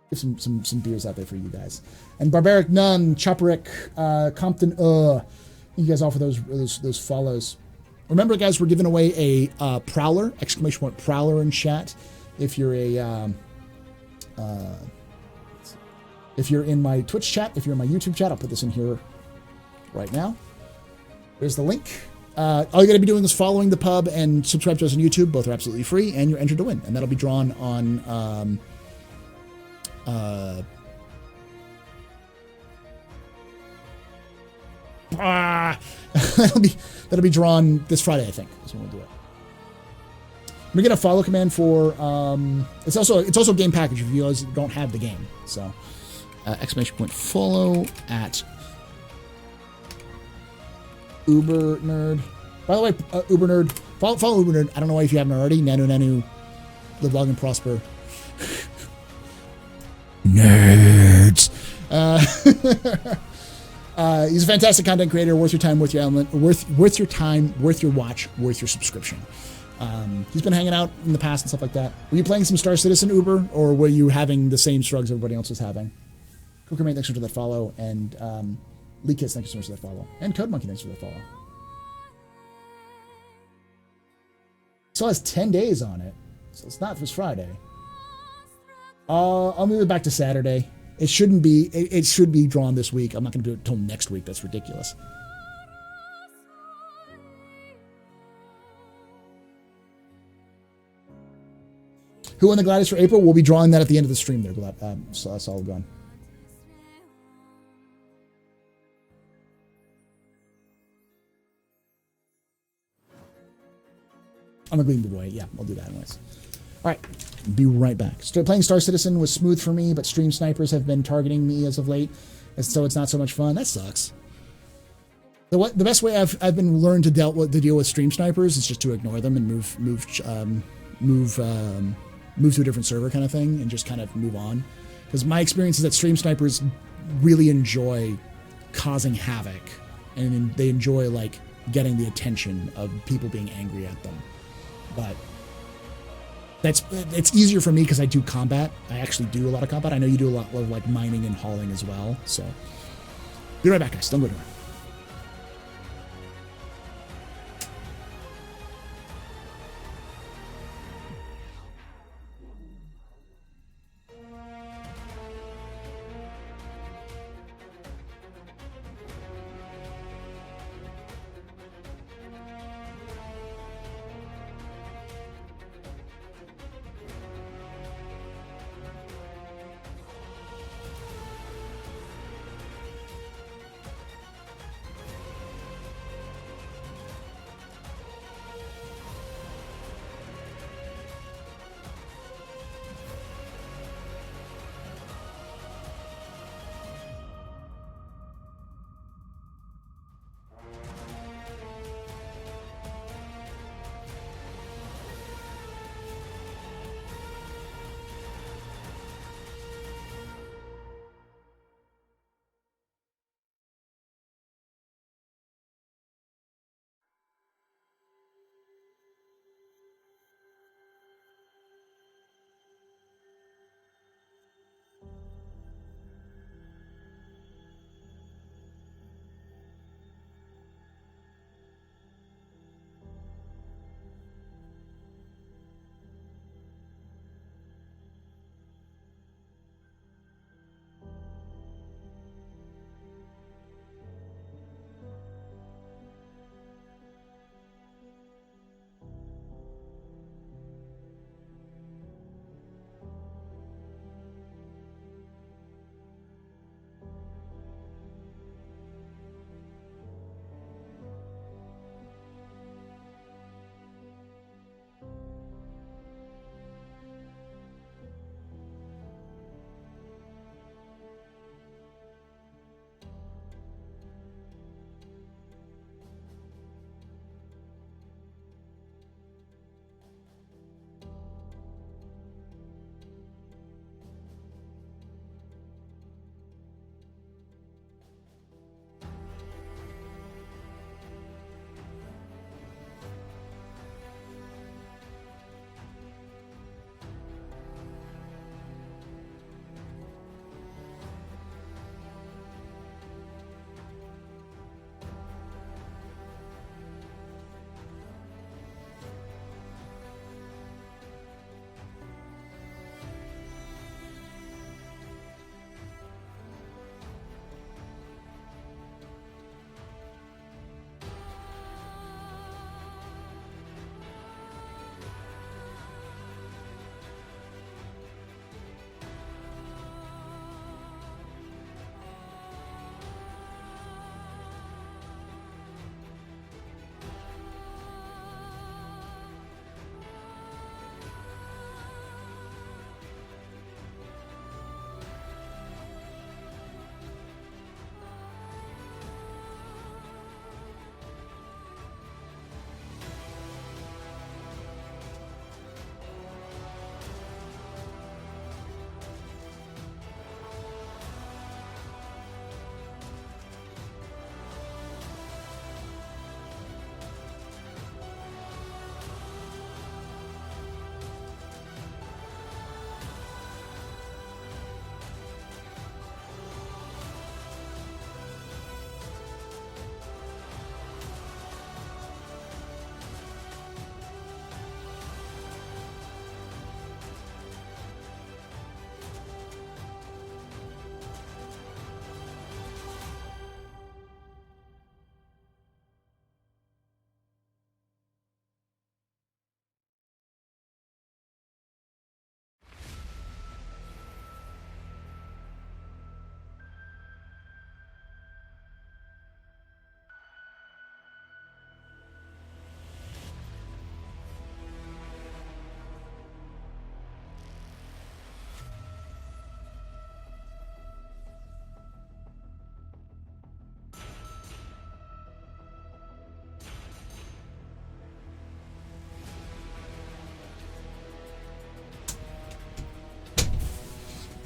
Give some beers out there for you guys. And Barbaric Nun, Chopperick, Compton, you guys all for those follows. Remember, guys, we're giving away a Prowler, ! Prowler in chat. If you're if you're in my Twitch chat, if you're in my YouTube chat, I'll put this in here right now. There's the link. All you got to be doing is following the pub and subscribe to us on YouTube. Both are absolutely free, and you're entered to win. And that'll be drawn on that'll be drawn this Friday, I think. That's when we'll do it. We're gonna follow command for it's also a game package if you guys don't have the game. So !follow at Uber Nerd. By the way, Uber Nerd, follow Uber Nerd. I don't know why if you haven't already. Nanu, live long and prosper. Nerds. He's a fantastic content creator, worth your time, worth your element, worth your time, worth your watch, worth your subscription. He's been hanging out in the past and stuff like that. Were you playing some Star Citizen, Uber, or were you having the same struggles everybody else was having? Cooker Mate, thanks for that follow, and Lee Kiss, thanks so much for that follow, and Code Monkey, thanks for that follow. Still has 10 days on it, so it's not this Friday. I'll move it back to Saturday. It shouldn't be. It should be drawn this week. I'm not going to do it until next week. That's ridiculous. Who won the Gladius for April? We'll be drawing that at the end of the stream there, Solid Gun. I'm a Gleam Boy. Yeah, I'll do that anyways. All right, be right back. Playing Star Citizen was smooth for me, but stream snipers have been targeting me as of late, and so it's not so much fun. That sucks. The best way I've been learned to deal with stream snipers is just to ignore them and move to a different server kind of thing and just kind of move on. Because my experience is that stream snipers really enjoy causing havoc, and they enjoy like getting the attention of people being angry at them. But it's easier for me because I do combat. I actually do a lot of combat. I know you do a lot of like mining and hauling as well. So be right back, guys. Don't go anywhere.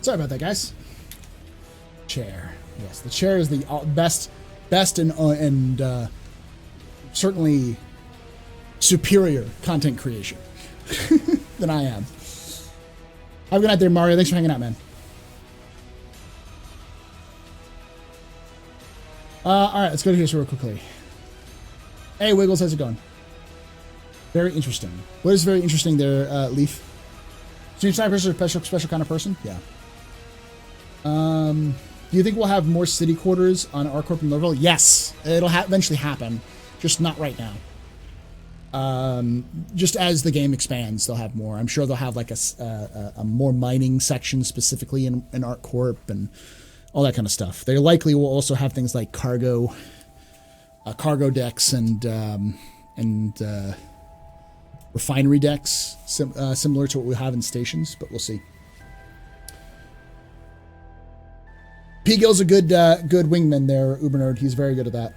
Sorry about that, guys. Chair. Yes, the chair is the best and certainly superior content creation than I am. Have a good night there, Mario. Thanks for hanging out, man. All right, let's go to here real quickly. Hey, Wiggles, how's it going? Very interesting. What is very interesting there, Leaf? Stream snipers are a special kind of person? Yeah. Do you think we'll have more city quarters on ArcCorp and Lorville? Yes, it'll eventually happen, just not right now. Just as the game expands, they'll have more. I'm sure they'll have like a more mining section specifically in ArcCorp and all that kind of stuff. They likely will also have things like cargo decks and refinery decks, similar to what we have in stations, but we'll see. P-Gill's a good wingman there, Ubernerd. He's very good at that.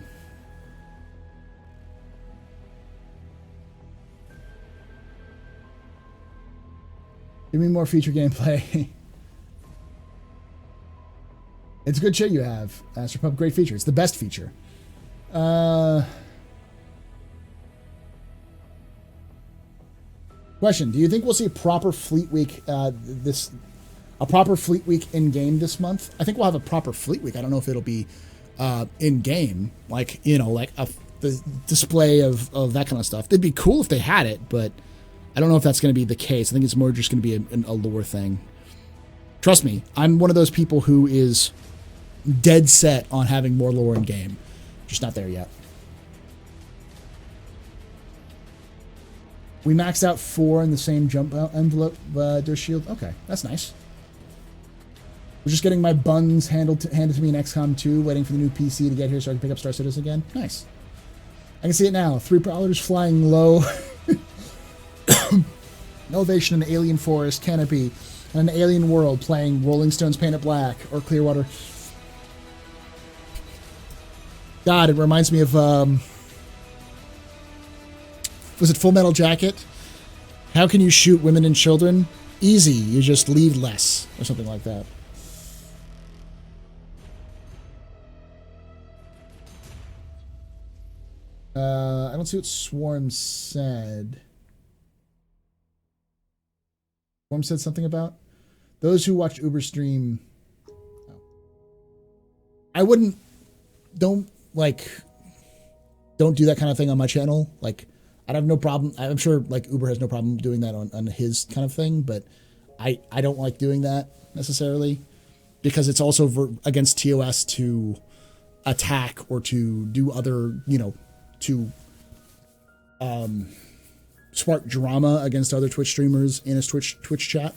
Give me more feature gameplay. It's a good shit you have. Astropub, great feature. It's the best feature. Question: do you think we'll see a proper Fleet Week a proper Fleet Week in game this month? I think we'll have a proper Fleet Week. I don't know if it'll be in game, like the display of that kind of stuff. It'd be cool if they had it, but I don't know if that's going to be the case. I think it's more just going to be a lore thing. Trust me, I'm one of those people who is dead set on having more lore in game. Just not there yet. We maxed out 4 in the same jump envelope, their shield. Okay, that's nice. We're just getting my buns handed to me in XCOM 2, waiting for the new PC to get here so I can pick up Star Citizen again. Nice. I can see it now. 3 prowlers flying low. Elevation in an alien forest, canopy, and an alien world playing Rolling Stones Painted Black or Clearwater. God, it reminds me of, was it Full Metal Jacket? How can you shoot women and children? Easy, you just leave less, or something like that. I don't see what Swarm said. Swarm said something about those who watch Uber stream. Oh. I wouldn't, don't do that kind of thing on my channel. Like, I'd have no problem. I'm sure like Uber has no problem doing that on his kind of thing, but I don't like doing that necessarily because it's also against TOS to attack or to do other, to spark drama against other Twitch streamers in his Twitch chat.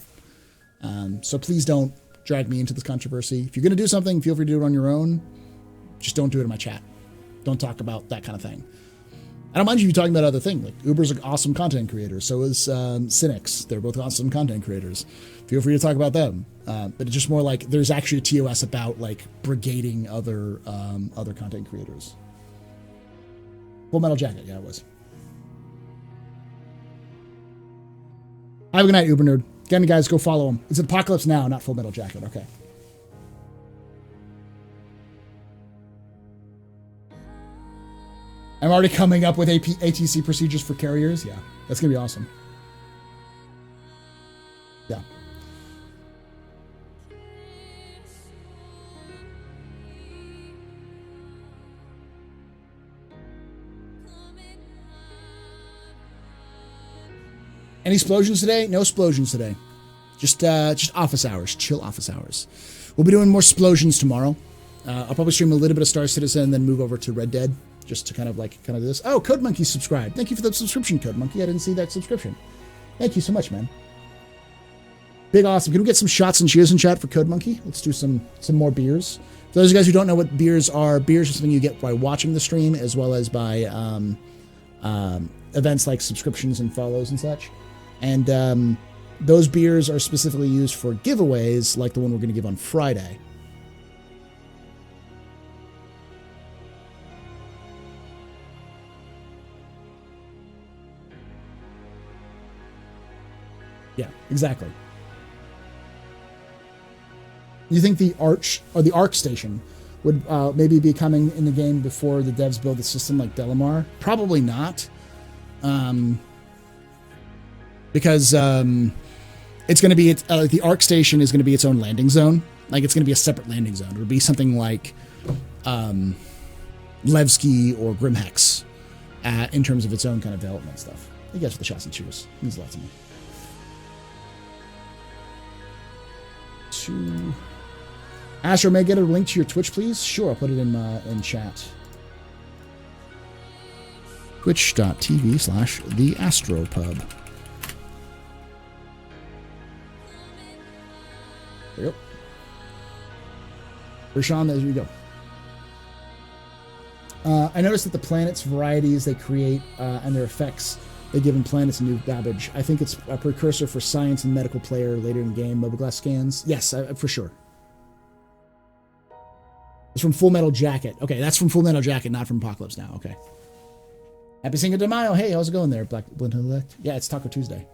So please don't drag me into this controversy. If you're going to do something, feel free to do it on your own. Just don't do it in my chat. Don't talk about that kind of thing. I don't mind you talking about other things. Like Uber's an awesome content creator. So is Cynics. They're both awesome content creators. Feel free to talk about them. But it's just more like there's actually a TOS about like brigading other content creators. Full Metal Jacket, yeah, it was. Have a good night, Uber Nerd. Again, guys, go follow him. It's Apocalypse Now, not Full Metal Jacket. Okay. I'm already coming up with ATC procedures for carriers. Yeah, that's going to be awesome. Yeah. Any explosions today? No explosions today. Just office hours. Chill office hours. We'll be doing more explosions tomorrow. I'll probably stream a little bit of Star Citizen and then move over to Red Dead. Just to kind of do this. Oh, Code Monkey subscribed. Thank you for the subscription, Code Monkey. I didn't see that subscription. Thank you so much, man. Big awesome. Can we get some shots and cheers in chat for Code Monkey? Let's do some more beers. For those of you guys who don't know what beers are something you get by watching the stream as well as by events like subscriptions and follows and such. And those beers are specifically used for giveaways like the one we're going to give on Friday. Yeah, exactly. You think the Arc Station would maybe be coming in the game before the devs build the system like Delamar? Probably not, because it's going to be the Arc Station is going to be its own landing zone. Like it's going to be a separate landing zone. It would be something like Levski or Grimhex in terms of its own kind of development stuff. I guess with the shots and shooters means a lot to me. Astro, may I get a link to your Twitch, please? Sure, I'll put it in chat. Twitch.tv/theastropub. There you go. Rashawn, there you go. I noticed that the planets varieties they create and their effects they give in planets and new garbage. I think it's a precursor for science and medical player later in the game. Mobile glass scans. Yes, for sure. It's from Full Metal Jacket. Okay, that's from Full Metal Jacket, not from Apocalypse Now. Okay. Happy Cinco de Mayo. Hey, how's it going there, Black Blend Elect? Yeah, it's Taco Tuesday.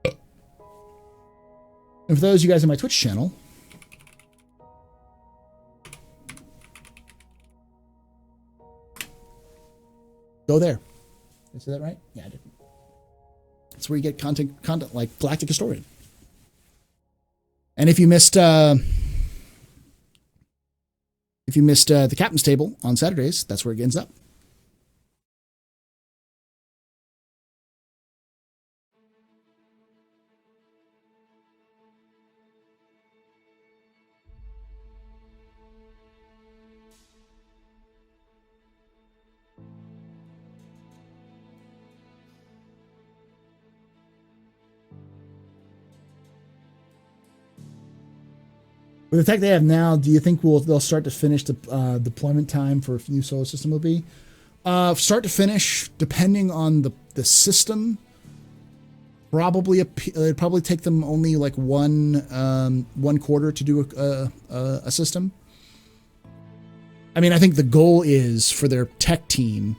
And for those of you guys on my Twitch channel, go there. Did I say that right? Yeah, I did. That's where you get content like Galactic Historian. And if you missed the captain's table on Saturdays, that's where it ends up. With the tech they have now, do you think they'll start to finish the deployment time for a new solar system will be? Start to finish, depending on the system, it'd probably take them only like one quarter to do a system. I mean, I think the goal is for their tech team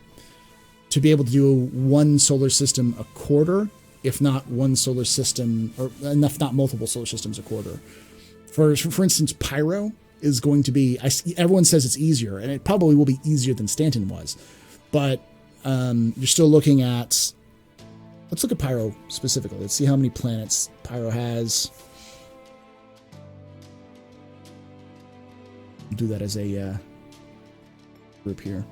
to be able to do one solar system a quarter, if not one solar system, or if not multiple solar systems a quarter. For instance, Pyro is going to be, everyone says it's easier, and it probably will be easier than Stanton was. But you're still looking at, let's look at Pyro specifically. Let's see how many planets Pyro has. Do that as a group here.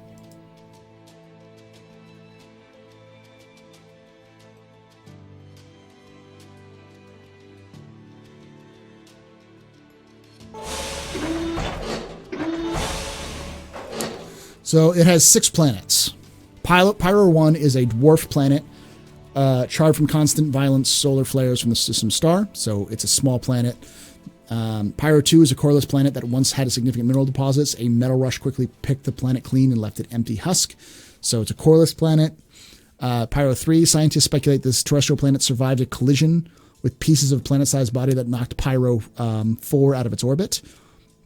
So it has 6 planets. Pyro 1 is a dwarf planet, charred from constant violent solar flares from the system star, so it's a small planet. Pyro 2 is a coreless planet that once had a significant mineral deposits. A metal rush quickly picked the planet clean and left it empty husk, so it's a coreless planet. Pyro 3, scientists speculate this terrestrial planet survived a collision with pieces of planet-sized body that knocked Pyro 4 out of its orbit.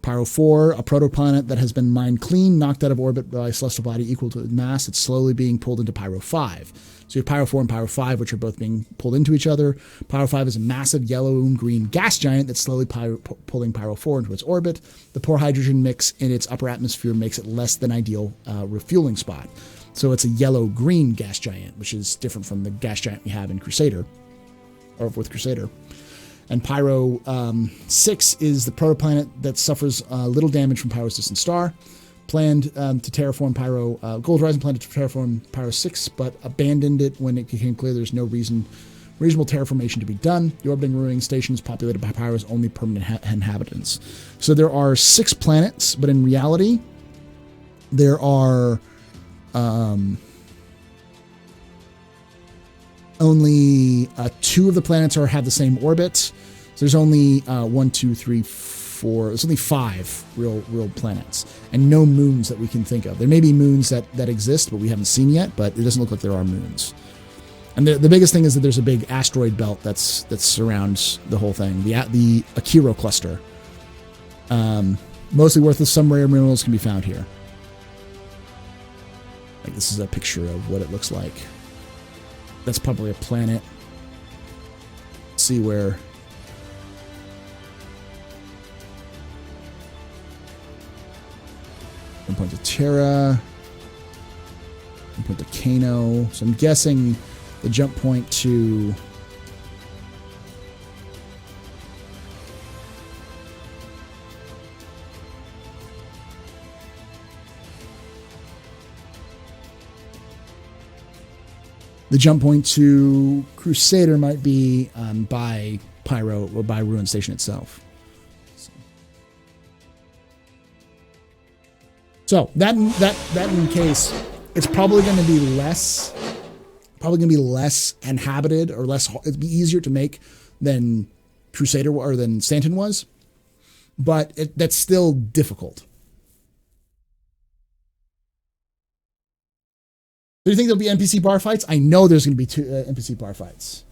Pyro 4, a protoplanet that has been mined clean, knocked out of orbit by a celestial body equal to its mass. It's slowly being pulled into Pyro 5. So you have Pyro 4 and Pyro 5, which are both being pulled into each other. Pyro 5 is a massive yellow and green gas giant that's slowly pulling Pyro 4 into its orbit. The poor hydrogen mix in its upper atmosphere makes it less than ideal refueling spot. So it's a yellow-green gas giant, which is different from the gas giant we have in Crusader, or with Crusader. And Pyro 6 is the protoplanet that suffers little damage from Pyro's distant star. Planned to terraform Pyro, Gold Horizon planned to terraform Pyro 6, but abandoned it when it became clear there's no reasonable terraformation to be done. The orbiting ruining station is populated by Pyro's only permanent inhabitants. So there are 6 planets, but in reality, there are only 2 of the planets have the same orbit. So there's only 1, 2, 3, 4. There's only 5 real planets, and no moons that we can think of. There may be moons that exist, but we haven't seen yet. But it doesn't look like there are moons. And the biggest thing is that there's a big asteroid belt that surrounds the whole thing. The Akiro cluster. Mostly worthless. Some rare minerals can be found here. Like this is a picture of what it looks like. That's probably a planet. Let's see where 1 point to Terra. 1 point to Kano. So I'm guessing the jump point to... The jump point to Crusader might be by Pyro or by Ruin Station itself. So that in case, it's probably going to be less inhabited or less. It'd be easier to make than Crusader or than Stanton was, but that's still difficult. Do you think there'll be NPC bar fights? I know there's going to be 2 NPC bar fights.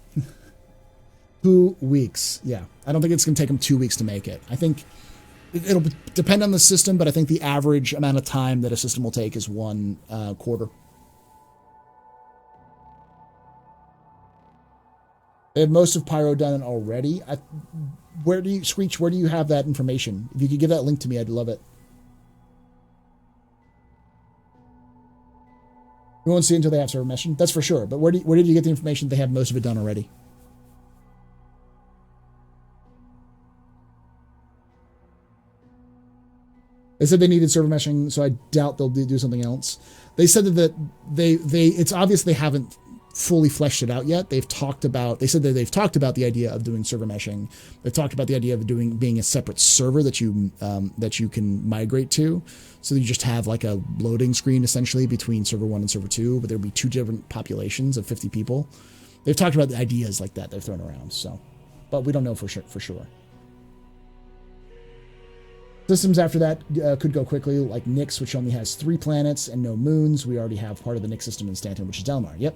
2 weeks. Yeah. I don't think it's going to take them 2 weeks to make it. I think it'll depend on the system, but I think the average amount of time that a system will take is 1 quarter. They have most of Pyro done already. Screech, where do you have that information? If you could give that link to me, I'd love it. We won't see until they have server meshing. That's for sure. But where did you get the information they have most of it done already? They said they needed server meshing, so I doubt they'll do something else. They said that it's obvious they haven't fully fleshed it out yet. They said that they've talked about the idea of doing server meshing. They've talked about the idea of being a separate server that you can migrate to. So you just have like a loading screen essentially between server 1 and server 2, but there'll be 2 different populations of 50 people. They've talked about the ideas like that they've thrown around. So, but we don't know for sure. Systems after that could go quickly, like Nyx, which only has 3 planets and no moons. We already have part of the Nyx system in Stanton, which is Delmar. Yep.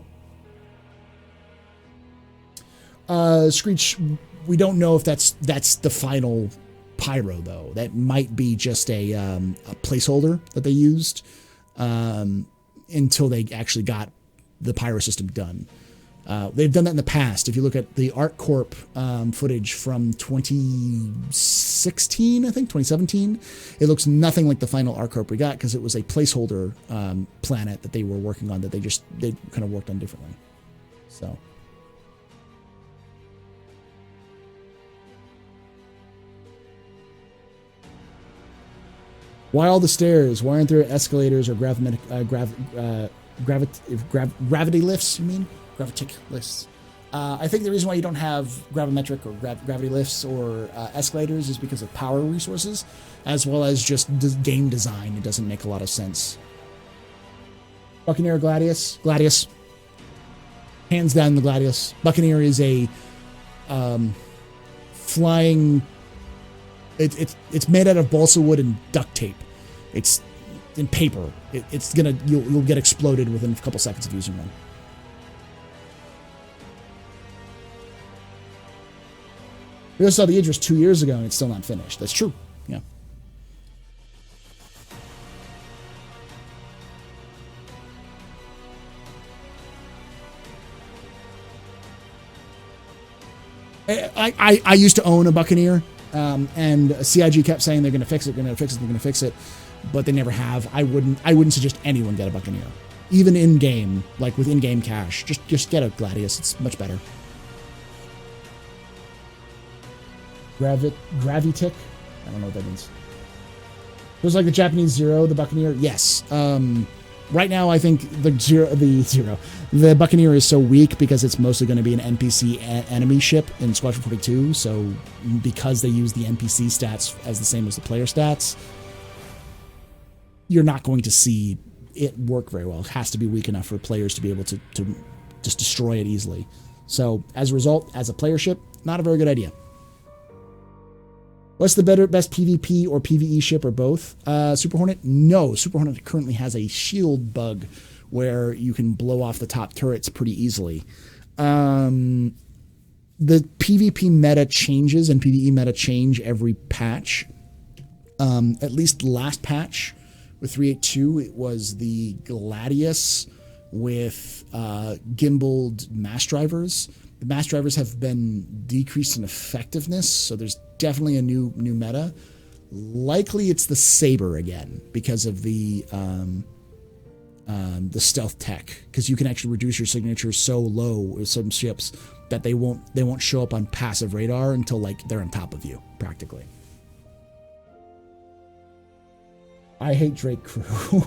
Screech, we don't know if that's the final Pyro, though. That might be just a placeholder that they used until they actually got the Pyro system done. They've done that in the past. If you look at the ArcCorp footage from 2016, I think, 2017, it looks nothing like the final ArcCorp we got because it was a placeholder planet that they were working on that they kind of worked on differently. So... Why all the stairs? Why aren't there escalators or gravity lifts? You mean gravitic lifts? I think the reason why you don't have gravimetric or gravity lifts or escalators is because of power resources, as well as just game design. It doesn't make a lot of sense. Buccaneer, Gladius, hands down the Gladius. Buccaneer is a flying. It's made out of balsa wood and duct tape. It's in paper. You'll get exploded within a couple seconds of using one. We also saw the Idris 2 years ago and it's still not finished. That's true. Yeah. I used to own a Buccaneer. And CIG kept saying they're going to fix it, but they never have. I wouldn't suggest anyone get a Buccaneer, even in game, like with in-game cash. Just get a Gladius. It's much better. Gravitic. I don't know what that means. It was like the Japanese Zero, the Buccaneer. Yes. Right now, I think the Buccaneer is so weak because it's mostly going to be an NPC enemy ship in Squadron 42. So because they use the NPC stats as the same as the player stats, you're not going to see it work very well. It has to be weak enough for players to be able to just destroy it easily. So as a result, as a player ship, not a very good idea. What's the best PvP or PvE ship or both? Super Hornet? No. Super Hornet currently has a shield bug where you can blow off the top turrets pretty easily. The PvP meta changes and PvE meta change every patch. At least last patch with 3.8.2, it was the Gladius with gimbaled mass drivers. The mass drivers have been decreased in effectiveness, so there's definitely a new meta. Likely it's the Saber again because of the stealth tech, because you can actually reduce your signature so low with some ships that they won't show up on passive radar until like they're on top of you practically. I hate Drake Crew.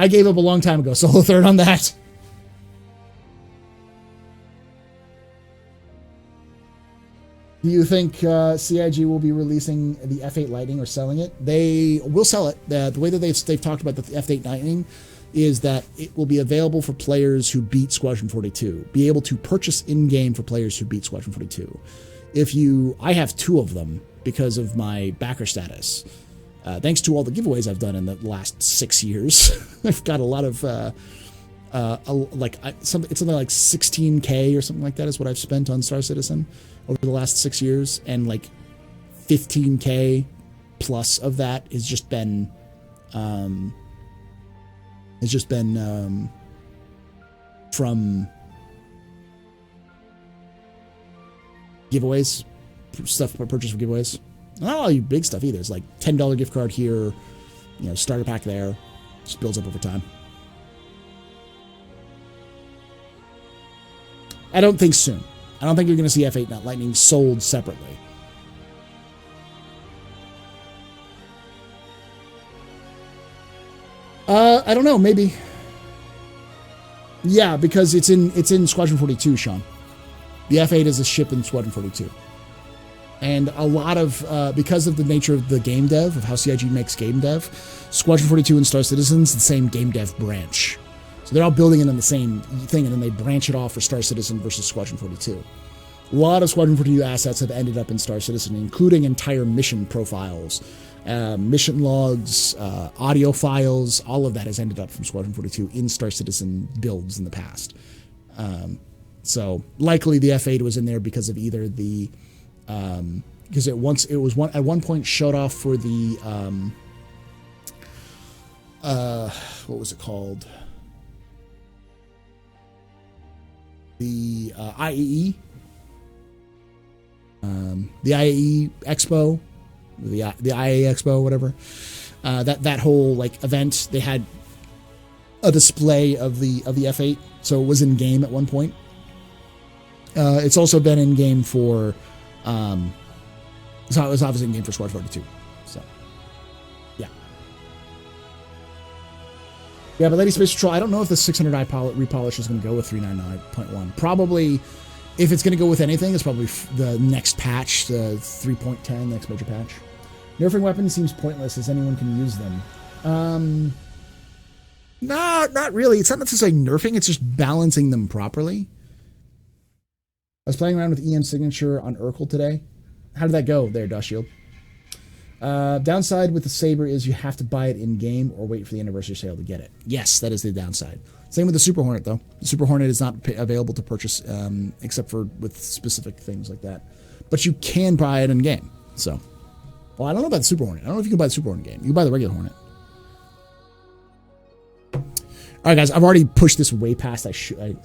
I gave up a long time ago. Solo third on that. Do you think CIG will be releasing the F8 Lightning or selling it? They will sell it. The way that they've talked about the F8 Lightning is that it will be available for players who beat Squadron 42. Be able to purchase in-game for players who beat Squadron 42. I have 2 of them because of my backer status. Thanks to all the giveaways I've done in the last 6 years, I've got a lot of it's something like 16K or something like that is what I've spent on Star Citizen over the last 6 years, and like 15K plus of that has just been from giveaways, stuff purchased for giveaways. Not all you big stuff either. It's like $10 gift card here, starter pack there. Just builds up over time. I don't think soon. I don't think you're going to see F8 Lightning sold separately. I don't know. Maybe. Yeah, because it's in Squadron 42, Sean. The F8 is a ship in Squadron 42. And a lot of, because of the nature of the game dev, of how CIG makes game dev, Squadron 42 and Star Citizen's the same game dev branch. So they're all building it on the same thing, and then they branch it off for Star Citizen versus Squadron 42. A lot of Squadron 42 assets have ended up in Star Citizen, including entire mission profiles, mission logs, audio files. All of that has ended up from Squadron 42 in Star Citizen builds in the past. So likely the F8 was in there because of either the because at one point showed off for the what was it called? The IAE, the IAE Expo, the IAE Expo, whatever. That whole like event, they had a display of the F8, so it was in game at one point. It's also been in game for. So it was obviously in game for Squad 42. So, yeah. Yeah, but Lady Space Patrol, I don't know if the 600i repolish is going to go with 399.1. Probably, if it's going to go with anything, it's probably the next patch, the 3.10, the next major patch. Nerfing weapons seems pointless as anyone can use them. No, not really. It's not necessarily nerfing, it's just balancing them properly. I was playing around with EM Signature on Urkel today. How did that go there, Dushield? Downside with the Saber is you have to buy it in-game or wait for the anniversary sale to get it. Yes, that is the downside. Same with the Super Hornet, though. The Super Hornet is not available to purchase except for with specific things like that. But you can buy it in-game. So, well, I don't know about the Super Hornet. I don't know if you can buy the Super Hornet game. You can buy the regular Hornet. All right, guys, I've already pushed this way past I should have.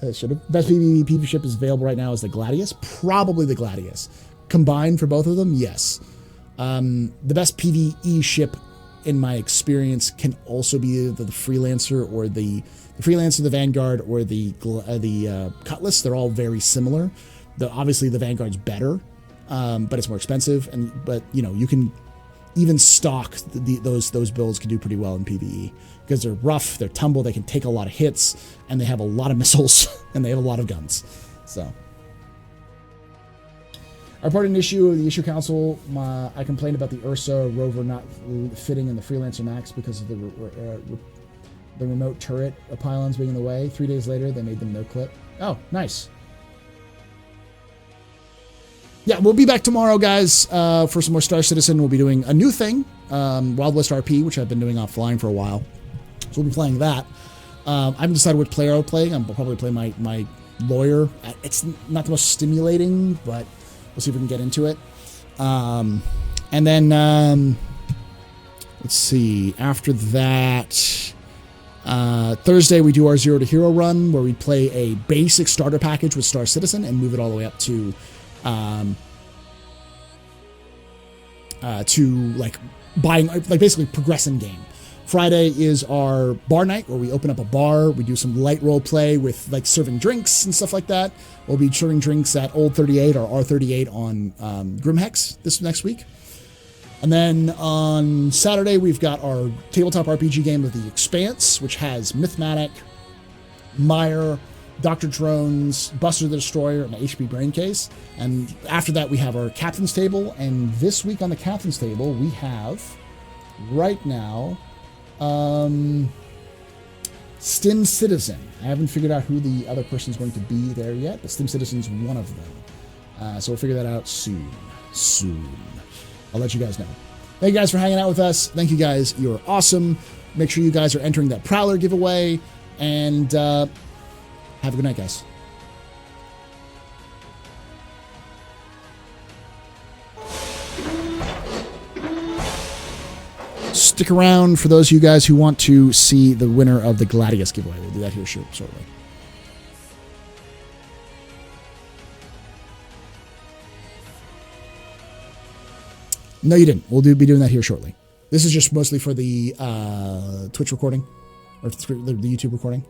Best PvP ship is available right now is the Gladius. Probably the Gladius. Combined for both of them, yes. The best PvE ship, in my experience, can also be the Freelancer or the Freelancer, the Vanguard, or the Cutlass. They're all very similar. Obviously, the Vanguard's better, but it's more expensive. But you can even stock those builds can do pretty well in PvE because they're rough, they're tumble, they can take a lot of hits, and they have a lot of missiles and they have a lot of guns. So. I reported an issue of the issue council. I complained about the Ursa rover not fitting in the Freelancer Max because of the remote turret pylons being in the way. 3 days later, they made them no clip. Oh, nice. Yeah, we'll be back tomorrow, guys, for some more Star Citizen. We'll be doing a new thing, Wild West RP, which I've been doing offline for a while. So we'll be playing that. I haven't decided what player I'll play. I'll probably play my lawyer. It's not the most stimulating, but we'll see if we can get into it. And then, let's see, after that, Thursday we do our Zero to Hero run, where we play a basic starter package with Star Citizen and move it all the way up to to like buying, like basically progress in game. Friday is our bar night where we open up a bar. We do some light role play with like serving drinks and stuff like that. We'll be serving drinks at Old 38 or R38 on Grimhex this next week. And then on Saturday, we've got our tabletop RPG game of The Expanse, which has Mythmatic, Meyer, Dr. Drones, Buster the Destroyer, and HP Braincase. And after that, we have our Captain's Table. And this week on the Captain's Table, we have, right now, Stim Citizen. I haven't figured out who the other person is going to be there yet, but Stim Citizen's one of them. So we'll figure that out soon. I'll let you guys know. Thank you guys for hanging out with us. Thank you guys. You're awesome. Make sure you guys are entering that Prowler giveaway. And have a good night, guys. Stick around for those of you guys who want to see the winner of the Gladius giveaway. We'll do that here shortly. No, you didn't. We'll be doing that here shortly. This is just mostly for the Twitch recording, or the YouTube recording.